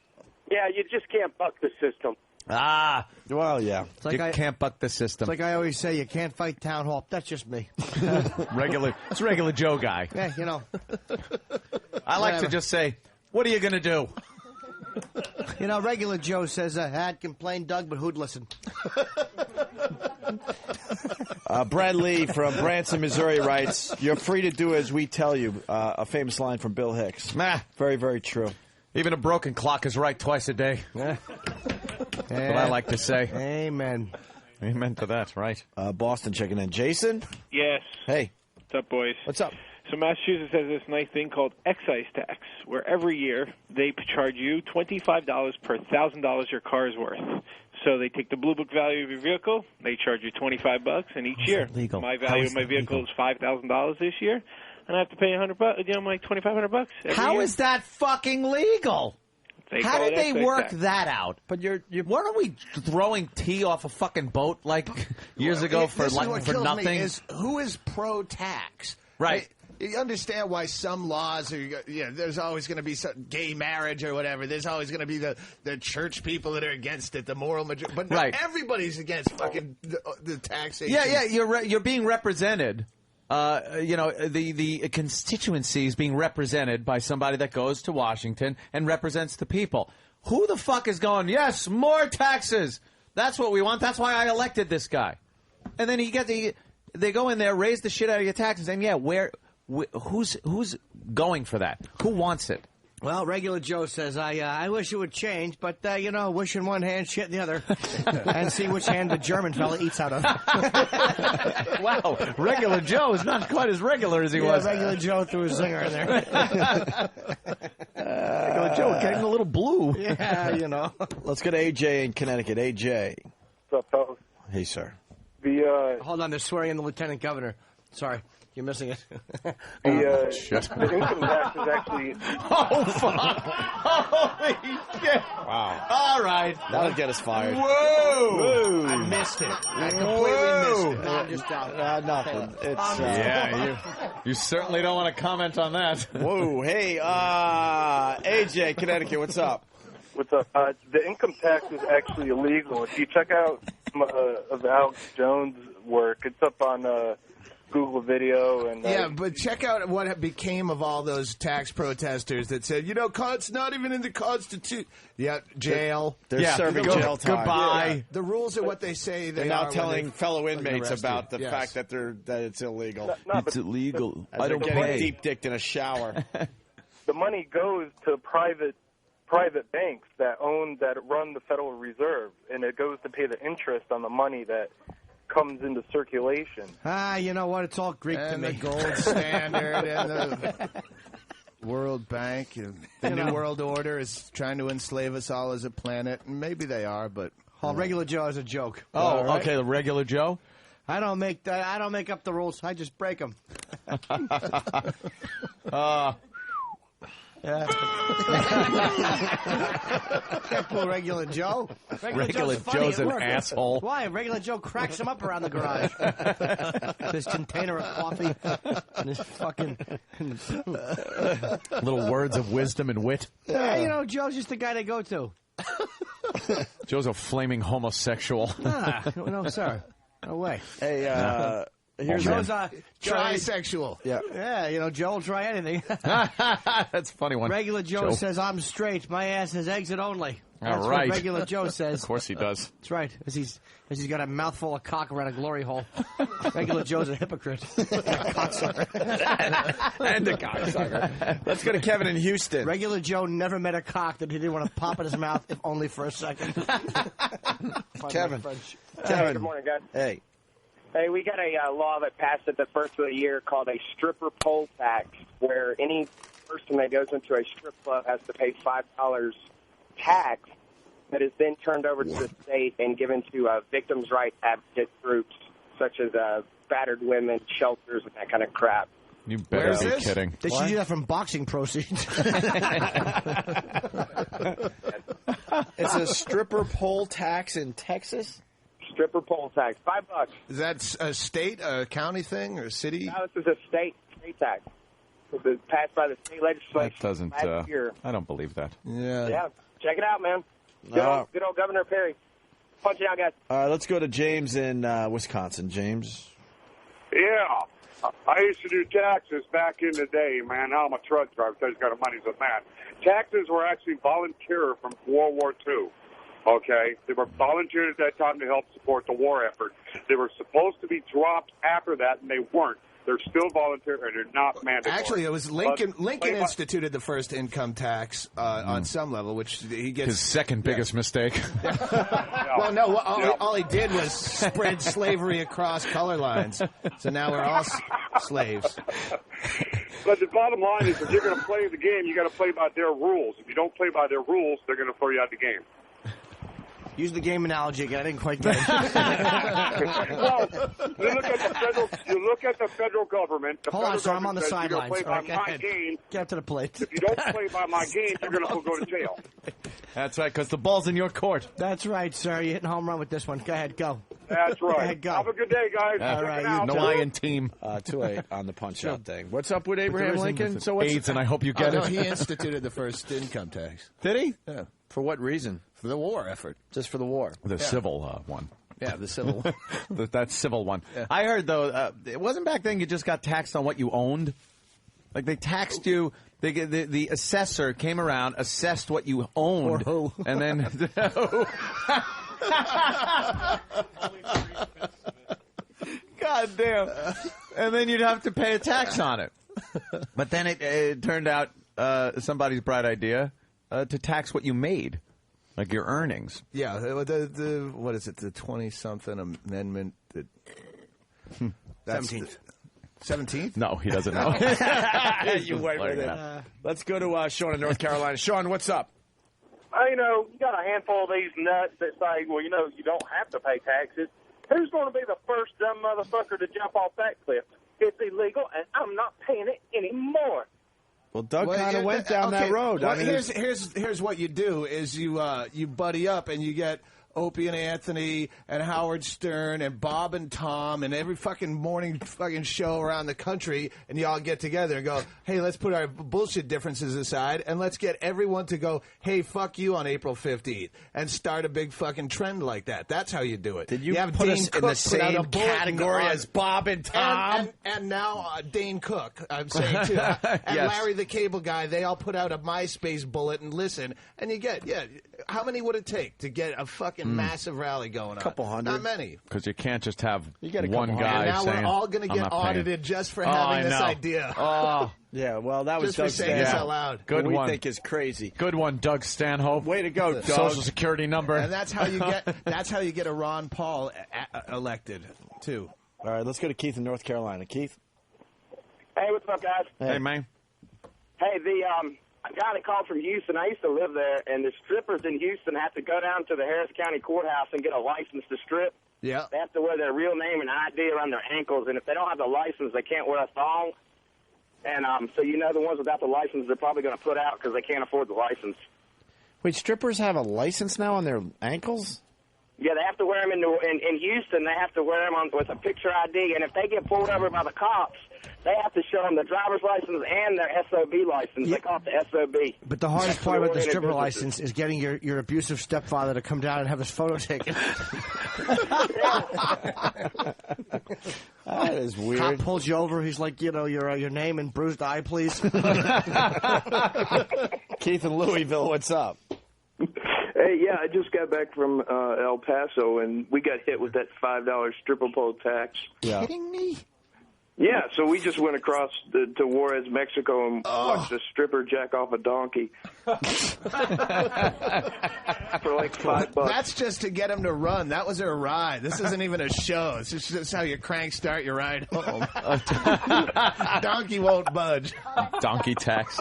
Yeah, you just can't buck the system. Ah. Well, yeah. It's like can't buck the system. It's like I always say, you can't fight town hall. That's just me. It's Regular Joe guy. Yeah, you know. I like to just say, what are you going to do? You know, Regular Joe says, I'd complain, Doug, but who'd listen? Brad Lee from Branson, Missouri writes, you're free to do as we tell you. A famous line from Bill Hicks. Very, very true. Even a broken clock is right twice a day. That's what I like to say. Amen. Amen to that, right. Boston checking in. Jason? Yes. Hey. What's up, boys? What's up? So Massachusetts has this nice thing called excise tax, where every year they charge you $25 per $1,000 your car is worth. So they take the Blue Book value of your vehicle, they charge you $25, and each year my value of my vehicle is $5,000 this year, and I have to pay $100, like $2,500 every How year. is that fucking legal? How did they work that out? But weren't we throwing tea off a fucking boat like years ago for this is what kills nothing? Me is who is pro-tax? Right. You understand why some laws are, there's always going to be some gay marriage or whatever. There's always going to be the church people that are against it, the moral majority. But Right. everybody's against fucking the taxation. Yeah, you're being represented. The constituency is being represented by somebody that goes to Washington and represents the people. Who the fuck is going, yes, more taxes. That's what we want. That's why I elected this guy. And then they go in there, raise the shit out of your taxes, and who's going for that? Who wants it? Well, Regular Joe says, I wish it would change, but, wish in one hand, shit in the other, and see which hand the German fella eats out of. Wow, Regular Joe is not quite as regular as he was. Regular Joe threw a zinger in there. Regular Joe getting a little blue. Yeah, Let's go to AJ in Connecticut. AJ. What's up, fellas? Hey, sir. Hold on, they're swearing in the lieutenant governor. Sorry. You're missing it. The income tax is actually... Oh, fuck. Holy shit. Wow. All right. That'll get us fired. Whoa. I missed it. I completely missed it. No, I'm just out. Nothing. It's, you certainly don't want to comment on that. Whoa. Hey, AJ, Connecticut, what's up? What's up? The income tax is actually illegal. If you check out of Alex Jones' work, it's up on Google video. And but check out what became of all those tax protesters that said, it's not even in the Constitution. Yeah, jail. They're serving jail time. Goodbye. Yeah. The rules are what they say they They're now are telling fellow inmates arrested. about the Yes. fact that it's illegal. It's illegal. I don't getting deep-dicked in a shower. The money goes to private banks that run the Federal Reserve, and it goes to pay the interest on the money that comes into circulation. You know what? It's all Greek to me. The gold standard and the World Bank. The New World Order is trying to enslave us all as a planet. And maybe they are, but... Regular Joe is a joke. Oh, okay, the Regular Joe? I don't make up the rules. I just break them. Can't pull Regular Joe. Regular Joe's an asshole. Why? Regular Joe cracks him up around the garage. This container of coffee and this fucking... Little words of wisdom and wit. Yeah, Joe's just the guy to go to. Joe's a flaming homosexual. No, sir. No way. Hey, Joe's trisexual. Yeah, Joe will try anything. That's a funny one. Regular Joe says, I'm straight. My ass is exit only. That's All right. what regular Joe says. Of course he does. That's right. As he's got a mouthful of cock around a glory hole. Regular Joe's a hypocrite. And a cocksucker. And a cocksucker. Let's go to Kevin in Houston. Regular Joe never met a cock that he didn't want to pop in his mouth, if only for a second. Kevin. Hey, good morning, guys. Hey. Hey, we got a law that passed at the first of the year called a stripper poll tax, where any person that goes into a strip club has to pay $5 tax that is then turned over to the state and given to victims' rights advocate groups such as battered women, shelters, and that kind of crap. You better be kidding. They should do that from boxing proceeds. It's a stripper poll tax in Texas? Stripper poll tax, $5. Is that a state, a county thing, or a city? No, this is a state tax. It was passed by the state legislature That doesn't. last year. I don't believe that. Yeah, check it out, man. Good old Governor Perry. Punch it out, guys. All right, let's go to James in Wisconsin. James? Yeah. I used to do taxes back in the day, man. Now I'm a truck driver, so I just got a money's a man. Taxes were actually volunteer from World War II. Okay? They were volunteered at that time to help support the war effort. They were supposed to be dropped after that, and they weren't. They're still volunteer, and they're not mandatory. Actually, it was Lincoln instituted the first income tax on some level, which he gets... His second biggest mistake. Well, no, all he did was spread slavery across color lines. So now we're all slaves. But the bottom line is, if you're going to play the game, you got to play by their rules. If you don't play by their rules, they're going to throw you out the game. Use the game analogy again. I didn't quite get it. Well, you look at the federal government. Hold on, sir. I'm on the sidelines. Play by my game. Get up to the plate. If you don't play by my game, you're going to go to jail. That's right, because the ball's in your court. That's right, sir. You're hitting a home run with this one. Go ahead, go. That's right. Go ahead, go. Have a good day, guys. All right, No Lion team. 2-8 on the punch-out thing. What's up with Abraham Lincoln? So AIDS, and I hope you get it. He instituted the first income tax. Did he? Yeah. For what reason? For the war effort. Just for the war. The civil one. Yeah, the civil one. That civil one. Yeah. I heard, though, it wasn't back then you just got taxed on what you owned. Like, they taxed you. The assessor came around, assessed what you owned. Or who. And then... God damn. And then you'd have to pay a tax on it. But then it turned out somebody's bright idea to tax what you made, like your earnings. Yeah, the what is it, the 20-something amendment? 17th. 17th? No, he doesn't know. You wait with it. Let's go to Sean in North Carolina. Sean, what's up? You got a handful of these nuts that say, well, you don't have to pay taxes. Who's going to be the first dumb motherfucker to jump off that cliff? It's illegal, and I'm not paying it anymore. Well, Doug kind of went down that road. Well, I mean, here's what you do is you buddy up and you get Opie and Anthony and Howard Stern and Bob and Tom and every fucking morning fucking show around the country, and you all get together and go, hey, let's put our bullshit differences aside and let's get everyone to go, hey, fuck you on April 15th and start a big fucking trend like that. That's how you do it. Did you have put Dane us in Cook the put out same a bulletin category on- as Bob and Tom? And now Dane Cook, I'm saying too. And Yes. Larry the Cable Guy, they all put out a MySpace bulletin. Listen, and you get, how many would it take to get a fucking massive rally going on? Couple hundred. Not many. Because you can't just have get a one couple guy And now saying, we're all going to "I'm get not paying." audited just for I having this know. idea. Oh, yeah, well, that was Just for Doug saying this Stanhope. out loud. Good we one. think is crazy. Good one, Doug Stanhope. Way to go, Doug. Social Security number. And that's how you get a Ron Paul elected too. All right, let's go to Keith in North Carolina. Keith? Hey, what's up, guys? Hey, man. Hey, a guy that called from Houston, I used to live there, and the strippers in Houston have to go down to the Harris County Courthouse and get a license to strip. Yeah. They have to wear their real name and ID around their ankles, and if they don't have the license, they can't wear a thong. And so the ones without the license, they're probably going to put out because they can't afford the license. Wait, strippers have a license now on their ankles? Yeah, they have to wear them in Houston. They have to wear them with a picture ID, and if they get pulled over by the cops, they have to show them the driver's license and their SOB license. They call it the SOB. But the hardest part about the stripper license is getting your abusive stepfather to come down and have his photo taken. That is weird. Cop pulls you over. He's like, your name and bruised eye, please. Keith in Louisville, what's up? Hey, yeah, I just got back from El Paso, and we got hit with that $5 stripper pole tax. Kidding me? Yeah, so we just went across to Juarez, Mexico, and watched a stripper jack off a donkey for like $5. That's just to get him to run. That was a ride. This isn't even a show. It's just how you crank start your ride home. Donkey won't budge. Donkey tax.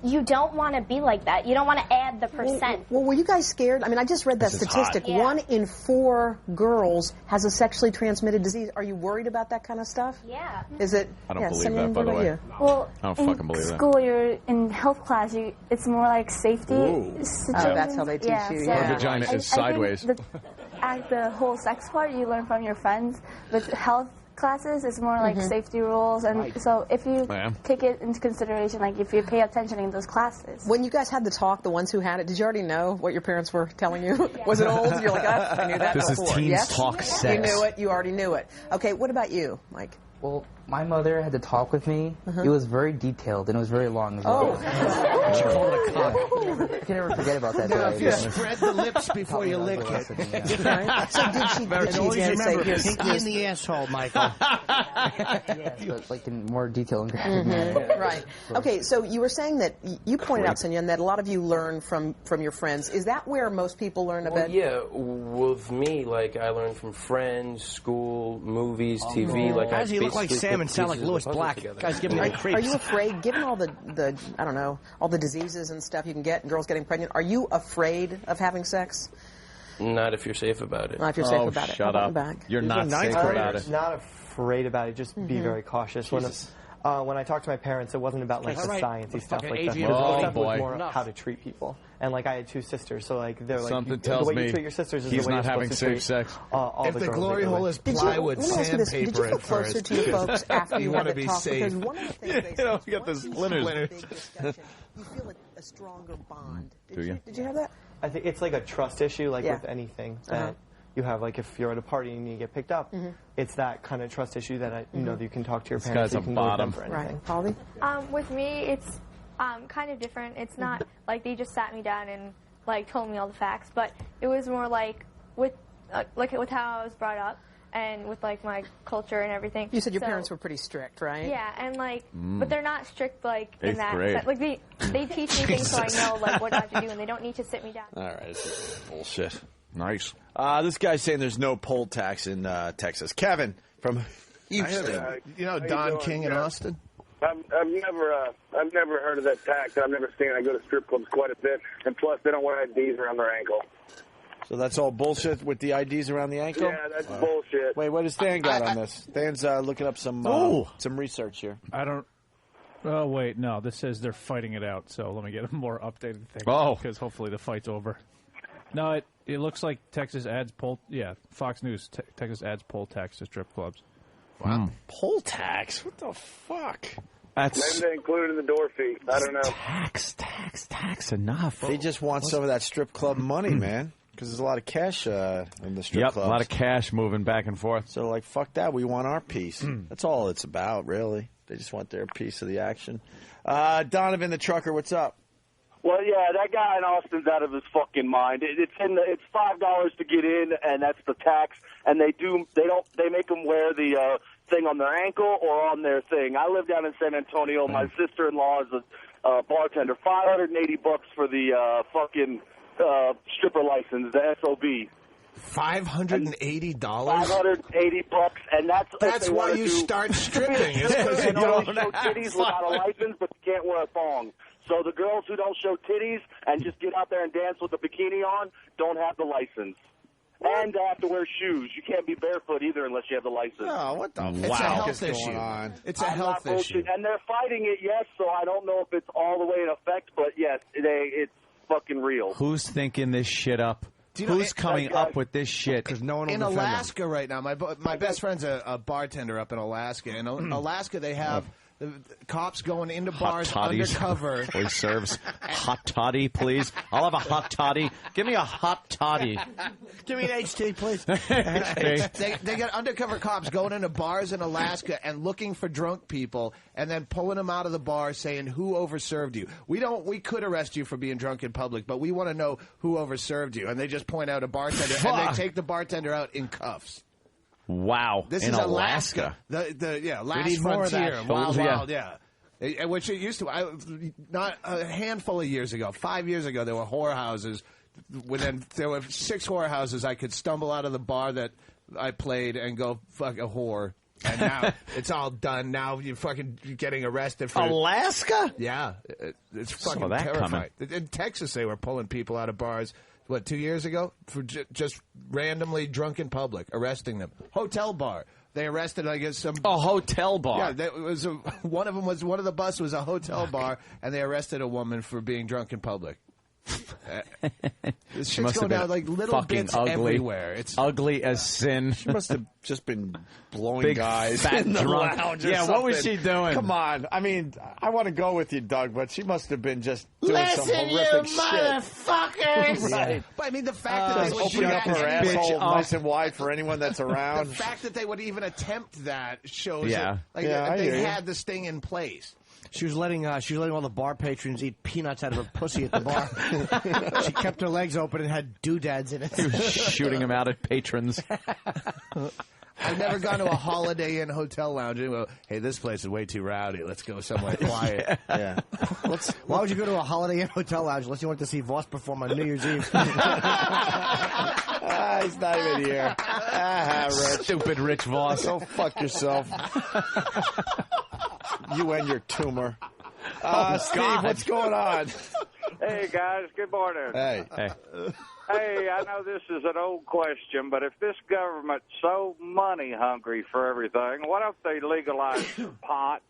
You don't want to be like that. You don't want to add the percent. Well, were you guys scared? I mean, I just read that This is statistic. hot. Yeah. 1 in 4 girls has a sexually transmitted disease. Are you worried about that kind of stuff? Yeah. Is it? I don't yeah, believe Simeon, that, by what the about way. you? Well, I don't in fucking believe that. school, you're in health class. It's more like safety. Oh, that's how they teach you. So Our vagina is sideways. At the whole sex part, you learn from your friends. But health classes is more like safety rules, and so if you take it into consideration, like if you pay attention in those classes. When you guys had the talk, the ones who had it, did you already know what your parents were telling you? Was it old? You're like, I knew that This is before. Teens Yes? Talk You Sex. knew it. You already knew it. Okay, what about you, Mike? Well, my mother had to talk with me. It was very detailed, and it was very long as well. She called it a cock. I can never forget about that Now, day. if you spread the lips before you lick it. So did she Always again say, remember, here's pinky in the asshole, Michael. But like in more detail and graphic manner. Right. Okay, so you were saying that you pointed out, Sunyan, that a lot of you learn from your friends. Is that where most people learn about? Yeah, with me, like I learned from friends, school, movies, TV. Like How I does he look like basically Sam put and sound like pieces of Louis the puzzle Black? together. Guy's giving me the creeps. Are you afraid, given all the I don't know, all the diseases and stuff you can get, and girls getting pregnant, are you afraid of having sex? Not if you're safe about it. Not if you're safe about it. Shut How about up. in back? You're not safe about it. Not afraid about it. Just be very cautious. When I talked to my parents, it wasn't about like the sciencey stuff like that. Oh, Stuff boy. was more how to treat people. And like I had 2 sisters, so like they're like Something the tells way me you treat your sisters is he's the way not you're having supposed to safe treat, sex. all If the girls glory that you're hole with. is plywood, Let me ask you this. Did you sandpaper feel at closer first. to you folks after you want had to the be talk? safe. Because one of the things they You know, said you got is the once splinters. you have a big discussion, you feel a stronger bond. Do you? Did you have that? I think it's like a trust issue, like Yeah. with anything that you have. Like if you're at a party and you get picked up, it's that kind of trust issue that you know that you can talk to your This parents. guy's you a can go to them bottom. for Right. anything. Polly? With me, it's kind of different. It's not like they just sat me down and like told me all the facts, but it was more like with how I was brought up and with like my culture and everything. You said your So- parents were pretty strict, right? Yeah, and like, but they're not strict like in 8th that. grade. Like they teach me things so I know like what not to do, and they don't need to sit me down. All right, this is bullshit. Nice. This guy's saying there's no poll tax in Texas. Kevin from Houston. You know How you Don doing, King in Jeff? Austin? I've never heard of that tax. I've never seen it. I go to strip clubs quite a bit, and plus they don't wear IDs around their ankle. So that's all bullshit with the IDs around the ankle? Yeah, that's bullshit. Wait, what does Stan got on this? Stan's looking up some research here. I don't. Oh wait, no. This says they're fighting it out. So let me get a more updated thing. Oh. Because hopefully the fight's over. No, it looks like Texas adds poll. Yeah, Fox News. Texas adds poll tax to strip clubs. Wow, poll tax? What the fuck? Maybe they include it in the door fee. I don't know. Tax enough. They just want some of that strip club money, man. Because there's a lot of cash in the strip Yep, clubs. a lot of cash moving back and forth. So, like, fuck that. We want our piece. That's all it's about, really. They just want their piece of the action. Donovan the trucker, what's up? Well, yeah, that guy in Austin's out of his fucking mind. It's $5 to get in, and that's the tax. And they make them wear the thing on their ankle or on their thing. I live down in San Antonio. My sister-in-law is a bartender. $580 for the fucking stripper license, the SOB. $580. $580, and That's why you start stripping. Is because you don't show titties without a license, but you can't wear a thong. So the girls who don't show titties and just get out there and dance with a bikini on don't have the license. And they have to wear shoes. You can't be barefoot either unless you have the license. Oh, what the It's a health issue. It's a health issue. And they're fighting it, yes, so I don't know if it's all the way in effect, but yes, it's fucking real. Who's thinking this shit up? Who's coming up with this shit? Because no one will in defend them. Alaska right now, my best friend's a bartender up in Alaska. In Alaska, they have the cops going into bars undercover. He serves hot toddy, please. I'll have a hot toddy. Give me a hot toddy. Give me an HT, please. They get undercover cops going into bars in Alaska and looking for drunk people and then pulling them out of the bar saying who overserved you. We could arrest you for being drunk in public, but we want to know who overserved you. And they just point out a bartender and they take the bartender out in cuffs. Wow. This in is Alaska. Last need more of frontier. that. Wild, yeah. Which it used to, not a handful of years ago, 5 years ago, there were whorehouses. Then there were 6 whorehouses. I could stumble out of the bar that I played and go fuck a whore. And now it's all done. Now you're fucking getting arrested for Alaska. Yeah, it's fucking Saw that terrifying. In Texas, they were pulling people out of bars. What, 2 years ago? For just randomly drunk in public, arresting them. Hotel bar. They arrested, I guess, some... A hotel bar. Yeah, one of the bus was a hotel bar, and they arrested a woman for being drunk in public. This shit's going down like little bits ugly. everywhere. It's ugly as sin. She must have just been blowing Big, guys fat, in the drunk. lounge or Yeah, what was something. she doing? Come on. I mean, I want to go with you, Doug, but she must have been just doing some horrific shit. motherfuckers! Right. But I mean, the fact that they would Opening up her asshole nice and wide for anyone that's around. The fact that they would even attempt that shows Yeah. that I hear they you. had this thing in place. She was letting all the bar patrons eat peanuts out of her pussy at the bar. She kept her legs open and had doodads in it. He was shooting them out at patrons. I've never gone to a Holiday Inn hotel lounge and go, hey, this place is way too rowdy. Let's go somewhere quiet. Yeah. Why would you go to a Holiday Inn hotel lounge unless you went to see Voss perform on New Year's Eve? He's not even here. Rich. Stupid Rich Voss. Go fuck yourself. You and your tumor. Steve, God. what's going on? Hey, guys. Good morning. Hey. Hey, I know this is an old question, but if this government's so money hungry for everything, what if they legalize pot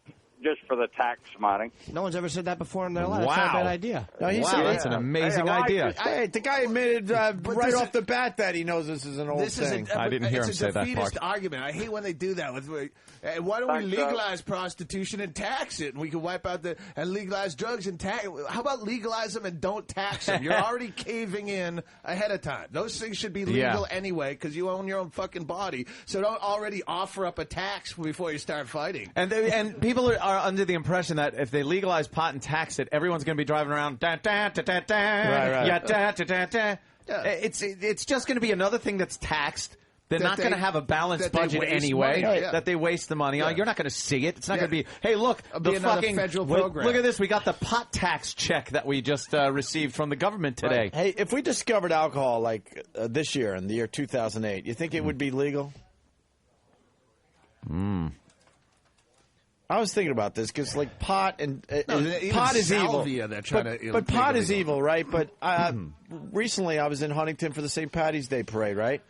just for the tax money? No one's ever said that before in their life. Wow. That's not a bad idea. No, he said That's an amazing idea. Hey, the guy admitted right off the bat that he knows this is an old This is thing. I didn't hear him say that defeatist part. argument. I hate when they do that. Why don't we legalize prostitution and tax it? And we can wipe out and legalize drugs and tax. How about legalize them and don't tax them? You're already caving in ahead of time. Those things should be legal anyway because you own your own fucking body. So don't already offer up a tax before you start fighting. And people are under the impression that if they legalize pot and tax it, everyone's going to be driving around. Da, da, da, da, da, Right. Yeah, da, da, da, da. It's just going to be another thing that's taxed. They're not going to have a balanced budget anyway. That they waste the money on. You're not going to see it. It's not going to be. Hey, look, the fucking federal program. Look at this. We got the pot tax check that we just received from the government today. Right. Hey, if we discovered alcohol like this year, in the year 2008, you think it would be legal? I was thinking about this because, like, pot and pot is evil. But pot is evil, right? But recently, I was in Huntington for the St. Patty's Day parade, right?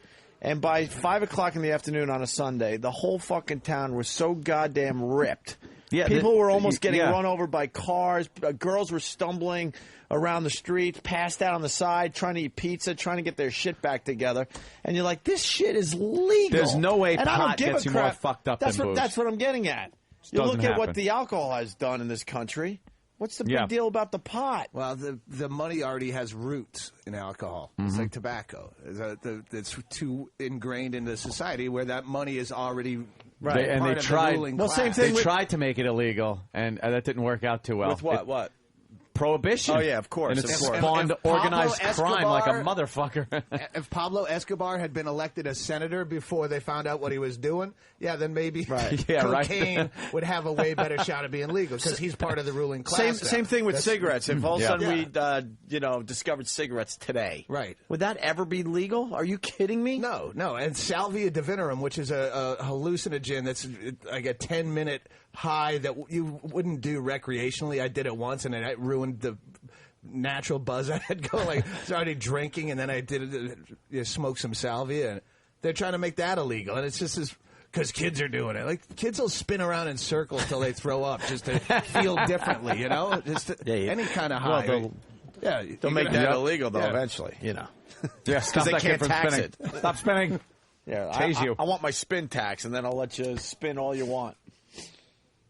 And by 5 o'clock in the afternoon on a Sunday, the whole fucking town was so goddamn ripped. Yeah, people were almost getting run over by cars. Girls were stumbling around the streets, passed out on the side, trying to eat pizza, trying to get their shit back together. And you're like, this shit is legal. There's no way and I don't pot give gets a you more crap. fucked up than booze. That's what I'm getting at. You look at what happen. the alcohol has done in this country. What's the big deal about the pot? Well, the money already has roots in alcohol. It's like tobacco. It's too ingrained into society where that money is already Right, and they tried. Well, same thing. They tried to make it illegal, and that didn't work out too well. With what? What? Prohibition. Oh yeah, of course. And it of course. spawned organized crime like a Escobar- motherfucker. If Pablo Escobar had been elected as senator before they found out what he was doing, then maybe cocaine would have a way better shot of being legal because he's part of the ruling class. Same thing with cigarettes. If all of a sudden Yeah. we discovered cigarettes today, Right. would that ever be legal? Are you kidding me? No. And salvia divinorum, which is a hallucinogen that's like a 10-minute high that you wouldn't do recreationally. I did it once, and it ruined the natural buzz I had going. Like, started drinking, and then I smoked some salvia. And they're trying to make that illegal, and it's just because kids are doing it. Like, kids will spin around in circles till they throw up just to feel differently, you know? Just any kind of high. Well, Yeah, They'll make that illegal, though, eventually, you know. Yeah, Because they can't tax it. Stop spinning. Yeah, Tase you. I want my spin tax, and then I'll let you spin all you want.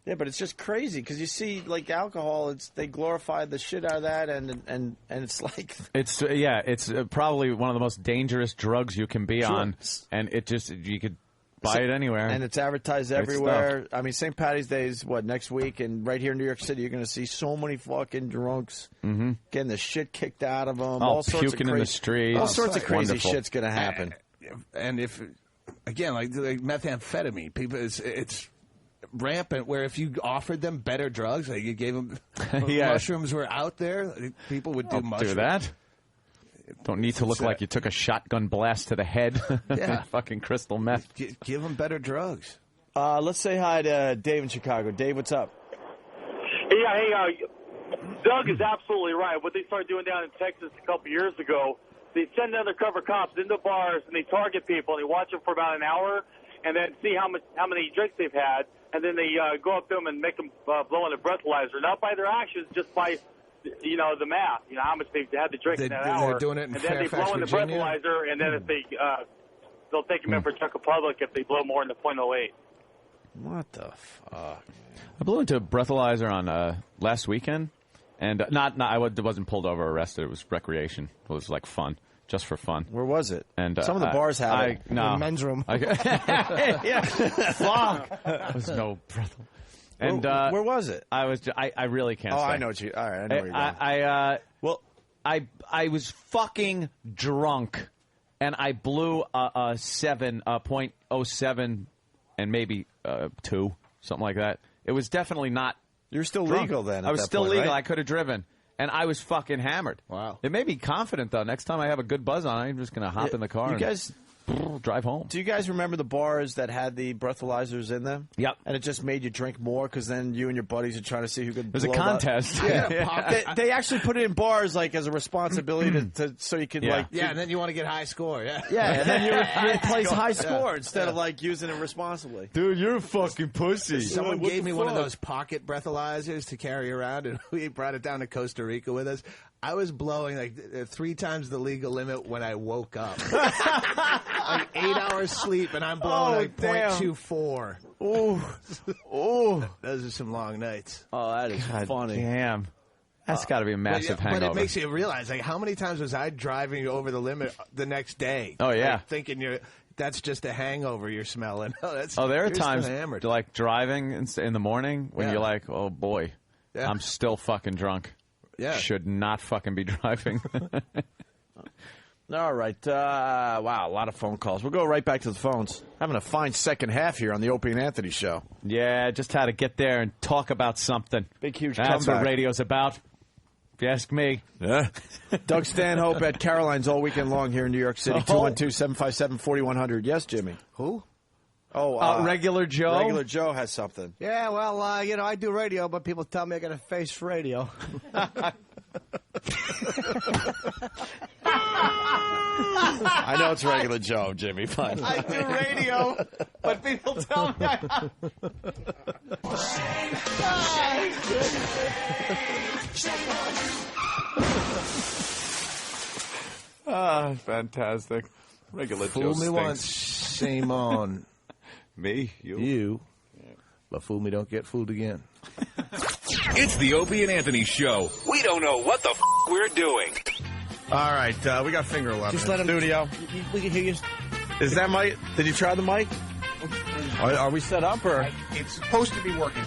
Yeah, but it's just crazy because you see, like alcohol, they glorify the shit out of that, and it's like it's probably one of the most dangerous drugs you can be on, and you could buy it anywhere, and it's advertised Great everywhere. stuff. I mean, St. Patty's Day is next week, and right here in New York City, you're going to see so many fucking drunks getting the shit kicked out of them, all sorts puking of in the streets, all sorts of crazy Wonderful. shit's going to happen. And if again, like methamphetamine, people, it's rampant. Where if you offered them better drugs, like you gave them mushrooms were out there, people would do mushrooms. Do that. Don't need to look like you took a shotgun blast to the head. Yeah. Fucking crystal meth. Give them better drugs. Let's say hi to Dave in Chicago. Dave, what's up? Yeah, hey, Doug is absolutely right. What they started doing down in Texas a couple years ago, they send undercover cops into bars and they target people and they watch them for about an hour and then see how many drinks they've had, and then they go up to them and make them blow on a breathalyzer, not by their actions, just by the math, how much they've had to drink in that hour. They're doing it in and then Fairfax, they blow in the Virginia? breathalyzer, and then if they'll take them in for Czech Republic if they blow more than the .08. What the fuck? I blew into a breathalyzer on last weekend, and I wasn't pulled over or arrested. It was recreation. It was like fun, just for fun. Where was it? And some of the bars have it. No. In the men's room. Yeah, fuck. There was no breathalyzer. And where was it? I really can't. Oh, say. I know what you. All right, I know where you're going. I was fucking drunk, and I blew a 7.07 and maybe 2, something like that. It was definitely not. You're still drunk. legal then. I was at that still point, legal. right? I could have driven, and I was fucking hammered. Wow. It made me confident though. Next time I have a good buzz on, I'm just gonna hop in the car. You and guys drive home. Do you guys remember the bars that had the breathalyzers in them? Yep. And it just made you drink more because then you and your buddies are trying to see who could. There's a blow contest. Yeah. They actually put it in bars like as a responsibility to so you could and then you want to get high score. Yeah. And then you place high score instead of like using it responsibly. Dude, you're a fucking pussy. Someone gave me one of those pocket breathalyzers to carry around, and we brought it down to Costa Rica with us. I was blowing like 3 times the legal limit when I woke up. Like 8 hours sleep, and I'm blowing like .24. Ooh. Those are some long nights. Oh, that is funny. Damn. That's got to be a massive hangover. But it makes you realize, like, how many times was I driving over the limit the next day? Oh, yeah. Like, thinking that's just a hangover you're smelling. There are times like driving in the morning when you're like, oh, boy, I'm still fucking drunk. Yeah. Should not fucking be driving. All right. Wow, a lot of phone calls. We'll go right back to the phones. Having a fine second half here on the Opie and Anthony show. Yeah, just had to get there and talk about something. Big, huge That's comeback. what radio's about, if you ask me. Yeah. Doug Stanhope at Caroline's all weekend long here in New York City. 212-757-4100. Yes, Jimmy. Who? Oh, Regular Joe? Regular Joe has something. Yeah, well, I do radio, but people tell me I got to face radio. I know it's Regular Joe, Jimmy. Fine. I do radio, but people tell me fantastic. Regular Joe Fool me stinks. once, shame on. Me? You. But fool me, don't get fooled again. It's the Opie and Anthony show. We don't know what the we're doing. All right, we got Finger 11 Just in let him. studio. We can hear you. Is that mic? Did you try the mic? Are we set up or? It's supposed to be working.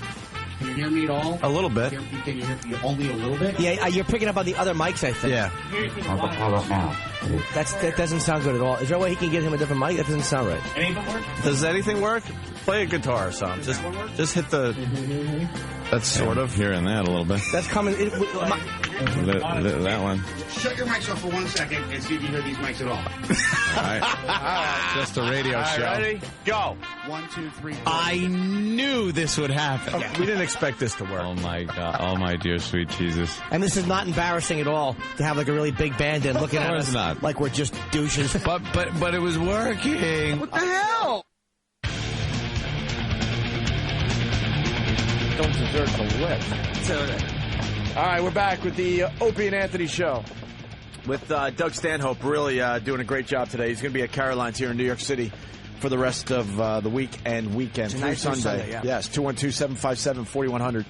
Can you hear me at all? A little bit. Can you hear me only a little bit? Yeah, you're picking up on the other mics, I think. Yeah. How about now? That doesn't sound good at all. Is there a way he can give him a different mic? That doesn't sound right. Anything work? Does anything work? Play a guitar or something. Just hit the. That's sort of hearing that a little bit. That's coming. That one. Shut your mics off for 1 second and see if you hear these mics at all. All right. Just a radio show. Ready? Go. 1, 2, 3, 4. I knew this would happen. We didn't expect this to work. Oh my God! Oh my dear sweet Jesus! And this is not embarrassing at all to have like a really big band in looking at us not. like we're just douches. But it was working. What the hell? Don't deserve to live. All right, we're back with the Opie and Anthony Show with Doug Stanhope really doing a great job today. He's going to be at Caroline's here in New York City for the rest of the week and weekend through Sunday. Yeah. Yes, 212-757-4100.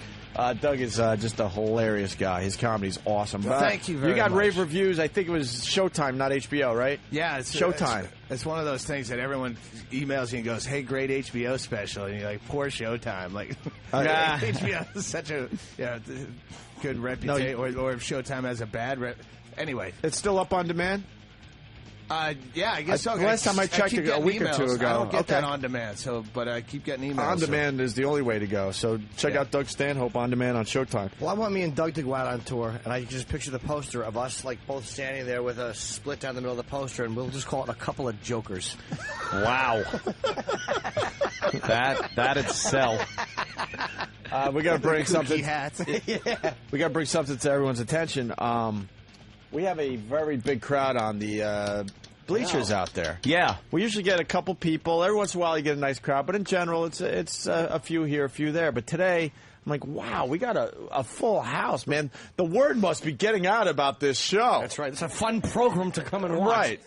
Doug is just a hilarious guy. His comedy's awesome. Thank you very much. You got rave reviews. I think it was Showtime, not HBO, right? Yeah, it's Showtime. It's one of those things that everyone emails you and goes, "Hey, great HBO special," and you're like, "Poor Showtime." Like, HBO is such a good reputation, or if Showtime has a bad rep. Anyway, it's still up on demand. Yeah, I guess so. Last time I checked a week or two ago. I don't get that on demand, but I keep getting emails. On demand is the only way to go. So check out Doug Stanhope on demand on Showtime. Well, I want me and Doug to go out on tour, and I can just picture the poster of us like both standing there with a split down the middle of the poster, and we'll just call it a couple of jokers. Wow. that itself. We got to bring something. Hats. We got to bring something to everyone's attention. We have a very big crowd on the bleachers out there. Yeah. We usually get a couple people. Every once in a while you get a nice crowd, but in general it's a few here, a few there. But today, I'm like, wow, we got a full house, man. The word must be getting out about this show. That's right. It's a fun program to come and watch. Right.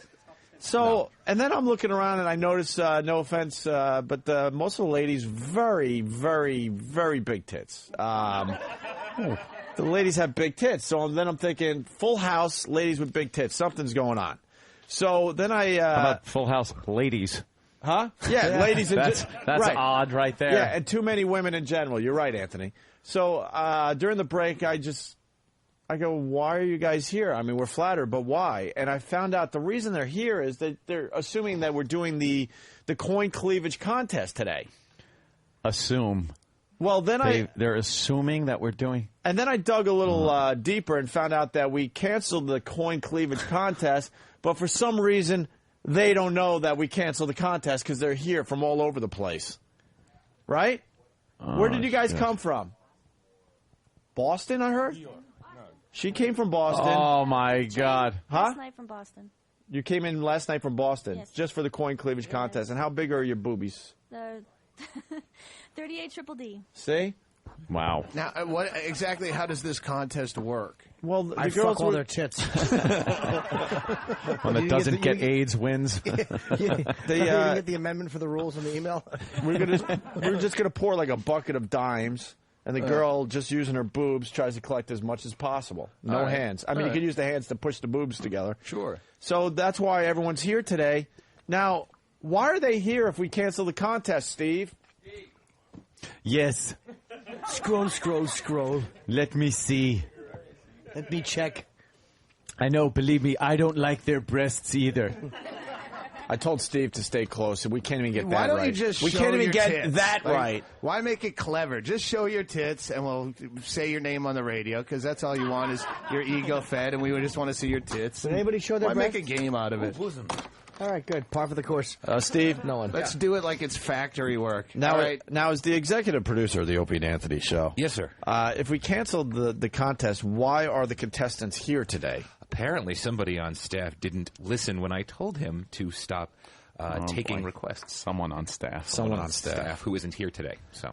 So, and then I'm looking around and I notice, no offense, but most of the ladies, very, very, very big tits. The ladies have big tits. So then I'm thinking, full house, ladies with big tits. Something's going on. So then I... How about Full House ladies? Huh? Yeah, ladies. That's right. odd right there. Yeah, and too many women in general. You're right, Anthony. So during the break, I go, why are you guys here? I mean, we're flattered, but why? And I found out the reason they're here is that they're assuming that we're doing the coin cleavage contest today. Assume. Well, then they're assuming that we're doing... And then I dug a little deeper and found out that we canceled the coin cleavage contest, but for some reason, they don't know that we canceled the contest because they're here from all over the place. Right? Where did you guys come from? Boston, I heard? New York. She came from Boston. Oh, my God. Huh? Last night from Boston. You came in last night from Boston, Yes. just for the coin cleavage contest. And how big are your boobies? 38 triple D. See? Wow. Now, what exactly? How does this contest work? Well, the I girls fuck all their tits. One that doesn't get AIDS wins. You get the amendment for the rules in the email? We're just gonna pour like a bucket of dimes, and the girl just using her boobs tries to collect as much as possible. No hands. I mean, you could use the hands to push the boobs together. Sure. So that's why everyone's here today. Now, why are they here if we cancel the contest, Steve? Yes. Scroll. Let me see. Let me check. I know, believe me, I don't like their breasts either. I told Steve to stay close, and we can't even get that right. Why don't you just we show can't even your get tits? that right. Why make it clever? Just show your tits, and we'll say your name on the radio, because that's all you want is your ego fed, and we would just want to see your tits. Did anybody show their Why make a breasts? game out of it? All right, good. Par for the course. Steve? No one. Let's do it like it's factory work. Now, all right. now, as the executive producer of the Opie and Anthony Show, Yes, sir. If we canceled the contest, why are the contestants here today? Apparently, somebody on staff didn't listen when I told him to stop taking requests. Someone on staff. Someone on staff who isn't here today. So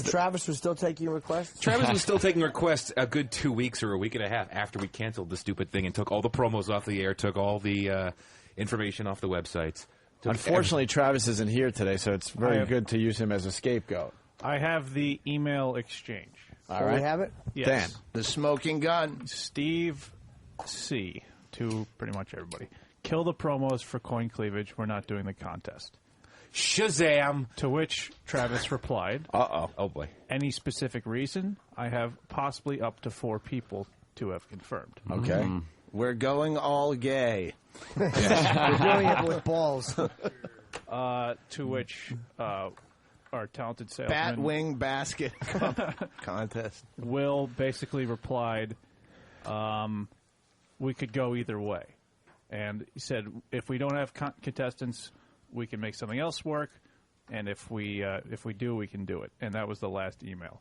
Travis was still taking requests? Travis was still taking requests a good 2 weeks or a week and a half after we canceled the stupid thing and took all the promos off the air, took all the information off the websites. Unfortunately, Travis isn't here today, so it's very good to use him as a scapegoat. I have the email exchange. All right. We have it? Yes. Dan. The smoking gun. Steve C. to pretty much everybody. Kill the promos for coin cleavage. We're not doing the contest. Shazam! To which Travis replied, Uh-oh. Oh, boy. Any specific reason? I have possibly up to 4 people to have confirmed. Okay. We're going all gay. We're doing it with balls. To which our talented salesman... Bat wing basket contest. Will basically replied, we could go either way. And he said, if we don't have contestants, we can make something else work. And if we do, we can do it. And that was the last email.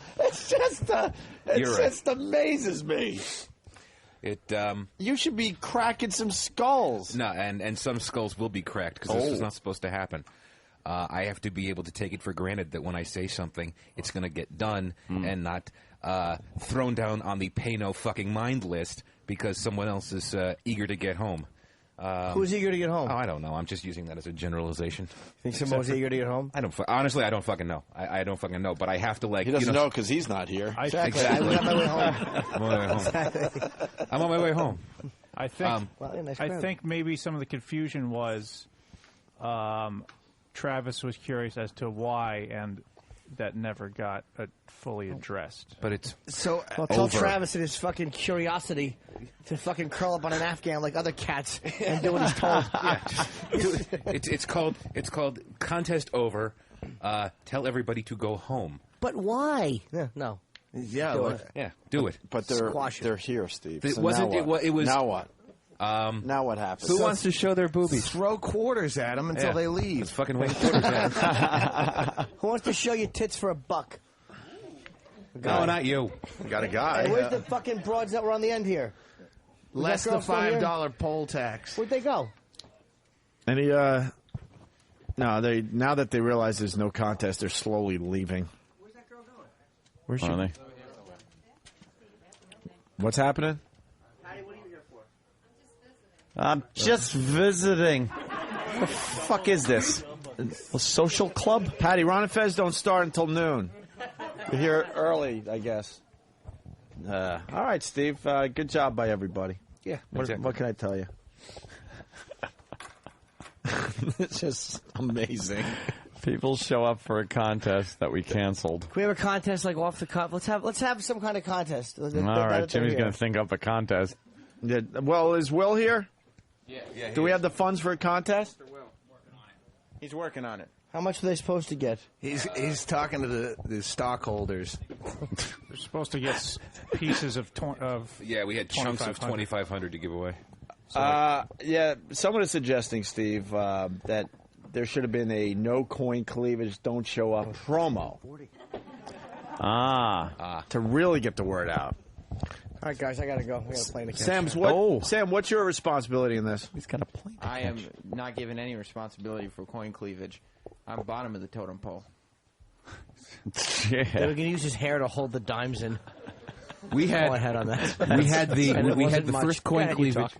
It's just amazes me. You should be cracking some skulls. No, and some skulls will be cracked because this is not supposed to happen. I have to be able to take it for granted that when I say something, it's going to get done and not thrown down on the pay no fucking mind list because someone else is eager to get home. Who's eager to get home? Oh, I don't know. I'm just using that as a generalization. Think someone's eager to get home? Honestly, I don't fucking know. I don't fucking know. But I have to like. He doesn't know because he's not here. Exactly. I'm on my way home. I'm on my way home. I'm on my way home. I think. Nice I crowd. think maybe some of the confusion was, Travis was curious as to why, and that never got fully addressed. But it's so. Well, tell Travis in his fucking curiosity to fucking curl up on an Afghan like other cats and do what he's told. It's called contest over. Tell everybody to go home. But why? No. Yeah, do it. But they're here, Steve. It So wasn't. now what? It was. Now what? Now what happens? Who wants to show their boobies? Throw quarters at them until they leave. Let's fucking wait quarters at them. Who wants to show your tits for $1? No, not you. Got a guy. Hey, where's the fucking broads that were on the end here? Was Less that the girl still here? $5 poll tax. Where'd they go? Any no, they now that they realize there's no contest, they're slowly leaving. Where's that girl going? Where's she? Are they? What's happening? Patty, what are you here for? I'm just visiting. What the fuck is this? A social club? Patty, Ron and Fez don't start until noon. You're here early, I guess. All right, Steve. Good job by everybody. Yeah. What can I tell you? It's just amazing. People show up for a contest that we canceled. Can we have a contest like off the cuff? Let's have some kind of contest. All right, Jimmy's going to think up a contest. Yeah, well, is Will here? Yeah. Do we have the funds for a contest? He's working on it. How much are they supposed to get? He's talking to the stockholders. They're supposed to get pieces of Yeah, we had chunks of 2,500 to give away. Yeah, someone is suggesting, Steve, that there should have been a no coin cleavage, don't show up promo. To really get the word out. All right, guys, I got to go. We got to play in the Sam, Sam, what's your responsibility in this? He's got a plane. I am not given any responsibility for coin cleavage. I'm bottom of the totem pole. Yeah, we can use his hair to hold the dimes in. We had all I had on that. We had the much. first coin Go ahead, you cleavage.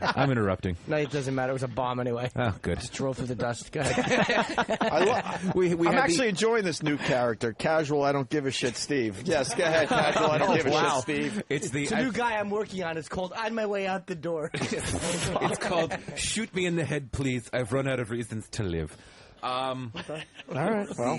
I'm interrupting. No, it doesn't matter. It was a bomb anyway. Oh, good. Just drove through the dust. Go ahead. I'm actually enjoying this new character, Casual I Don't Give a Shit Steve. Yes, go ahead, Casual I Don't Give a Shit Steve. It's a new guy I'm working on. It's called On My Way Out the Door. It's called Shoot Me in the Head, Please. I've run out of reasons to live. All right, well.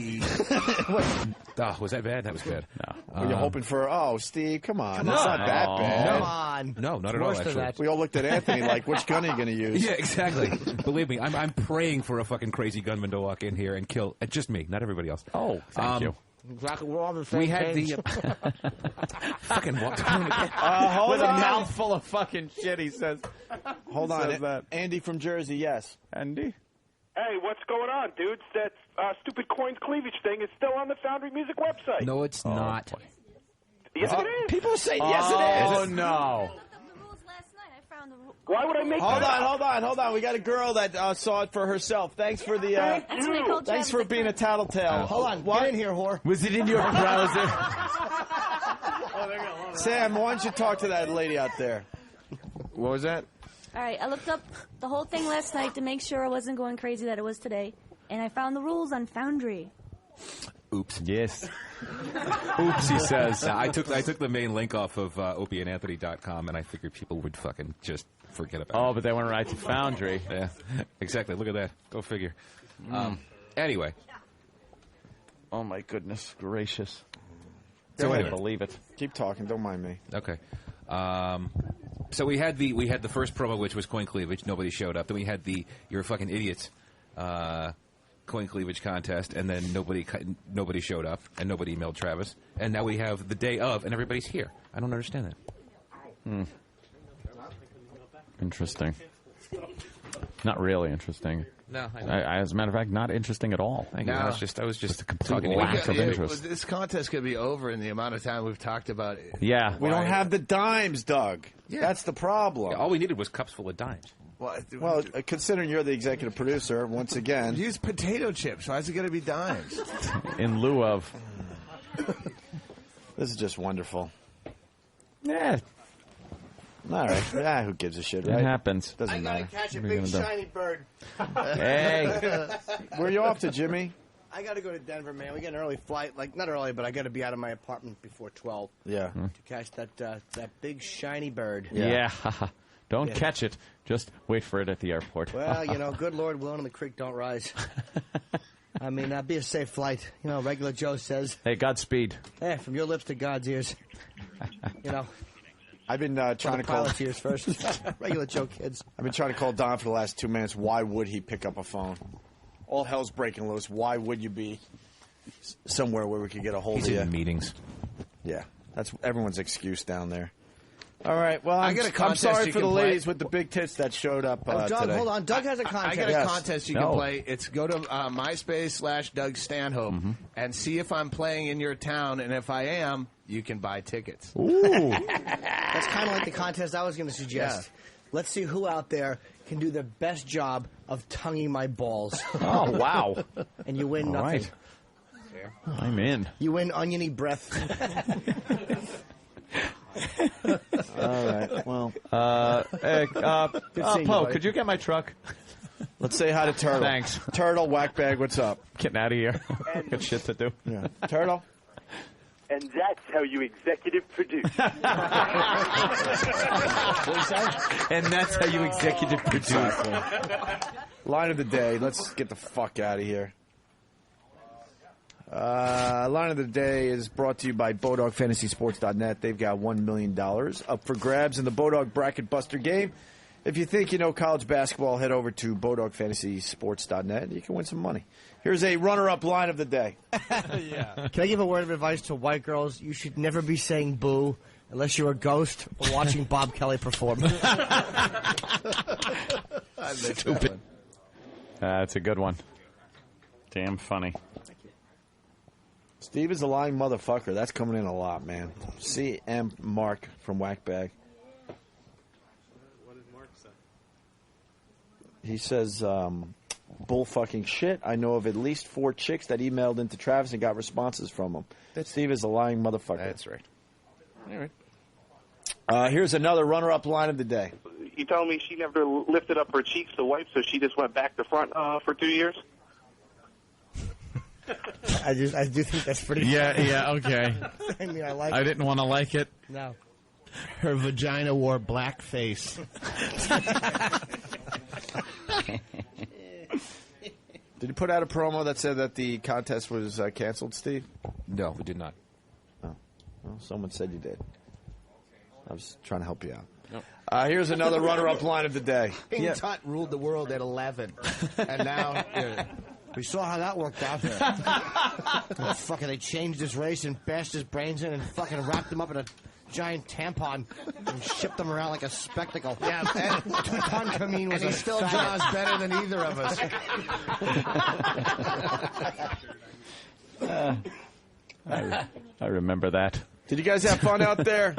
Was that bad? That was bad. No. Were you hoping for, Steve, come on. Come That's on. not that bad. Come on. No, not at all, actually. We all looked at Anthony like, which gun are you going to use? Yeah, exactly. Believe me, I'm praying for a fucking crazy gunman to walk in here and kill just me, not everybody else. Oh, thank you. Exactly. We're all the same We had page. the fucking walked around With a on. mouthful of fucking shit, he says. Hold on. Andy from Jersey, yes. Andy? Hey, what's going on, dudes? That stupid coins cleavage thing is still on the Foundry Music website. No, it's not. Yes, it is. People say yes, it is. Oh, no. Why would I make Hold that on. We got a girl that saw it for herself. Thanks for the. Thanks for being a tattletale. Hold on. Get in here, whore. Was it in your browser? Sam, why don't you talk to that lady out there? What was that? All right, I looked up the whole thing last night to make sure I wasn't going crazy that it was today, and I found the rules on Foundry. Oops. Yes. Oops, he says. I took the main link off of opieandanthony.com, and I figured people would fucking just forget about it. Oh, but they went right to Foundry. Yeah, exactly. Look at that. Go figure. Anyway. Oh, my goodness gracious. So I anyway. believe it. Keep talking. Don't mind me. Okay. So we had the first promo, which was coin cleavage. Nobody showed up. Then we had the "You're fucking idiots" coin cleavage contest, and then nobody showed up, and nobody emailed Travis. And now we have the day of, and everybody's here. I don't understand that. Interesting. Not really interesting. No, I know. As a matter of fact, not interesting at all. Thank you. I was just a complete talking lack of interest. This contest could be over in the amount of time we've talked about it. Yeah. We don't have the dimes, Doug. Yeah. That's the problem. Yeah, all we needed was cups full of dimes. Well, considering you're the executive producer, once again. Use potato chips. Why is it going to be dimes? In lieu of. This is just wonderful. Yeah. All right. Who gives a shit, right? It happens. Doesn't matter. Catch a What are you big gonna do? shiny bird. Hey. Where are you off to, Jimmy? I got to go to Denver, man. We get an early flight. Like, not early, but I got to be out of my apartment before 12. Yeah. To catch that big shiny bird. Yeah. Don't Yeah. catch it. Just wait for it at the airport. Well, good Lord willing, the creek don't rise. I mean, be a safe flight. Regular Joe says. Hey, Godspeed. Hey, from your lips to God's ears. I've been trying to call pilot's ears first. Regular Joe kids. I've been trying to call Don for the last 2 minutes. Why would he pick up a phone? All hell's breaking loose. Why would you be somewhere where we could get a hold He's of you? in meetings. Yeah, that's everyone's excuse down there. All right. Well, I got a I'm contest sorry you for the can play. ladies with the big tits that showed up Doug, today. hold on. Doug has a contest. I got a Yes. contest you No. can play. It's go to MySpace/Doug Stanhope and see if I'm playing in your town, and if I am, you can buy tickets. Ooh. That's kind of like the contest I was going to suggest. Yeah. Let's see who out there can do the best job of tonguing my balls. Oh, wow. And you win All nothing. right. I'm in. You win oniony breath. All right. Well, Hey, Good seeing you, Poe, buddy. could you get my truck? let's say hi to Turtle. Thanks. Turtle, whackbag, what's up? Getting out of here. Got shit to do. Yeah. Turtle. And that's how you executive produce. And that's how you executive produce. Line of the day. Let's get the fuck out of here. Line of the day is brought to you by BowDogFantasySports.net. They've got $1 million up for grabs in the Bowdog Bracket Buster game. If you think you know college basketball, head over to BowDogFantasySports.net. You can win some money. Here's a runner-up line of the day. Can I give a word of advice to white girls? You should never be saying boo unless you're a ghost or watching Bob Kelly perform. Stupid. That's a good one. Damn funny. Steve is a lying motherfucker. That's coming in a lot, man. CM Mark from Whackbag. What did Mark say? He says, bull fucking shit. I know of at least 4 chicks that emailed into Travis and got responses from him. Steve is a lying motherfucker. That's right. All right. Here's another runner-up line of the day. You told me she never lifted up her cheeks to wipe, so she just went back to front for 2 years? I do think that's pretty Yeah, okay. I mean, I like I it. didn't want to like it. No. Her vagina wore blackface. Did you put out a promo that said that the contest was canceled, Steve? No, we did not. Oh. Well, someone said you did. I was trying to help you out. Nope. Here's another runner-up line of the day. King Tut ruled the world at 11, and now we saw how that worked out. Fucking, they changed his race and bashed his brains in and fucking wrapped him up in a giant tampon and shipped him around like a spectacle. Yeah, and Tutankhamun was he a still faggot. draws better than either of us. I remember that. Did you guys have fun out there?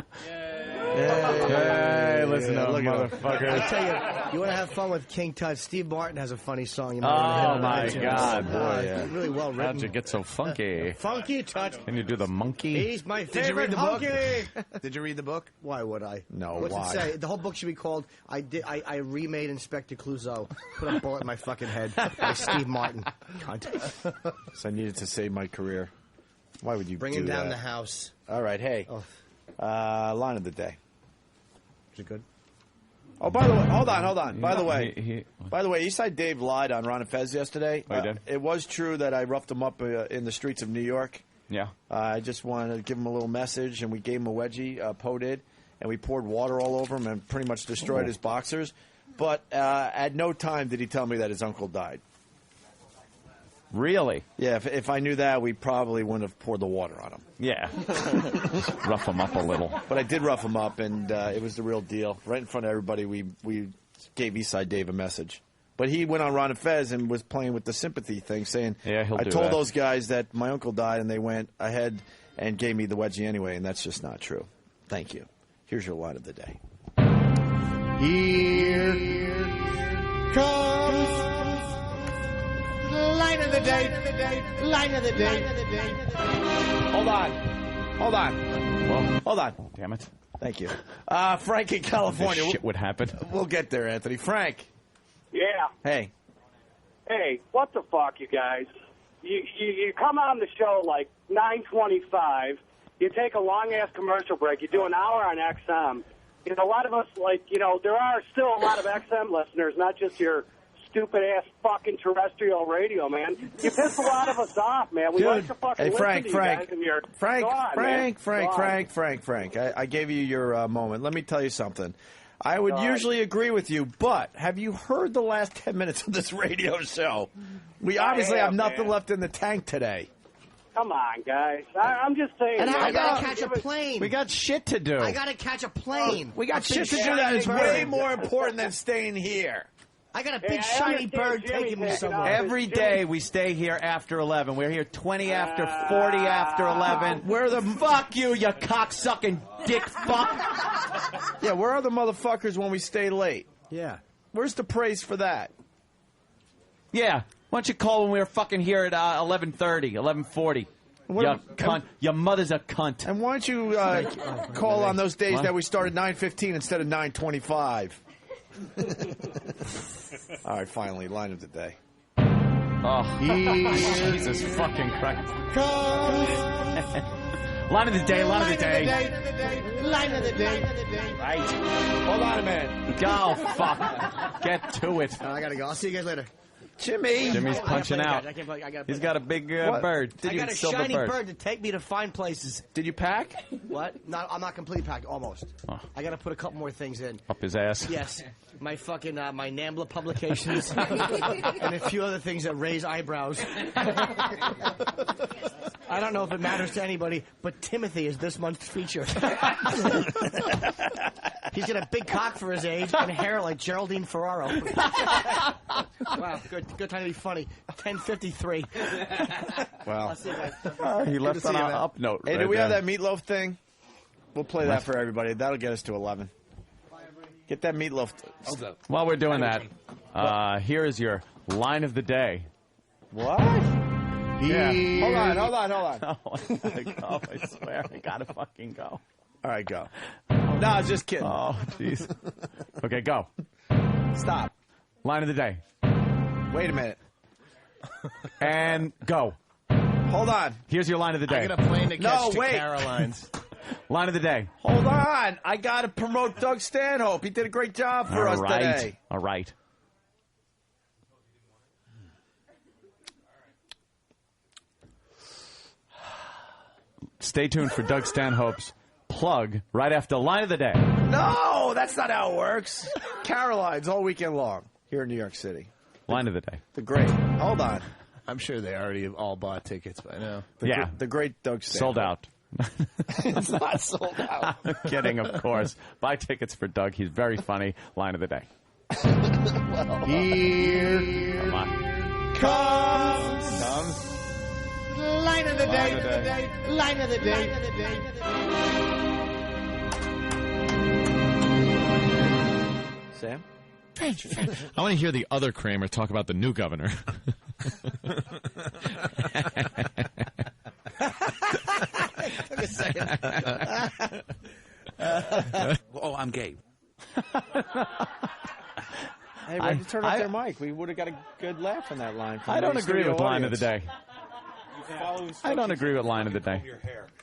Hey, listen up, Look at him. motherfucker. I tell you, you want to have fun with King Tut. Steve Martin has a funny song. You might Oh, wanna hit on my iTunes. God. Boy, yeah. Really well written. How'd you get so funky? Funky Tut. Can you do the monkey? He's my Did you favorite read the book? hunky. Did you read the book? Why would I? No, What's why? it say? The whole book should be called I remade Inspector Clouseau. Put a bullet in my fucking head by Steve Martin. Cunt. So I needed to save my career. Why would you Bring do him down that? the house. All right, hey. Oh. Line of the day. Is it good? Oh, by the way, hold on. By the He- way, Eastside Dave lied on Ron and Fez yesterday. Oh, he did? It was true that I roughed him up in the streets of New York. Yeah. I just wanted to give him a little message, and we gave him a wedgie, Poe did, and we poured water all over him and pretty much destroyed his boxers. But at no time did he tell me that his uncle died. Really? Yeah, if I knew that, we probably wouldn't have poured the water on him. Yeah. Just rough him up a little. But I did rough him up, and it was the real deal. Right in front of everybody, we gave Eastside Dave a message. But he went on Ron and Fez and was playing with the sympathy thing, saying, Yeah, he'll I do told that. those guys that my uncle died, and they went ahead and gave me the wedgie anyway, and that's just not true. Thank you. Here's your line of the day. Here comes line of the day. Line of the day. Hold on. Well, Hold on. damn it. Thank you. Frank in California. This shit would happen. We'll get there, Anthony. Frank. Yeah. Hey. Hey, what the fuck, you guys? You come on the show like 9:25. You take a long-ass commercial break. You do an hour on XM. You know, a lot of us, there are still a lot of XM listeners, not just your stupid-ass fucking terrestrial radio, man. You piss a lot of us off, man. We like to fucking listen to you guys, and you're gone, Frank. I gave you your moment. Let me tell you something. I would usually agree with you, but have you heard the last 10 minutes of this radio show? We obviously have nothing left in the tank today. Come on, guys. I'm just saying. And I gotta catch a plane. We got shit to do. I gotta catch a plane. We got shit to do that is way more important than staying here. I got a big shiny bird taking me somewhere. Every day we stay here after 11. We're here 20 after, 40 after 11. Where the fuck you cocksucking dick fuck? Yeah, where are the motherfuckers when we stay late? Yeah. Where's the praise for that? Yeah. Why don't you call when we were fucking here at 11:30, 11:40? Cunt. Your mother's a cunt. And why don't you call on those days that we started 9:15 instead of 9:25? All right, finally, line of the day. Oh, Jesus fucking Christ. Line of the day, line of the day. Line of the day. Right. Hold on a minute. Go, fuck. Get to it. I gotta go. I'll see you guys later. Jimmy's punching out. He's got a big bird. I got a shiny bird to take me to fine places. Did you pack? What? No, I'm not completely packed. Almost. Oh. I got to put a couple more things in. Up his ass. Yes. My fucking my NAMBLA publications and a few other things that raise eyebrows. I don't know if it matters to anybody, but Timothy is this month's feature. He's got a big cock for his age and hair like Geraldine Ferraro. Wow, good time to be funny. 10:53. Wow. He left on an up note. Hey, do we have that meatloaf thing? We'll play that for everybody. That'll get us to 11. Get that meatloaf. While we're doing that, here is your line of the day. What? Yeah. Hold on. Oh, I gotta go. I swear, I gotta fucking go. All right, go. No, I was just kidding. Oh, jeez. Okay, go. Stop. Line of the day. Wait a minute. And go. Hold on. Here's your line of the day. I got a plane to catch to Caroline's. Line of the day. Hold on. I got to promote Doug Stanhope. He did a great job for us today. All right. Stay tuned for Doug Stanhope's plug right after line of the day. No, that's not how it works. Caroline's all weekend long here in New York City. Line of the day. The great. Hold on. I'm sure they already have all bought tickets by now. The great Doug Stanhope. Sold out. It's not sold out. I'm kidding, of course. Buy tickets for Doug. He's very funny. Line of the day. Here Come on. comes. Line of the day. Line of the day. Sam? I want to hear the other Kramer talk about the new governor. Took a second. Oh, I'm gay. Hey, why did you turn off their mic? We would have got a good laugh on that line. I don't agree with line of the day. Follow I don't agree with line of the day.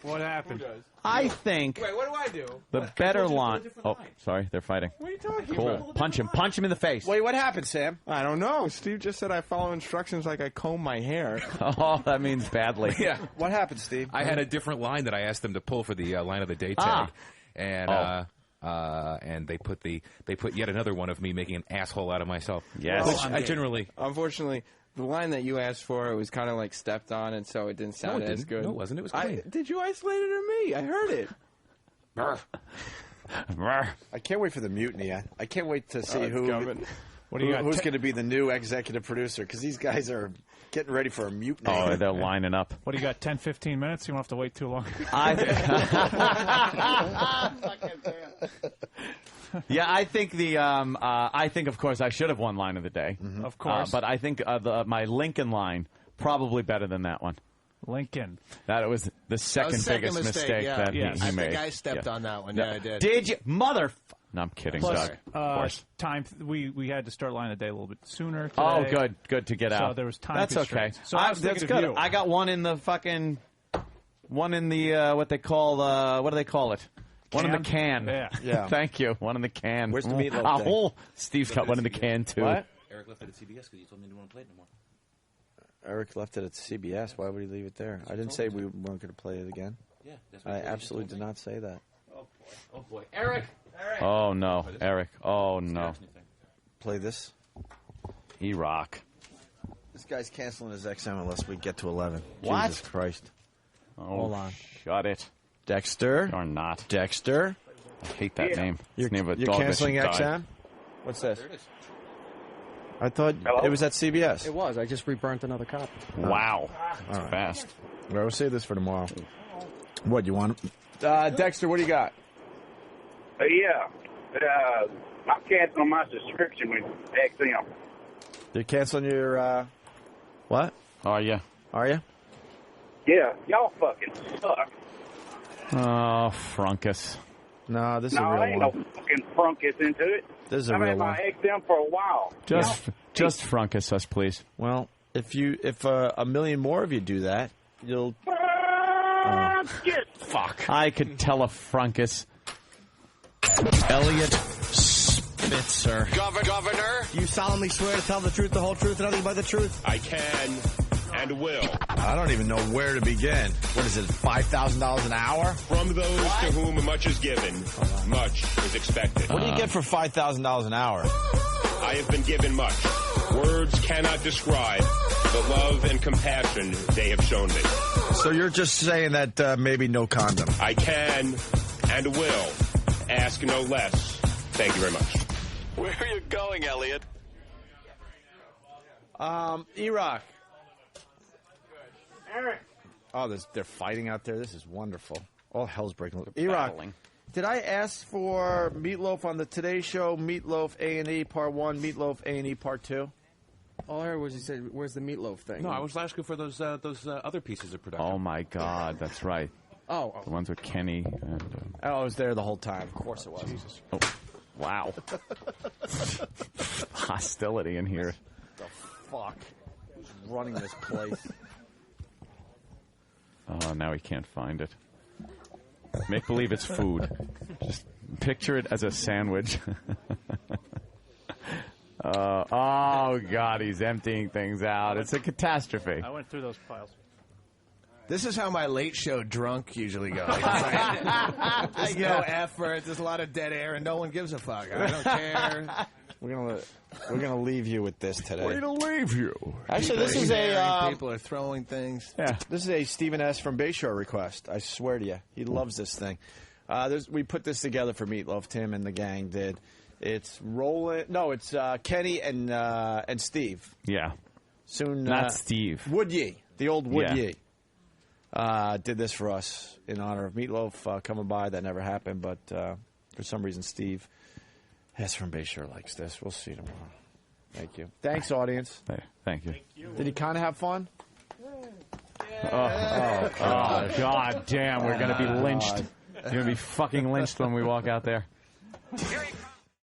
What happened? I think Wait, what do I do? the better line. Oh, sorry, they're fighting. What are you talking Cool. about? Punch him in the face. Wait, what happened, Sam? I don't know. Steve just said I follow instructions like I comb my hair. Oh, that means badly. Yeah. What happened, Steve? I had a different line that I asked them to pull for the line of the day tag, and they put yet another one of me making an asshole out of myself. Yes. Which I generally. Unfortunately, the line that you asked for, it was kind of like stepped on, and so it didn't sound as good. No, it wasn't. It was clean. Did you isolate it or me? I heard it. I can't wait for the mutiny. I can't wait to see who's going to be the new executive producer, because these guys are getting ready for a mutiny. Oh, they're lining up. What do you got? 10, 15 minutes? You won't have to wait too long. Yeah, I think I think of course I should have won line of the day. Of course. But I think my Lincoln line probably better than that one. Lincoln. That was the second biggest mistake that he I made. think I stepped on that one. Yeah, I did. Did you, mother? No, I'm kidding, Plus, Doug. Of course. Time. We had to start line of day a little bit sooner. Today. Oh, good to get out. So there was time. That's okay. constraints. So I was that's thinking good. of you. I got one in the fucking, one in the what they call what do they call it? One in the can. Yeah. Thank you. One in the can. Where's the meatloaf thing? Oh, Steve's got one in the can too. What? Eric left it at CBS because he told me he didn't want to play it no more. Eric left it at CBS. Why would he leave it there? I didn't say we weren't going to play it again. Yeah, that's what I he told absolutely did me. not say that. Oh boy, Eric. Oh no, Eric. Oh no. Play this. E-Rock. This guy's canceling his XM unless we get to 11. What? Jesus Christ. Oh, Hold on. Shut it. Dexter. Or not. Dexter. I hate that name. It's the name of a You're dog that canceling should die. XM? What's this? I thought it was at CBS. It was. I just reburnt another copy. Wow. That's All right. fast. All right, we'll save this for tomorrow. What, you want? Dexter, what do you got? Yeah. I'm canceling my subscription with XM. You're canceling your, what? Oh, yeah. Are you? Yeah, y'all fucking suck. Oh, Frunkus. No, this is a No, real ain't one. no fucking frunkus into it. This is a I've real had my one. XM for a while. Just Frunkus us, please. Well, if a million more of you do that, you'll. Fuck. I could tell a Frunkus. Elliot Spitzer. Governor. You solemnly swear to tell the truth, the whole truth, and nothing but the truth? I can and will. I don't even know where to begin. What is it, $5,000 an hour? From those to whom much is given, much is expected. What do you get for $5,000 an hour? I have been given much. Words cannot describe the love and compassion they have shown me. So you're just saying that maybe no condom. I can and will ask no less. Thank you very much. Where are you going, Elliot? E-Rock. Oh, they're fighting out there. This is wonderful. All hell's breaking loose. E-Rock, did I ask for Meatloaf on the Today Show, Meatloaf A&E Part 1, Meatloaf A&E Part 2? All I heard was he said, "Where's the meatloaf thing?" No, I was asking for those other pieces of production. Oh, my God. That's right. Oh. The ones with Kenny and... Oh, I was there the whole time. Of course it was. Jesus. Oh, wow. Hostility in here. The fuck? Who's running this place? Oh, now he can't find it. Make believe it's food. Just picture it as a sandwich. Oh, God, he's emptying things out. It's a catastrophe. I went through those piles. This is how my late show drunk usually goes. There's no effort. There's a lot of dead air, and no one gives a fuck. I don't care. We're gonna leave you with this today. We're gonna leave you. Actually, this is a people are throwing things. Yeah, this is a Stephen S. from Bayshore request. I swear to you, he loves this thing. We put this together for Meatloaf. Tim and the gang did. It's Roland. No, it's Kenny and Steve. Yeah. Soon. Not Steve. Wood Ye, the old Wood Yeah. Ye. Did this for us in honor of Meatloaf coming by. That never happened, but for some reason, Steve S. from Bayshore likes this. We'll see tomorrow. Thank you. Thanks, audience. Thank you. Did he kind of have fun? Oh, God damn. We're going to be lynched. You're going to be fucking lynched when we walk out there. Here